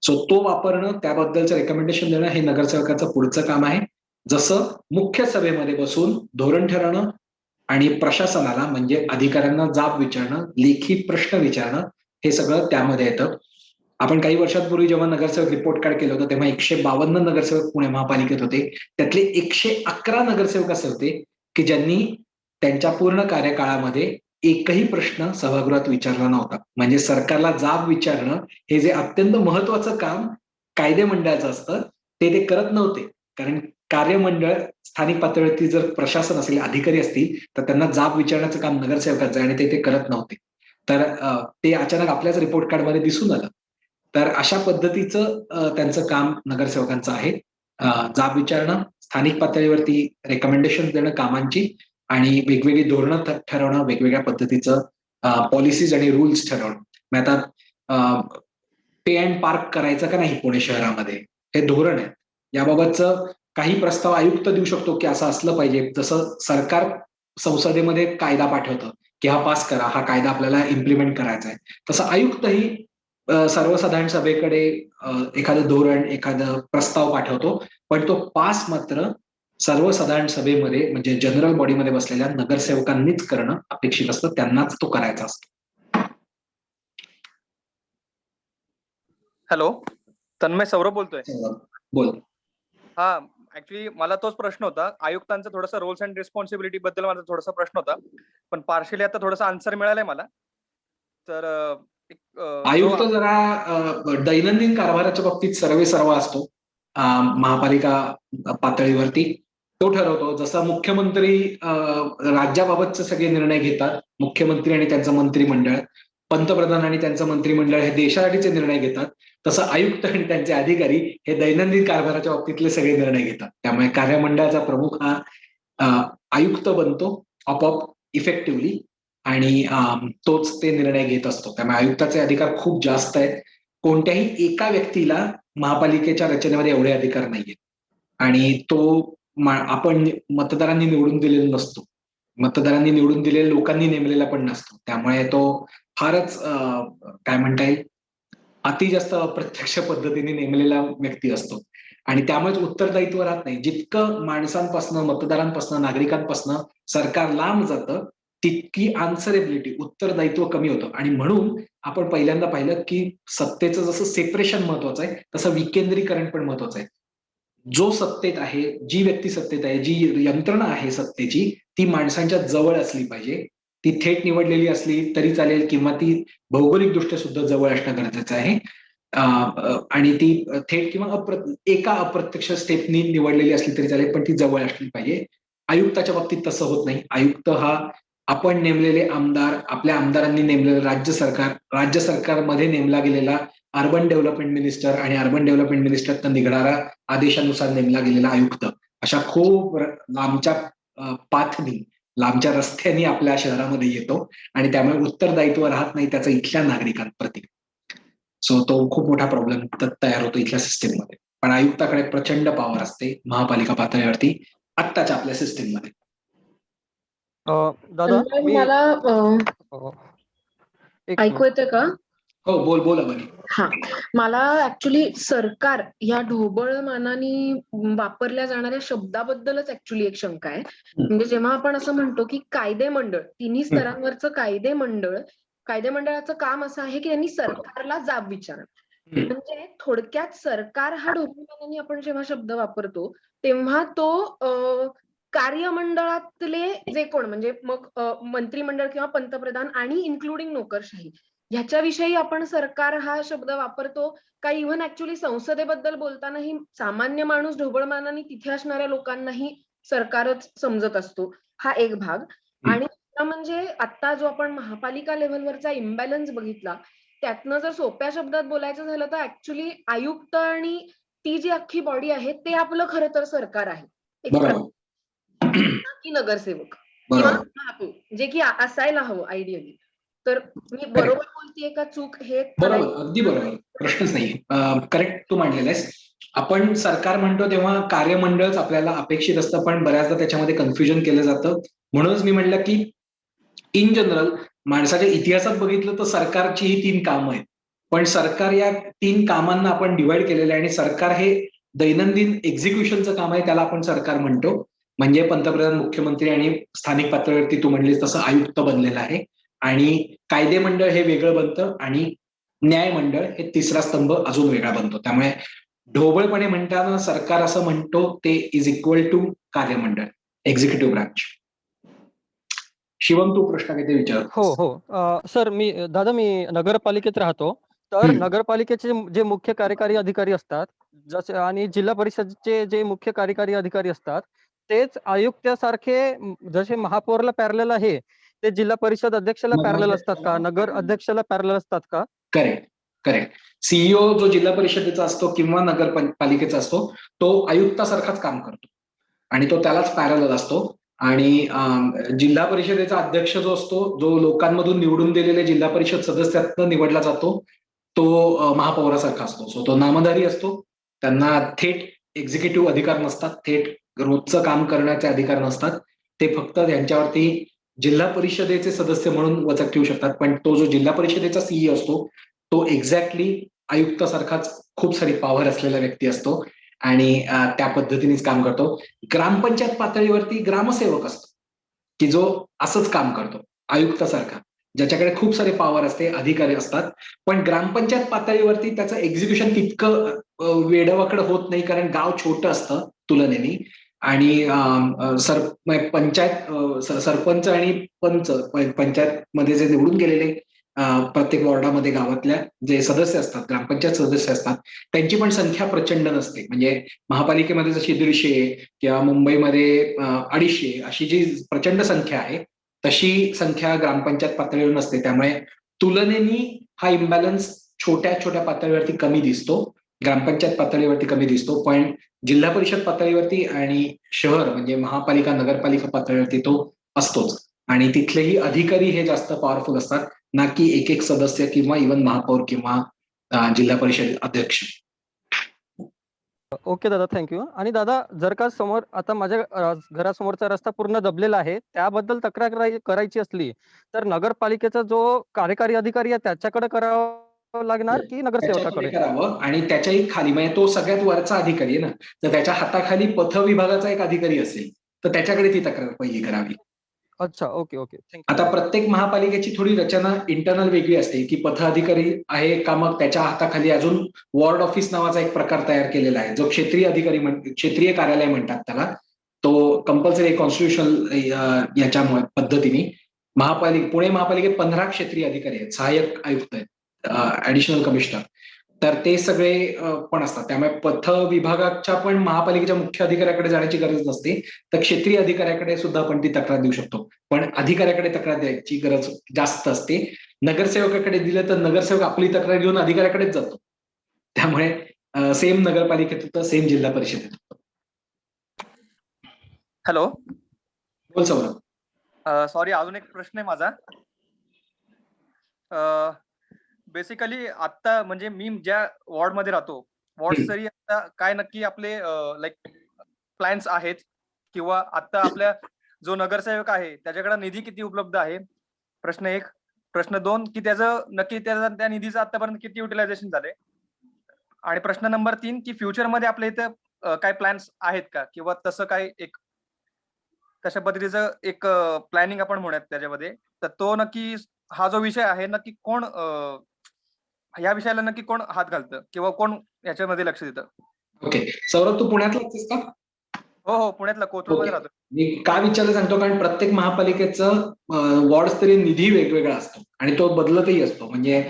सो तो वापरणं, त्याबद्दलचं रेकमेंडेशन देणं हे नगरसेवकाचं पुढचं काम आहे. जसं मुख्य सभेमध्ये बसून धोरण ठरवणं आणि प्रशासनाला म्हणजे अधिकाऱ्यांना जाब विचारणं, लेखी प्रश्न विचारणं हे सगळं त्यामध्ये येतं. आपण काही वर्षांपूर्वी जेव्हा नगरसेवक रिपोर्ट कार्ड केलं होतं तेव्हा 152 नगरसेवक पुणे महापालिकेत होते. त्यातले 111 नगरसेवक असे होते की ज्यांनी त्यांच्या पूर्ण कार्यकाळामध्ये एकही प्रश्न सभागृहात विचारला नव्हता. म्हणजे सरकारला जाब विचारणं हे जे अत्यंत महत्वाचं काम कायदे मंडळाचं असतं ते करत नव्हते. कारण कार्यमंडळ स्थानिक पातळीवरती जर प्रशासन असेल, अधिकारी असतील तर त्यांना जाब विचारण्याचं काम नगरसेवकाचं आहे आणि ते करत नव्हते. तर ते अचानक आपल्याच रिपोर्ट कार्डमध्ये दिसून आलं. तर अशा पद्धतीचं त्यांचं काम नगरसेवकांचं आहे. जाब विचारणं, स्थानिक पातळीवरती रेकमेंडेशन देणं कामांची आणि वेगवेगळी धोरणं ठरवणं, वेगवेगळ्या पद्धतीचं पॉलिसीज आणि रूल्स ठरवणं. मग आता पे अँड पार्क करायचं का नाही पुणे शहरामध्ये हे धोरण आहे. याबाबतचं काही प्रस्ताव आयुक्त देऊ शकतो की असं असलं पाहिजे. जसं सरकार संसदेमध्ये कायदा पाठवतं की हा पास करा, हा कायदा आपल्याला इम्प्लिमेंट करायचा आहे, तसं आयुक्तही सर्वसाधारण सभेकडे एखादं धोरण, एखादं प्रस्ताव पाठवतो, पण तो पास मात्र सर्वसाधारण सभेमध्ये म्हणजे जनरल बॉडीमध्ये बसलेल्या नगरसेवकांनीच करणं अपेक्षित असतं, त्यांनाच तो करायचा असतो. हॅलो, तन्मय सौरभ बोलतोय. बोल. हा, ऍक्च्युली मला तोच प्रश्न होता. आयुक्तांचा थोडासा रोल्स अँड रिस्पॉन्सिबिलिटी बद्दल माझा थोडासा प्रश्न होता, पण पार्शली आता थोडासा आन्सर मिळालाय मला. तर आयुक्त जरा दैनंदिन कारभाराच्या बाबतीत सर्वेसर्वा असतो महापालिका पातळीवरती. तो ठरवतो. जसा मुख्यमंत्री राज्याबाबतचे सगळे निर्णय घेतात, मुख्यमंत्री आणि त्यांचं मंत्रिमंडळ, पंतप्रधान आणि त्यांचं मंत्रिमंडळ हे देशासाठीचे निर्णय घेतात, तसं आयुक्त आणि त्यांचे अधिकारी हे दैनंदिन कारभाराच्या बाबतीतले सगळे निर्णय घेतात. त्यामुळे कार्यमंडळाचा प्रमुख हा आयुक्त बनतो आपोआप इफेक्टिव्हली आणि तोच ते निर्णय घेत असतो. त्यामुळे आयुक्ताचे अधिकार खूप जास्त आहेत. कोणत्याही एका व्यक्तीला महापालिकेच्या रचनेमध्ये एवढे अधिकार नाहीयेत आणि तो आपण मतदारांनी निवडून दिलेला नसतो, मतदारांनी निवडून दिलेल्या लोकांनी नेमलेला पण नसतो. त्यामुळे तो फारच काय म्हणता येईल अति जास्त अप्रत्यक्ष पद्धतीने नेमलेला व्यक्ती असतो आणि त्यामुळेच उत्तरदायित्व राहत नाही. जितकं माणसांपासनं, मतदारांपासनं, नागरिकांपासनं सरकार लांब जातं तितकी आन्सरेबिलिटी, उत्तरदायित्व कमी होतं. आणि म्हणून आपण पहिल्यांदा पाहिलं की सत्तेचं जसं सेपरेशन महत्वाचं आहे तसं विकेंद्रीकरण पण महत्वाचं आहे. जो सत्तेत आहे, जी व्यक्ती सत्तेत आहे, जी यंत्रणा आहे सत्तेची, ती माणसांच्या जवळ असली पाहिजे. ती थेट निवडलेली असली तरी चालेल किंवा ती भौगोलिकदृष्ट्या सुद्धा जवळ असणं गरजेचं आहे. आणि ती थेट किंवा एका अप्रत्यक्ष स्टेपनी निवडलेली असली तरी चालेल, पण ती जवळ असली पाहिजे. आयुक्ताच्या बाबतीत तसं होत नाही. आयुक्त हा आपण नेमलेले आमदार, आपल्या आमदारांनी नेमलेलं राज्य सरकारमध्ये नेमला गेलेला अर्बन डेव्हलपमेंट मिनिस्टर आणि अर्बन डेव्हलपमेंट मिनिस्टरचा निघणारा आदेशानुसार नेमला गेलेला आयुक्त अशा खूप लांबच्या पाथनी, लांबच्या रस्त्याने आपल्या शहरामध्ये येतो आणि त्यामुळे उत्तरदायित्व राहत नाही त्याचं इथल्या नागरिकांप्रती. सो तो खूप मोठा प्रॉब्लेम तयार होतो इथल्या सिस्टीममध्ये. पण आयुक्ताकडे प्रचंड पॉवर असते महापालिका पातळीवरती आत्ताच्या आपल्या सिस्टीममध्ये. दादा मला ऐकू येतं का? हो, बोल बनी. हा, मला ऍक्च्युली सरकार या ढोबळ मानाने वापरल्या जाणाऱ्या शब्दाबद्दलच ऍक्च्युली एक शंका आहे. म्हणजे जेव्हा आपण असं म्हणतो की कायदे मंडळ, तिन्ही स्तरांवरचं कायदे मंडळाचं काम असं आहे की त्यांनी सरकारला जाब विचारणं. म्हणजे थोडक्यात सरकार हा ढोबळ मानाने आपण जेव्हा शब्द वापरतो तेव्हा तो कार्यमंडळातले जे कोण म्हणजे मग मंत्रिमंडळ किंवा पंतप्रधान आणि इन्क्लुडिंग नोकरशाही ह्याच्याविषयी आपण सरकार हा शब्द वापरतो का इव्हन ऍक्च्युली संसदेबद्दल बोलतानाही सामान्य माणूस ढोबळमानाने तिथे असणाऱ्या लोकांनाही सरकारच समजत असतो. हा एक भाग. आणि म्हणजे आता जो आपण महापालिका लेव्हलवरचा इम्बॅलन्स बघितला त्यातनं जर सोप्या शब्दात बोलायचं झालं तर ऍक्च्युली आयुक्त आणि ती जी अख्खी बॉडी आहे ते आपलं खरं तर सरकार आहे, की नगरसेवक. किंवा बरोबर. महापौर जे की असायला हवं आयडियली. तर मी बरोबर बोलतेय का चूक हे बरोबर, अगदी बरोबर, प्रश्नच नाही. करेक्ट तू मांडलेला आहेस. आपण सरकार म्हणतो तेव्हा कार्यमंडळच आपल्याला अपेक्षित असतं, पण बऱ्याचदा त्याच्यामध्ये कन्फ्युजन केलं जातं. म्हणूनच मी म्हटलं की इन जनरल माणसाच्या इतिहासात बघितलं तर सरकारची ही 3 कामं आहेत. पण सरकार या 3 कामांना आपण डिवाइड केलेलं आहे आणि सरकार हे दैनंदिन एक्झिक्युशनचं काम आहे, त्याला आपण सरकार म्हणतो. म्हणजे पंतप्रधान, मुख्यमंत्री आणि स्थानिक पातळीवरती तू म्हणलीस तसं आयुक्त बनलेलं आहे. आणि कायदे मंडळ हे वेगळं बनतं आणि न्याय मंडळ हे तिसरा स्तंभ अजून वेगळा बनतो. त्यामुळे ढोबळपणे म्हणताना सरकार असं म्हणतो ते इज इक्वल टू कार्यमंडळ, एक्झिक्युटिव्ह ब्रांच. शिवम, तू प्रश्न काहीतरी विचार. हो. सर दादा मी नगरपालिकेत राहतो. तर हम्म. नगरपालिकेचे जे मुख्य कार्यकारी अधिकारी असतात, जसे आणि जिल्हा परिषदचे जे मुख्य कार्यकारी अधिकारी असतात, तेच आयुक्तासारखे जसे महापौरला पॅरलल आहे, ते जिल्हा परिषद अध्यक्षाला पॅरलल असतात का? नगर अध्यक्षाला पॅरलल असतात का? Correct, correct. सीईओ जो जिल्हा परिषदेचा असतो किंवा नगरपालिकेचा असतो, तो आयुक्तासारखाच काम करतो आणि तो त्यालाच पॅरलल असतो. आणि जिल्हा परिषदेचा अध्यक्ष जो असतो, जो लोकांमधून निवडून दिलेले जिल्हा परिषद सदस्यातनं निवडला जातो, तो महापौरासारखा असतो. सो तो नामधारी असतो. त्यांना थेट एक्झिक्युटिव्ह अधिकार नसतात, थेट रोजचं काम करण्याचे अधिकार नसतात. ते फक्त त्यांच्यावरती जिल्हा परिषदेचे सदस्य म्हणून वचक ठेवू शकतात. पण तो जो जिल्हा परिषदेचा सीई असतो, तो एक्झॅक्टली आयुक्तासारखाच खूप सारी पॉवर असलेला व्यक्ती असतो आणि त्या पद्धतीनेच काम करतो. ग्रामपंचायत पातळीवरती ग्रामसेवक असतो, की जो असंच काम करतो आयुक्तासारखा, ज्याच्याकडे खूप सारे पॉवर असते, अधिकारी असतात. पण ग्रामपंचायत पातळीवरती त्याचं एक्झिक्युशन तितकं वेडवाकडं होत नाही, कारण गाव छोटं असतं तुलनेने. आणि सरपंच आणि पंचायत मध्ये जे निवडून गेलेले प्रत्येक वॉर्डामध्ये गावातल्या जे सदस्य असतात, ग्रामपंचायत सदस्य असतात, त्यांची पण संख्या प्रचंड नसते. म्हणजे महापालिकेमध्ये जशी 150 किंवा मुंबईमध्ये 250 अशी जी प्रचंड संख्या आहे, तशी संख्या ग्रामपंचायत पातळीवर नसते. त्यामुळे तुलनेने हा इम्बॅलन्स छोट्या छोट्या पातळीवरती कमी दिसतो, ग्रामपंचायत पातळीवरती कमी दिसतो. पण जिल्हा परिषद पातळीवरती आणि शहर म्हणजे महापालिका, नगरपालिका पातळीवरती तो असतोच. आणि तिथलेही अधिकारी हे जास्त पॉवरफुल असतात, ना की एक एक सदस्य किंवा इव्हन महापौर किंवा जिल्हा परिषद अध्यक्ष. ओके दादा, थँक्यू. आणि दादा, जर का समोर आता माझ्या घरासमोरचा रस्ता पूर्ण दबलेला आहे, त्याबद्दल तक्रार करायची असली, तर नगरपालिकेचा जो कार्यकारी अधिकारी आहे त्याच्याकडे करावं लागणार की त्याच्याकडे नगरसेवकाकडे? करावं. आणि त्याच्याही खाली म्हणजे तो सगळ्यात वरचा अधिकारी आहे ना, तर त्याच्या हाताखाली पथ विभागाचा एक अधिकारी असेल, तर त्याच्याकडे ती तक्रार पहिली करावी. अच्छा, ओके, थँक्यू. आता प्रत्येक महापालिकेची थोडी रचना इंटरनल वेगळी असते, की पथ अधिकारी आहे का, मग त्याच्या हाताखाली अजून वॉर्ड ऑफिस नावाचा एक प्रकार तयार केलेला आहे, जो क्षेत्रीय अधिकारी क्षेत्रीय कार्यालय म्हणतात त्याला. तो कंपल्सरी कॉन्स्टिट्युशनल याच्यामुळे पद्धतीने पुणे महापालिकेत 15 क्षेत्रीय अधिकारी आहेत, सहाय्यक आयुक्त आहेत, ऍडिशनल कमिशनर. तर ते सगळे पण असतात. त्यामुळे पथ विभागाच्या पण महापालिकेच्या मुख्य अधिकाऱ्याकडे जाण्याची गरज नसते, तर क्षेत्रीय अधिकाऱ्याकडे सुद्धा आपण ती तक्रार देऊ शकतो. पण अधिकाऱ्याकडे तक्रार द्यायची गरज जास्त असते. नगरसेवकाकडे दिलं तर नगरसेवक आपली तक्रार घेऊन अधिकाऱ्याकडेच जातो. त्यामुळे सेम नगरपालिकेत होतं, सेम जिल्हा परिषदेत होतं. हॅलो, बोल सौरभ. सॉरी, अजून एक प्रश्न आहे माझा. बेसिकली आता म्हणजे मी ज्या वॉर्डमध्ये राहतो, वॉर्ड स्तरीय आता काय नक्की आपले लाईक प्लॅन्स आहेत, किंवा आता आपल्या जो नगरसेवक आहे त्याच्याकडे निधी किती उपलब्ध आहे? प्रश्न 1. प्रश्न 2, की त्याचं नक्की त्या निधीचं आतापर्यंत किती युटिलायझेशन झालंय? आणि प्रश्न नंबर 3, की फ्युचरमध्ये आपल्या इथं काय प्लॅन्स आहेत का, किंवा तसं काय एक तशा पद्धतीचं एक प्लॅनिंग आपण म्हणूयात त्याच्यामध्ये. तर तो नक्की हा जो विषय आहे, नक्की कोण या विषयाला नक्की कोण हात घालतं, किंवा कोण याच्यामध्ये लक्ष देतं? ओके, सौरभ तू पुण्यातलाच आहेस का? हो, पुण्यातला कोथरूडमध्ये राहतो. मी का विचारलं सांगतो, कारण प्रत्येक महापालिकेचं वॉर्ड स्तरीय निधी वेगवेगळा असतो आणि तो बदलतही असतो. म्हणजे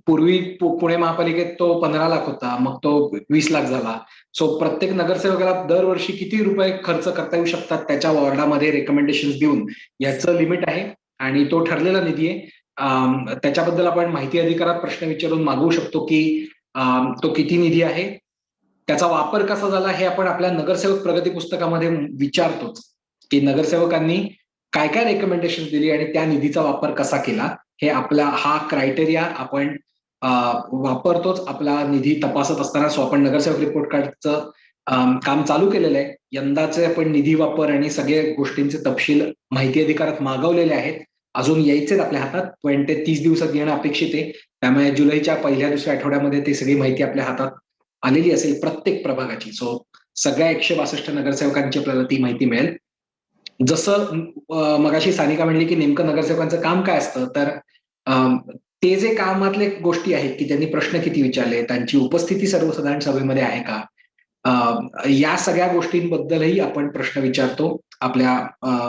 पूर्वी पुणे महापालिकेत तो 15 लाख होता, मग तो 20 लाख झाला. सो प्रत्येक नगरसेवकाला दरवर्षी किती रुपये खर्च करता येऊ शकतात त्याच्या वॉर्डामध्ये रेकमेंडेशन देऊन याचं लिमिट आहे आणि तो ठरलेला निधी आहे. त्याच्याबद्दल आपण माहिती अधिकारात प्रश्न विचारून मागवू शकतो की तो किती निधी आहे, त्याचा वापर कसा झाला हे आपण आपल्या नगरसेवक प्रगती पुस्तकामध्ये विचारतोच, की नगरसेवकांनी काय काय रेकमेंडेशन दिली आणि त्या निधीचा वापर कसा केला, हे आपला हा क्रायटेरिया आपण वापरतोच आपला निधी तपासत असताना. सो आपण नगरसेवक रिपोर्ट कार्डचं काम चालू केलेलं आहे. यंदाचे आपण निधी वापर आणि सगळ्या गोष्टींचे तपशील माहिती अधिकारात मागवलेले आहेत. अजून यायचेत आपल्या हातात, पण ते 30 दिवसात येणं अपेक्षित आहे. त्यामुळे जुलैच्या पहिल्या दुसऱ्या आठवड्यामध्ये ती सगळी माहिती आपल्या हातात आलेली असेल प्रत्येक प्रभागाची. सो सगळ्या 162 नगरसेवकांची आपल्याला ती माहिती मिळेल. जसं मगाशी सानिका म्हणली की नेमकं नगरसेवकांचं काम काय असतं, तर ते जे कामातले गोष्टी आहेत की त्यांनी प्रश्न किती विचारले, त्यांची उपस्थिती सर्वसाधारण सभेमध्ये आहे का, या सगळ्या गोष्टींबद्दलही आपण प्रश्न विचारतो. आपल्या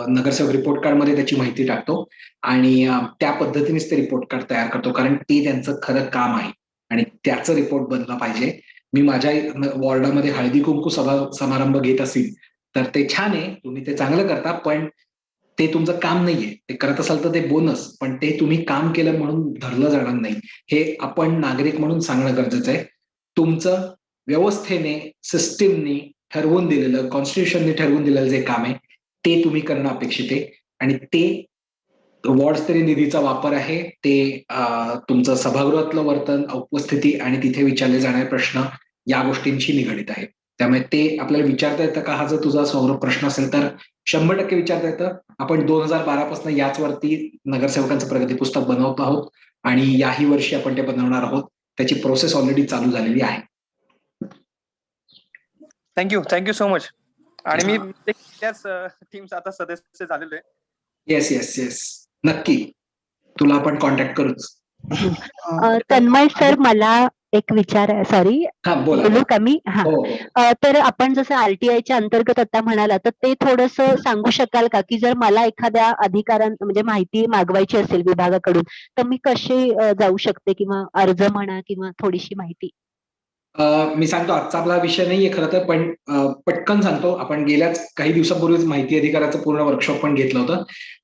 नगरसेवक रिपोर्ट कार्डमध्ये त्याची माहिती टाकतो आणि त्या पद्धतीनेच ते रिपोर्ट कार्ड तयार करतो, कारण ते त्यांचं खरं काम आहे आणि त्याचं रिपोर्ट बनला पाहिजे. मी माझ्या वॉर्डामध्ये हळदी कुंकू समारंभ घेत असेल तर ते छान आहे, तुम्ही ते चांगलं करता, पण ते तुमचं काम नाहीये. ते करत असाल तर ते बोनस, पण ते तुम्ही काम केलं म्हणून धरलं जाणार नाही. हे आपण नागरिक म्हणून सांगणं गरजेचं आहे. तुमचं व्यवस्थेने, सिस्टीमने ठरवून दिलेलं, कॉन्स्टिट्यूशनने ठरवून दिलेलं जे काम आहे ते तुम्ही करणं अपेक्षित आहे आणि ते वॉर्डस्तरीय निधीचा वापर आहे. ते तुमचं सभागृहातलं वर्तन, उपस्थिती आणि तिथे विचारले जाणारे प्रश्न या गोष्टींशी निगडीत आहे. त्यामुळे ते आपल्याला विचारता येतं का, हा जर तुझा सौरभ प्रश्न असेल तर 100% विचारता येतं. आपण 2012 पासून याचवरती नगरसेवकांचं प्रगती पुस्तक बनवत आहोत आणि याही वर्षी आपण ते बनवणार आहोत. त्याची प्रोसेस ऑलरेडी चालू झालेली आहे. Thank you so much. आणि मी त्याच टीमचा आता सदस्य झालेलो आहे. येस नक्की, तुला आपण कॉन्टॅक्ट करूच. तन्मय सर, मला एक विचार आहे. सॉरी, हा बोला. बोलू का मी? हा, हो. तर आपण जसं आरटीआयच्या अंतर्गत आता म्हणाला, तर ते थोडंसं सांगू शकाल का, की जर मला एखाद्या म्हणजे माहिती मागवायची असेल विभागाकडून, तर मी कशी जाऊ शकते, किंवा अर्ज म्हणा किंवा थोडीशी माहिती? मी सांगतो, आजचा आपला विषय नाहीये खरं तर, पण पटकन सांगतो. आपण गेल्याच काही दिवसापूर्वीच माहिती अधिकाराचं पूर्ण वर्कशॉप पण घेतलं होतं.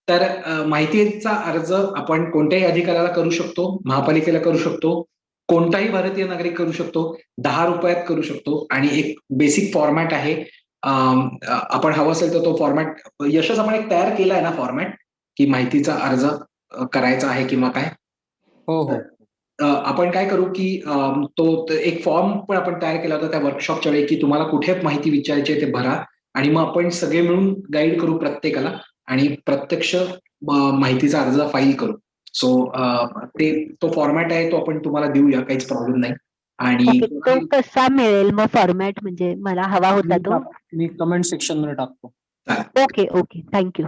तर माहितीचा अर्ज आपण कोणत्याही अधिकाऱ्याला करू शकतो, महापालिकेला करू शकतो, कोणताही भारतीय नागरिक करू शकतो, 10 रुपयात करू शकतो आणि एक बेसिक फॉर्मॅट आहे. आपण हवं असेल तर तो फॉर्मॅट यशच आपण एक तयार केला आहे ना फॉर्मॅट, की माहितीचा अर्ज करायचा आहे किंवा काय. हो. आपण काय करू की तो एक फॉर्म पण आपण तयार केला होता त्या वर्कशॉपच्या वेळी, की तुम्हाला कुठे माहिती विचारायची आहे ते भरा आणि मग आपण सगळे मिळून गाईड करू प्रत्येकाला आणि प्रत्यक्ष माहितीचा अर्ज फाईल करू. सो तो फॉर्मॅट आहे, तो आपण तुम्हाला देऊया, काहीच प्रॉब्लेम नाही. आणि तो कसा मिळेल मग फॉर्मॅट? म्हणजे मला हवा होता तो. मी कमेंट सेक्शन मध्ये टाकतो. Okay, thank you.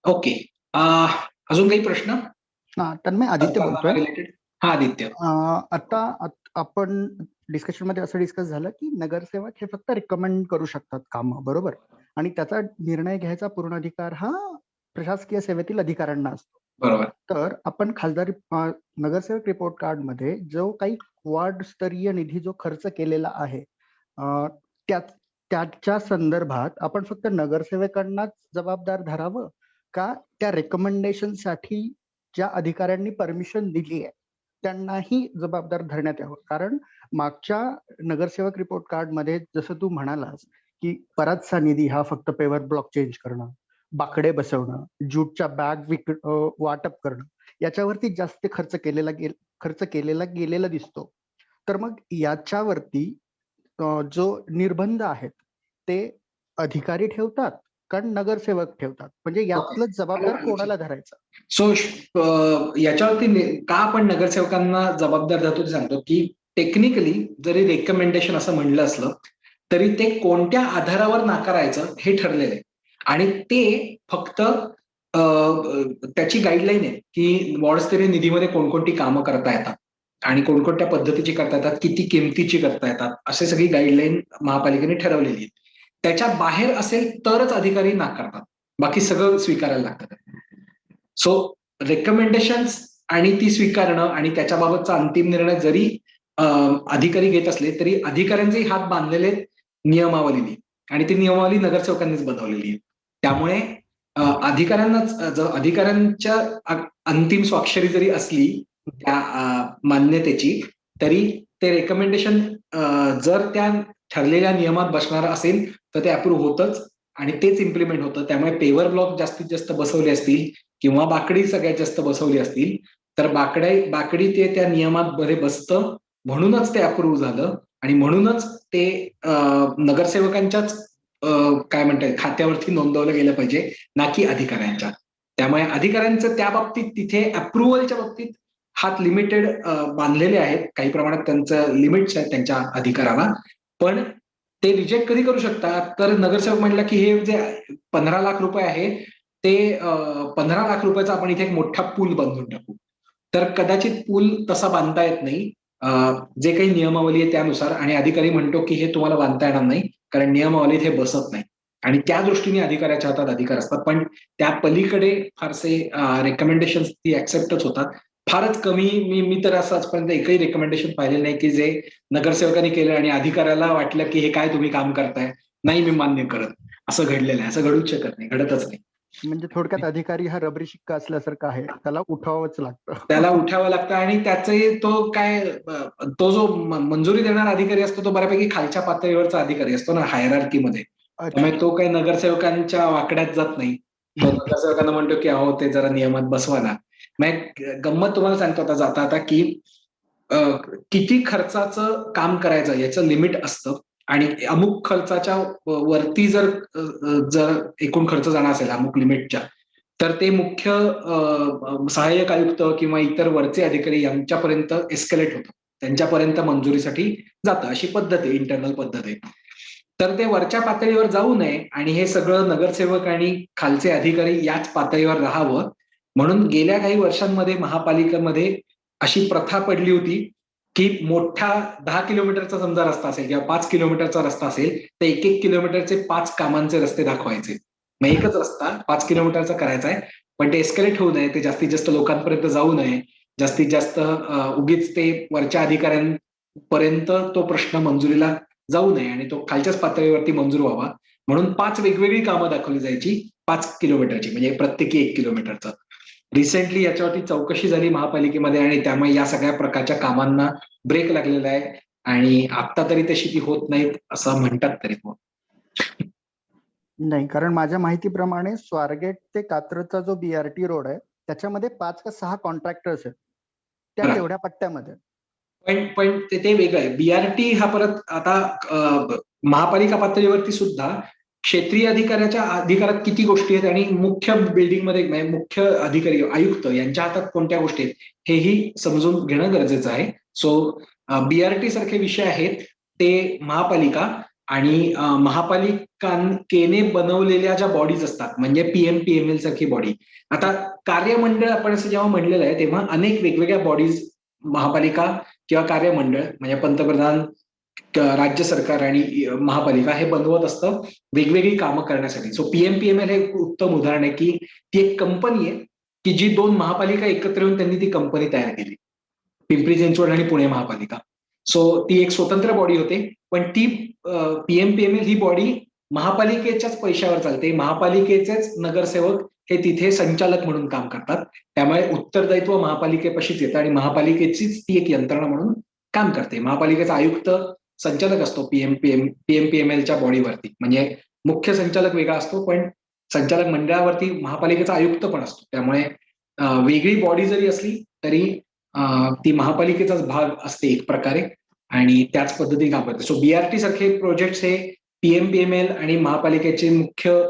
ओके, अजून काही प्रश्न? तन्मय, आदित्य बोलतोय. रिलेटेड? हा आदित्य. आता आपण डिस्कशन मध्ये असं डिस्कस झालं की नगरसेवक हे फक्त रिकमेंड करू शकतात काम, बरोबर, आणि त्याचा निर्णय घ्यायचा पूर्ण अधिकार हा प्रशासकीय सेवेतील अधिकाऱ्यांना असतो. बरोबर. तर आपण नगरसेवक रिपोर्ट कार्ड मध्ये जो काही वॉर्ड स्तरीय निधी जो खर्च केलेला आहे, त्याच्या संदर्भात आपण फक्त नगरसेवकांनाच जबाबदार धरावं का त्या रेकमेंडेशन साठी ज्या अधिकाऱ्यांनी परमिशन दिली आहे त्यांनाही जबाबदार धरण्यात यावं? कारण मागच्या नगरसेवक रिपोर्ट कार्ड मध्ये जसं तू म्हणालास की बराचसा निधी हा फक्त पेवर ब्लॉक चेंज करणं, बाकडे बसवणं, ज्यूटच्या बॅग वाटप करणं, याच्यावरती जास्त खर्च केलेला गेलेला दिसतो. तर मग याच्यावरती जो निर्बंध आहेत ते अधिकारी ठेवतात का नगरसेवक ठेवतात? म्हणजे यातलं जबाबदार कोणाला धरायचं? सो याच्यावरती का आपण नगरसेवकांना जबाबदार धरतो ते सांगतो, की टेक्निकली जरी रेकमेंडेशन असं म्हणलं असलं तरी ते कोणत्या आधारावर नाकारायचं हे ठरलेलं आहे आणि ते फक्त त्याची गाईडलाईन आहे की वॉर्डस्तरीय निधीमध्ये कोणकोणती कामं करता येतात आणि कोणकोणत्या पद्धतीची करता येतात, किती किमतीची करता येतात, असे सगळी गाईडलाईन महापालिकेने ठरवलेली आहे. त्याच्या बाहेर असेल तरच अधिकारी नाकारतात, बाकी सगळं स्वीकारायला लागतं. सो रेकमेंडेशन्स आणि ती स्वीकारणं आणि त्याच्याबाबतचा अंतिम निर्णय जरी अधिकारी घेत असले तरी अधिकाऱ्यांचे हात बांधलेले नियमावलीने आणि ती नियमावली नगरसेवकांनीच बनवलेली आहे. त्यामुळे अधिकाऱ्यांच्या अंतिम स्वाक्षरी जरी असली त्या मान्यतेची, तरी ते रेकमेंडेशन जर त्या ठरलेल्या नियमात बसणार असेल तर ते अप्रूव्ह होतच आणि तेच इम्प्लिमेंट होतं. त्यामुळे पेवर ब्लॉक जास्तीत जास्त बसवले असतील किंवा बाकडी सगळ्यात जास्त बसवली असतील तर बाकडी ते त्या नियमांमध्ये बसतं, म्हणूनच ते अप्रूव्ह झालं आणि म्हणूनच ते नगरसेवकांच्याच काय म्हणतात खात्यावरती नोंदवलं गेलं पाहिजे, ना की अधिकाऱ्यांच्या. त्यामुळे अधिकाऱ्यांचं त्या बाबतीत तिथे अप्रुव्हलच्या बाबतीत हात लिमिटेड बांधलेले आहेत, काही प्रमाणात त्यांचं लिमिट्स आहेत त्यांच्या अधिकाराला, पण ते रिजेक्ट कधी करू शकतात तर नगरसेवक म्हणलं की हे जे 15 लाख रुपये आहे ते 15 लाख रुपयाचा आपण इथे एक मोठा पूल बांधून टाकू. तर कदाचित पूल तसा बांधता येत नाही, जे काही नियमावली आहे त्यानुसार, आणि अधिकारी म्हणतो की हे तुम्हाला बांधता येणार नाही कारण नियमावलीत हे बसत नाही आणि त्या दृष्टीने अधिकाऱ्याच्या हातात अधिकार असतात. पण त्या पलीकडे फारसे रेकमेंडेशन ती ऍक्सेप्टच होतात. फारच कमी, मी तर असं आजपर्यंत एकही रेकमेंडेशन पाहिलेलं नाही की जे नगरसेवकांनी केलं आणि अधिकाऱ्याला वाटलं की हे काय तुम्ही काम करताय, नाही मी मान्य करत, असं घडलेलं आहे. असं घडूच शकत नाही, घडतच नाही. म्हणजे थोडक्यात अधिकारी हा रबरी शिक्का असल्यासारखा आहे, त्याला उठवावंच लागतं. त्याला उठावं लागतं आणि त्याचे तो काय तो जो मंजुरी देणारा अधिकारी असतो तो बऱ्यापैकी खालच्या पातळीवरचा अधिकारी असतो ना हायरार्कीमध्ये. त्यामुळे तो काही नगरसेवकांच्या वाकड्यात जात नाही. तो नगरसेवकांना म्हणतो की अहो ते जरा नियमात बसवा ना. मग गंमत तुम्हाला सांगतो आता जाता आता की किती खर्चाचं काम करायचं याचं लिमिट असतं आणि अमुक खर्चाच्या वरती जर एकूण खर्च जाणार असेल अमुक लिमिटच्या, तर ते मुख्य सहाय्यक आयुक्त किंवा इतर वरचे अधिकारी यांच्यापर्यंत एस्केलेट होतं, त्यांच्यापर्यंत मंजुरीसाठी जातं. अशी पद्धत आहे, इंटरनल पद्धत आहे. तर ते वरच्या पातळीवर जाऊ नये आणि हे सगळं नगरसेवक आणि खालचे अधिकारी याच पातळीवर राहावं म्हणून गेल्या काही वर्षांमध्ये महापालिकेमध्ये अशी प्रथा पडली होती की मोठा 10 किलोमीटरचा समजा रस्ता असेल किंवा 5 किलोमीटरचा रस्ता असेल तर 1-1 किलोमीटरचे 5 कामांचे रस्ते दाखवायचे. मग एकच रस्ता 5 किलोमीटरचा करायचा आहे, पण ते एस्केलेट होऊ नये, ते जास्तीत जास्त लोकांपर्यंत जाऊ नये, जास्तीत जास्त उगीच ते वरच्या अधिकाऱ्यांपर्यंत तो प्रश्न मंजुरीला जाऊ नये आणि तो खालच्याच पातळीवरती मंजूर व्हावा म्हणून 5 वेगवेगळी कामं दाखवली जायची 5 किलोमीटरची, म्हणजे प्रत्येकी 1 किलोमीटरचं. रिसेंटली याच्यावरती चौकशी झाली महापालिकेमध्ये आणि त्यामुळे या सगळ्या प्रकारच्या कामांना ब्रेक लागलेला आहे आणि आता तरी तशी ती होत नाहीत असं म्हणतात तरी. नाही, कारण माझ्या माहितीप्रमाणे स्वारगेट ते कात्रजचा जो BRT रोड आहे त्याच्यामध्ये 5 का 6 कॉन्ट्रॅक्टर्स आहेत त्या तेवढ्या पट्ट्यामध्ये. पण ते वेगळं आहे. BRT हा परत आता महापालिका पातळीवरती सुद्धा क्षेत्रीय अधिकाऱ्याच्या अधिकारात किती गोष्टी आहेत आणि मुख्य बिल्डिंगमध्ये मुख्य अधिकारी आयुक्त यांच्या हातात कोणत्या गोष्टी आहेत हेही समजून घेणं गरजेचं आहे. सो BRT सारखे विषय आहेत ते महापालिका आणि महापालिकेने बनवलेल्या ज्या बॉडीज असतात म्हणजे PMPML सारखी बॉडी. आता कार्यमंडळ आपण असं जेव्हा म्हणलेलं आहे तेव्हा अनेक वेगवेगळ्या बॉडीज महापालिका किंवा कार्यमंडळ म्हणजे पंतप्रधान, राज्य सरकार आणि महापालिका हे बनवत असतं वेगवेगळी कामं करण्यासाठी. सो PMPML हे उत्तम उदाहरण आहे की ती एक कंपनी आहे की जी 2 महापालिका एकत्र येऊन त्यांनी ती कंपनी तयार केली, पिंपरी चिंचवड आणि पुणे महापालिका. सो ती एक स्वतंत्र बॉडी होते, पण ती PMPML ही बॉडी महापालिकेच्याच पैशावर चालते. महापालिकेचेच नगरसेवक हे तिथे संचालक म्हणून काम करतात, त्यामुळे उत्तरदायित्व महापालिकेपाशीच येतं आणि महापालिकेचीच ती एक यंत्रणा म्हणून काम करते. महापालिकेचा आयुक्त संचालक असतो PMPMLच्या बॉडीवरती, म्हणजे मुख्य संचालक वेगळा असतो पण संचालक मंडळावरती महापालिकेचा आयुक्त पण असतो. त्यामुळे वेगळी बॉडी जरी असली तरी ती महापालिकेचाच भाग असते एक प्रकारे आणि त्याच पद्धतीने काम करते. सो BRT सारखे प्रोजेक्ट हे PMPML आणि महापालिकेचे मुख्य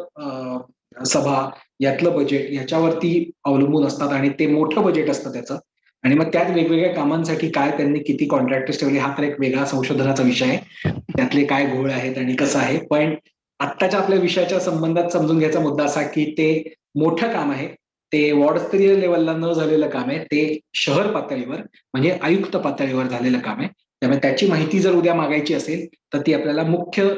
सभा यातलं बजेट याच्यावरती अवलंबून असतात आणि ते मोठं बजेट असतं त्याचं आणि मग त्यात वेगवेगळ्या कामांसाठी काय त्यांनी किती कॉन्ट्रॅक्टर्स ठेवले हा तर एक वेगळा संशोधनाचा विषय आहे, त्यातले काय घोळ आहेत आणि कसं आहे. पण आत्ताच्या आपल्या विषयाच्या संबंधात समजून घ्यायचा मुद्दा असा की ते मोठं काम आहे, ते वॉर्डस्तरीय लेवलला न झालेलं काम आहे, ते शहर पातळीवर म्हणजे आयुक्त पातळीवर झालेलं काम आहे. त्यामुळे त्याची माहिती जर उद्या मागायची असेल तर ती आपल्याला मुख्य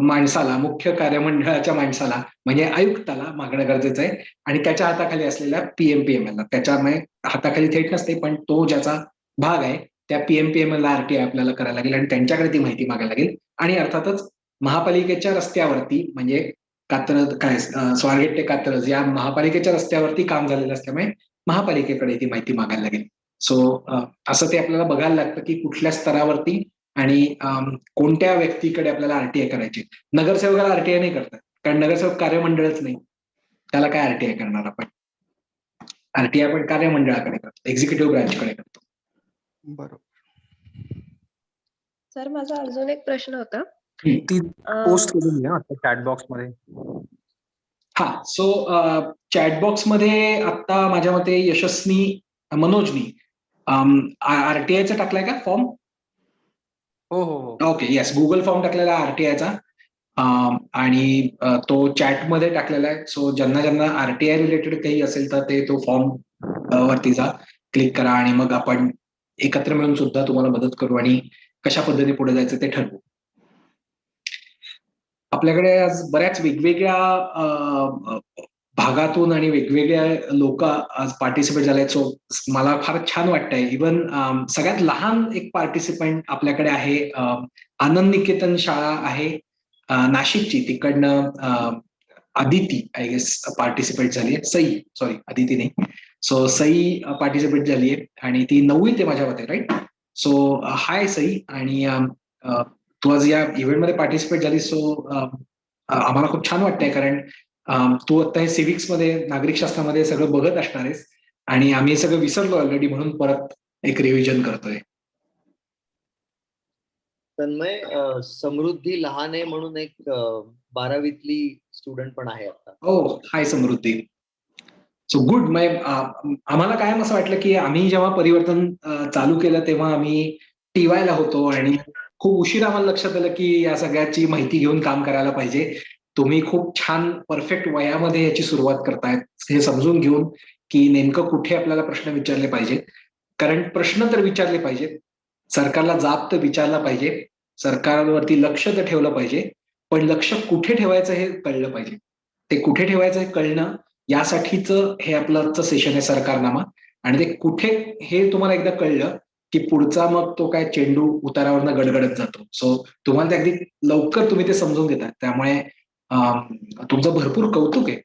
माणसाला, मुख्य कार्यमंडळाच्या माणसाला म्हणजे आयुक्ताला मागणं गरजेचं आहे आणि त्याच्या हाताखाली असलेल्या PMPML ला. त्याच्यामुळे हाताखाली थेट नसते पण तो ज्याचा भाग आहे त्या PMPML ला RTI आपल्याला करायला लागेल आणि त्यांच्याकडे ती माहिती मागायला लागेल आणि अर्थातच महापालिकेच्या रस्त्यावरती म्हणजे स्वारगेट ते कात्रज या महापालिकेच्या रस्त्यावरती काम झालेलं असल्यामुळे महापालिकेकडे ती माहिती मागायला लागेल. सो असं ते आपल्याला बघायला लागतं की कुठल्या स्तरावरती आणि कोणत्या व्यक्तीकडे आपल्याला आरटीआय करायची. नगरसेवकाला आरटीआय नाही करतात, कारण नगरसेवक कार्यमंडळच नाही, त्याला काय आरटीआय करणार आपण. आरटीआय आपण कार्यमंडळाकडे करतो, एक्झिक्युटिव्ह ब्रँचकडे करतो. बरोबर. सर माझा अजून एक प्रश्न होता. ती पोस्ट केलेली ना आता चॅट बॉक्स मध्ये. हा, सो चॅटबॉक्स मध्ये आता माझ्या मते यशस्वी मनोजनी आरटीआयचा टाकलाय का फॉर्म? हो हो हो. ओके, येस, गुगल फॉर्म टाकलेला आरटीआयचा आणि तो चॅटमध्ये टाकलेला आहे. सो ज्यांना ज्यांना आरटीआय रिलेटेड काही असेल तर ते तो फॉर्म वरती जा, क्लिक करा आणि मग आपण एकत्र मिळून सुद्धा तुम्हाला मदत करू आणि कशा पद्धतीने पुढे जायचं ते ठरवू. आपल्याकडे आज बऱ्याच वेगवेगळ्या भागातून आणि वेगवेगळ्या लोक आज पार्टिसिपेट झाले आहेत. सो मला फार छान वाटतंय. इव्हन सगळ्यात लहान एक पार्टिसिपंट आपल्याकडे आहे, आनंद निकेतन शाळा आहे नाशिकची, तिकडनं अदिती आय गेस पार्टिसिपेट झाली आहे. सई अदिती नाही, सो सई पार्टिसिपेट झाली आहे आणि ती 9वीत आहे माझ्या मते, राईट? सो हाय सई, आणि तू आज या इव्हेंटमध्ये पार्टिसिपेट झाली. सो आम्हाला खूप छान वाटतंय, कारण तू आता हे सिव्हिक्स मध्ये, नागरिक शास्त्रामध्ये सगळं बघत असणार आहेस आणि आम्ही हे सगळं विसरलो ऑलरेडी, म्हणून परत एक रिव्हिजन करतोय. तन्मय, समृद्धी लहान आहे म्हणून एक 12वीतली स्टुडंट पण आहे आता. हो, हाय समृद्धी. So good. आम्हाला कायम असं वाटलं की आम्ही जेव्हा परिवर्तन चालू केलं तेव्हा आम्ही टीवायला होतो आणि खूप उशीर आम्हाला लक्षात आलं की या सगळ्याची माहिती घेऊन काम करायला पाहिजे. तुम्ही खूप छान परफेक्ट वयामध्ये याची सुरुवात करतायत, हे समजून घेऊन की नेमकं कुठे आपल्याला प्रश्न विचारले पाहिजेत. कारण प्रश्न तर विचारले पाहिजेत, सरकारला जाब तर विचारला पाहिजे, सरकारवरती लक्ष तर ठेवलं पाहिजे, पण लक्ष कुठे ठेवायचं हे कळलं पाहिजे. ते कुठे ठेवायचं हे कळणं, यासाठीच हे आपलं आजचं सेशन आहे सरकारनामा. आणि ते कुठे हे तुम्हाला एकदा कळलं की पुढचा मग तो काय चेंडू उतारावरनं गडगडत जातो. सो तुम्हाला ते अगदी लवकर तुम्ही ते समजून घेतात, त्यामुळे तुमचं भरपूर कौतुक आहे.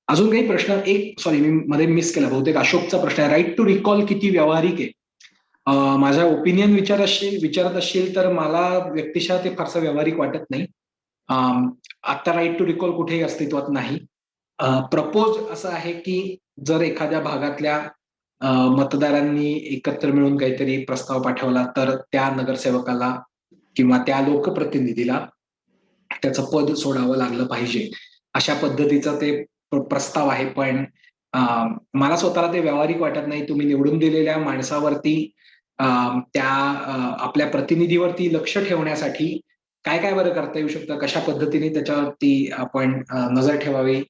अजून काही प्रश्न? मी मध्ये मिस केला, बहुतेक अशोकचा प्रश्न आहे, राईट टू रिकॉल किती व्यावहारिक आहे? माझा ओपिनियन विचारत असशील तर मला व्यक्तिशः ते फारसं व्यावहारिक वाटत नाही. आता राईट टू रिकॉल कुठेही अस्तित्वात नाही. प्रपोज असं आहे की जर एखाद्या भागातल्या मतदारांनी एकत्र मिळून काहीतरी प्रस्ताव पाठवला तर त्या नगरसेवकाला किंवा त्या लोकप्रतिनिधीला त्याचं पद सोडावं लागलं पाहिजे, अशा पद्धतीचा ते प्रस्ताव आहे. पण मला स्वतःला ते व्यावहारिक वाटत नाही. तुम्ही निवडून दिलेल्या माणसावरती, त्या आपल्या प्रतिनिधीवरती लक्ष ठेवण्यासाठी काय काय बरं करता येऊ शकतं, कशा पद्धतीने त्याच्यावरती आपण नजर ठेवावी,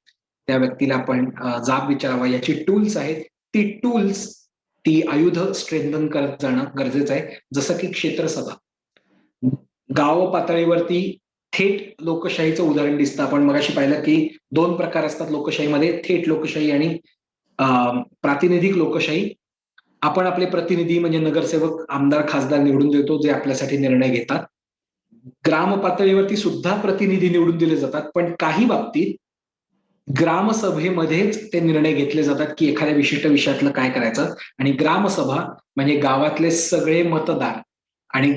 त्या व्यक्तीला आपण जाब विचारावा, याची टूल्स आहेत. ती आयुध स्ट्रेंथन करत जाणं गरजेचं आहे. जसं की क्षेत्रसभा, गाव पातळीवरती थेट लोकशाहीचं उदाहरण दिसतं. आपण मगाशी पाहिलं की 2 प्रकार असतात लोकशाहीमध्ये, थेट लोकशाही आणि प्रातिनिधिक लोकशाही. आपण आपले प्रतिनिधी म्हणजे नगरसेवक, आमदार, खासदार निवडून देतो, जे आपल्यासाठी निर्णय घेतात. ग्राम पातळीवरती सुद्धा प्रतिनिधी निवडून दिले जातात, पण काही बाबतीत ग्रामसभेमध्येच ते निर्णय घेतले जातात की एखाद्या विशिष्ट विषयातलं काय करायचं. आणि ग्रामसभा म्हणजे गावातले सगळे मतदार, आणि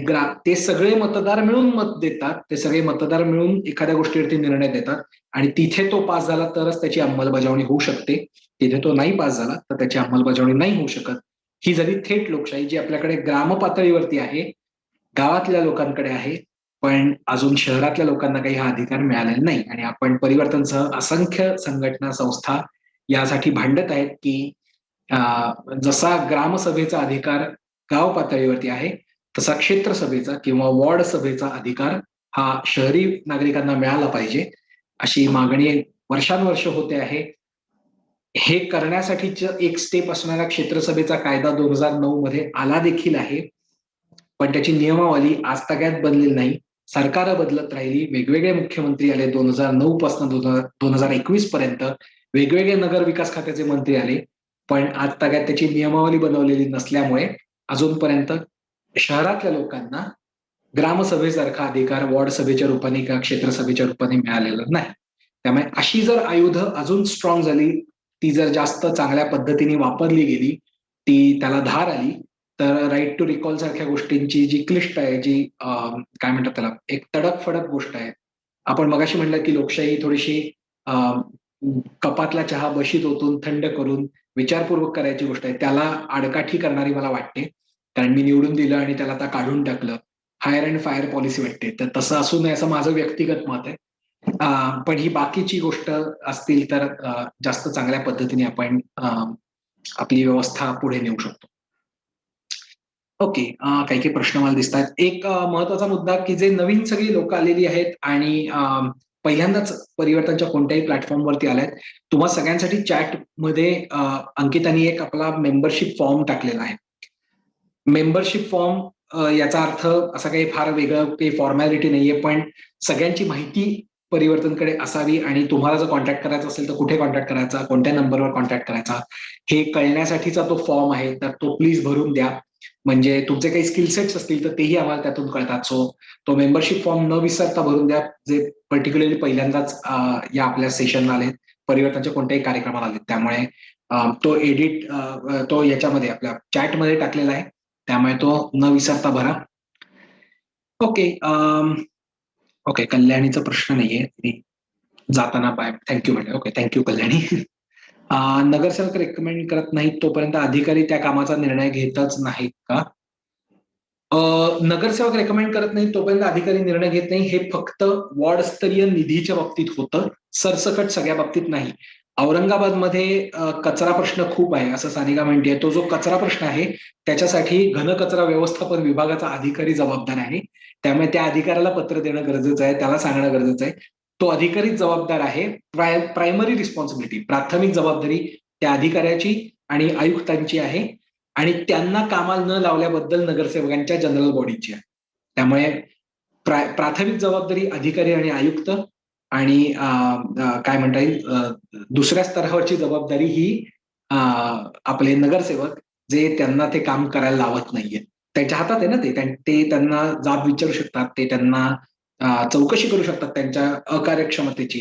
ते सगळे मतदार मिळून मत देतात, ते सगळे मतदार मिळून एखाद्या गोष्टीवरती निर्णय देतात आणि तिथे तो पास झाला तरच त्याची अंमलबजावणी होऊ शकते. तिथे तो नाही पास झाला तर त्याची अंमलबजावणी नाही होऊ शकत. ही झाली थेट लोकशाही, जी आपल्याकडे ग्राम पातळीवरती आहे, गावातल्या लोकांकडे आहे, पण अजून शहरातल्या लोकांना काही हा अधिकार मिळालेला नाही. आणि आपण परिवर्तनसह असंख्य संघटना, संस्था यासाठी भांडत आहेत की जसा ग्रामसभेचा अधिकार गाव पातळीवरती आहे, तसा क्षेत्रसभेचा किंवा वॉर्ड सभेचा अधिकार हा शहरी नागरिकांना मिळाला पाहिजे, अशी मागणी वर्षानुवर्ष होते आहे. हे करण्यासाठीच एक स्टेप असणारा क्षेत्रसभेचा कायदा 2009 मध्ये आला देखील आहे, पण त्याची नियमावली आज तगायत बनलेली नाही. सरकार बदलत राहिली, वेगवेगळे मुख्यमंत्री आले, 2009 पासून 2021 पर्यंत वेगवेगळे नगर विकास खात्याचे मंत्री आले, पण आज तगायत त्याची नियमावली बनवलेली नसल्यामुळे अजूनपर्यंत शहरातल्या लोकांना ग्रामसभेसारखा अधिकार वॉर्ड सभेच्या रूपाने किंवा क्षेत्रसभेच्या रूपाने मिळालेला नाही. त्यामुळे अशी जर आयुध अजून स्ट्रॉंग झाली, ती जर जास्त चांगल्या पद्धतीने वापरली गेली, ती त्याला धार आली तर राईट टू रिकॉल सारख्या गोष्टींची जी क्लिष्ट आहे, जी काय म्हणतात त्याला, एक तडक फडक गोष्ट आहे. आपण मगाशी म्हणलं की लोकशाही थोडीशी कपातला चहा बशीत ओतून थंड करून विचारपूर्वक करायची गोष्ट आहे. त्याला आडकाठी करणारी मला वाटते, कारण मी निवडून दिलं आणि त्याला आता काढून टाकलं. हायर अँड फायर पॉलिसी वाटते. तर तसं असू नये असं माझं व्यक्तिगत मत आहे. पण ही बाकीची गोष्ट असतील तर जास्त चांगल्या पद्धतीने आपण आपली व्यवस्था पुढे नेऊ शकतो. ओके, काही काही प्रश्न मला दिसत आहेत. एक महत्वाचा मुद्दा की जे नवीन सगळी लोक आलेली आहेत आणि पहिल्यांदाच परिवर्तनच्या कोणत्याही प्लॅटफॉर्मवरती आल्यात, तुम्हा सगळ्यांसाठी चॅटमध्ये अंकितानी एक आपला मेंबरशिप फॉर्म टाकलेला आहे. मेंबरशिप फॉर्म याचा अर्थ असा काही फार वेगळं काही फॉर्मॅलिटी नाहीये, पण सगळ्यांची माहिती परिवर्तनकडे असावी आणि तुम्हाला जर कॉन्टॅक्ट करायचा असेल तर कुठे कॉन्टॅक्ट करायचा, कोणत्या नंबरवर कॉन्टॅक्ट करायचा, हे कळण्यासाठीचा तो फॉर्म आहे. तर तो प्लीज भरून द्या. म्हणजे तुमचे काही स्किल सेट्स असतील तर तेही आम्हाला त्यातून कळतात. सो तो मेंबरशिप फॉर्म न विसरता भरून द्या, जे पर्टिक्युलरली पहिल्यांदाच या आपल्या सेशनला आले, परिवर्तनच्या कोणत्याही कार्यक्रमाला आले. त्यामुळे तो एडिट तो याच्यामध्ये आपल्या चॅटमध्ये टाकलेला आहे, त्यामुळे तो न विसरता भरा. ओके, ओके, कल्याणीचा प्रश्न नाहीये, जाताना बाय थँक्यू म्हटलं. Okay, thank you Kalyani. नगरसेवक रेकमेंड करत नाहीत तोपर्यंत अधिकारी त्या कामाचा निर्णय घेतच नाहीत का? नगरसेवक रेकमेंड करत नाही तोपर्यंत अधिकारी निर्णय घेत नाही, हे फक्त वॉर्डस्तरीय निधीच्या बाबतीत होतं, सरसकट सगळ्या बाबतीत नाही. औरंगाबादमध्ये कचरा प्रश्न खूप आहे असं सानिका म्हणते. तो जो कचरा प्रश्न आहे त्याच्यासाठी घनकचरा व्यवस्थापन विभागाचा अधिकारी जबाबदार आहे. त्यामुळे त्या अधिकाऱ्याला पत्र देणं गरजेचं आहे, त्याला सांगणं गरजेचं आहे. तो अधिकारीच जबाबदार आहे. प्रायमरी रिस्पॉन्सिबिलिटी, प्राथमिक जबाबदारी त्या अधिकाऱ्याची आणि आयुक्तांची आहे आणि त्यांना कामाला न लावल्याबद्दल नगरसेवकांच्या जनरल बॉडीची आहे. त्यामुळे प्राथमिक जबाबदारी अधिकारी आणि आयुक्त आणि काय म्हणता येईल दुसऱ्या स्तरावरची जबाबदारी ही आपले नगरसेवक, जे त्यांना ते काम करायला लावत नाहीये. त्यांच्या हातात आहे ना ते त्यांना जाब विचारू शकतात, ते त्यांना चौकशी करू शकतात त्यांच्या अकार्यक्षमतेची,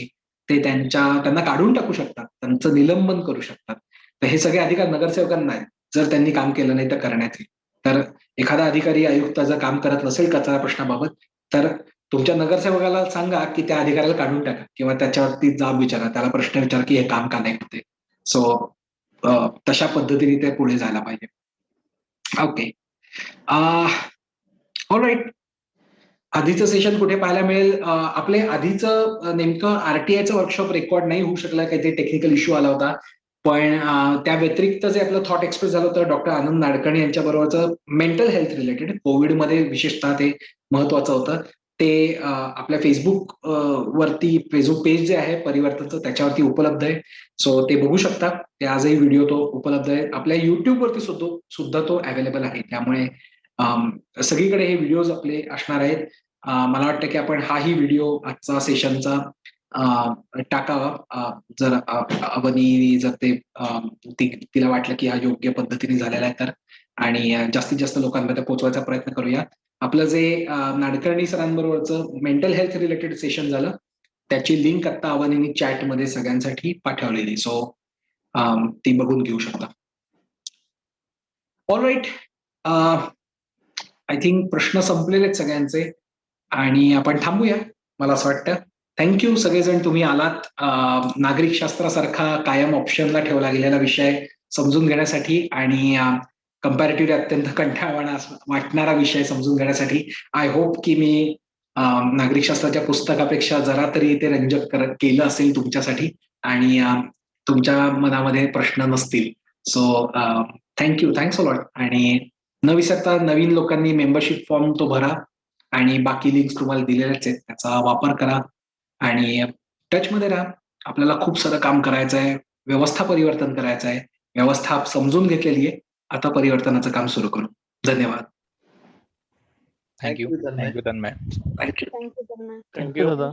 ते त्यांना काढून टाकू शकतात, त्यांचं निलंबन करू शकतात. तर हे सगळे अधिकार नगरसेवकांना आहेत जर त्यांनी काम केलं नाही तर करण्याचे. तर एखादा अधिकारी आयुक्त जर काम करत नसेल कचरा प्रश्नाबाबत तर तुमच्या नगरसेवकाला सांगा की त्या अधिकाऱ्याला काढून टाका किंवा त्याच्यावरती जाब विचारा, त्याला प्रश्न विचारा की हे काम का नाही होते. सो तशा पद्धतीने ते पुढे जायला पाहिजे. Okay, all right. आधीचं सेशन कुठे पाहायला मिळेल? आपले आधीचं नेमकं आरटीआयचं वर्कशॉप रेकॉर्ड नाही होऊ शकलं, काहीतरी टेक्निकल इश्यू आला होता. पण त्या व्यतिरिक्त जे आपलं थॉट एक्सप्रेस झालं होतं डॉक्टर आनंद नाडकर्णी यांच्या बरोबरचं मेंटल हेल्थ रिलेटेड, कोविडमध्ये विशेषतः ते महत्वाचं होतं. ते आपल्या फेसबुक पेज जे आहे परिवर्तनचं त्याच्यावरती उपलब्ध आहे. सो ते बघू शकता. ते आजही व्हिडिओ तो उपलब्ध आहे. आपल्या युट्यूबवरती सुद्धा तो अवेलेबल आहे. त्यामुळे सगळीकडे हे व्हिडिओज आपले असणार आहेत. मला वाटतं की आपण हाही व्हिडिओ आजचा सेशनचा टाकावा, जर अवनी जर ते तिला वाटलं की हा योग्य पद्धतीने झालेला आहे तर, आणि जास्तीत जास्त लोकांपर्यंत पोहोचवायचा प्रयत्न करूया. आपलं जे नाडकर्णी सरांबरोबरचं मेंटल हेल्थ रिलेटेड सेशन झालं त्याची लिंक आता अवनीने चॅटमध्ये सगळ्यांसाठी पाठवलेली. सो ती बघून घेऊ शकता. ऑलराईट, आय थिंक प्रश्न संपलेले आहेत सगळ्यांचे आणि आपण थांबूया मला असं वाटतं. थँक्यू सगळेजण, तुम्ही आलात. नागरिक शास्त्रासारखा कायम ऑप्शनला ठेवला गेलेला विषय समजून घेण्यासाठी आणि कम्पॅरेटिव्हली अत्यंत कंटाळवाणा वाटणारा विषय समजून घेण्यासाठी. आय होप की मी नागरिकशास्त्राच्या पुस्तकापेक्षा जरा तरी ते रंजक केलं असेल तुमच्यासाठी आणि तुमच्या मनामध्ये प्रश्न नसतील. So thank you, thanks a lot. आणि न विसरता नवीन लोकांनी मेंबरशिप फॉर्म तो भरा आणि बाकी लिंक्स तुम्हाला दिलेल्याच आहेत, त्याचा वापर करा आणि टचमध्ये राहा. आपल्याला खूप सारं काम करायचं आहे, व्यवस्था परिवर्तन करायचं आहे. व्यवस्था समजून घेतलेली आहे, आता परिवर्तनाचं काम सुरू करू. धन्यवाद. Thank you thank you Tanmay. Thank you thank you दादा.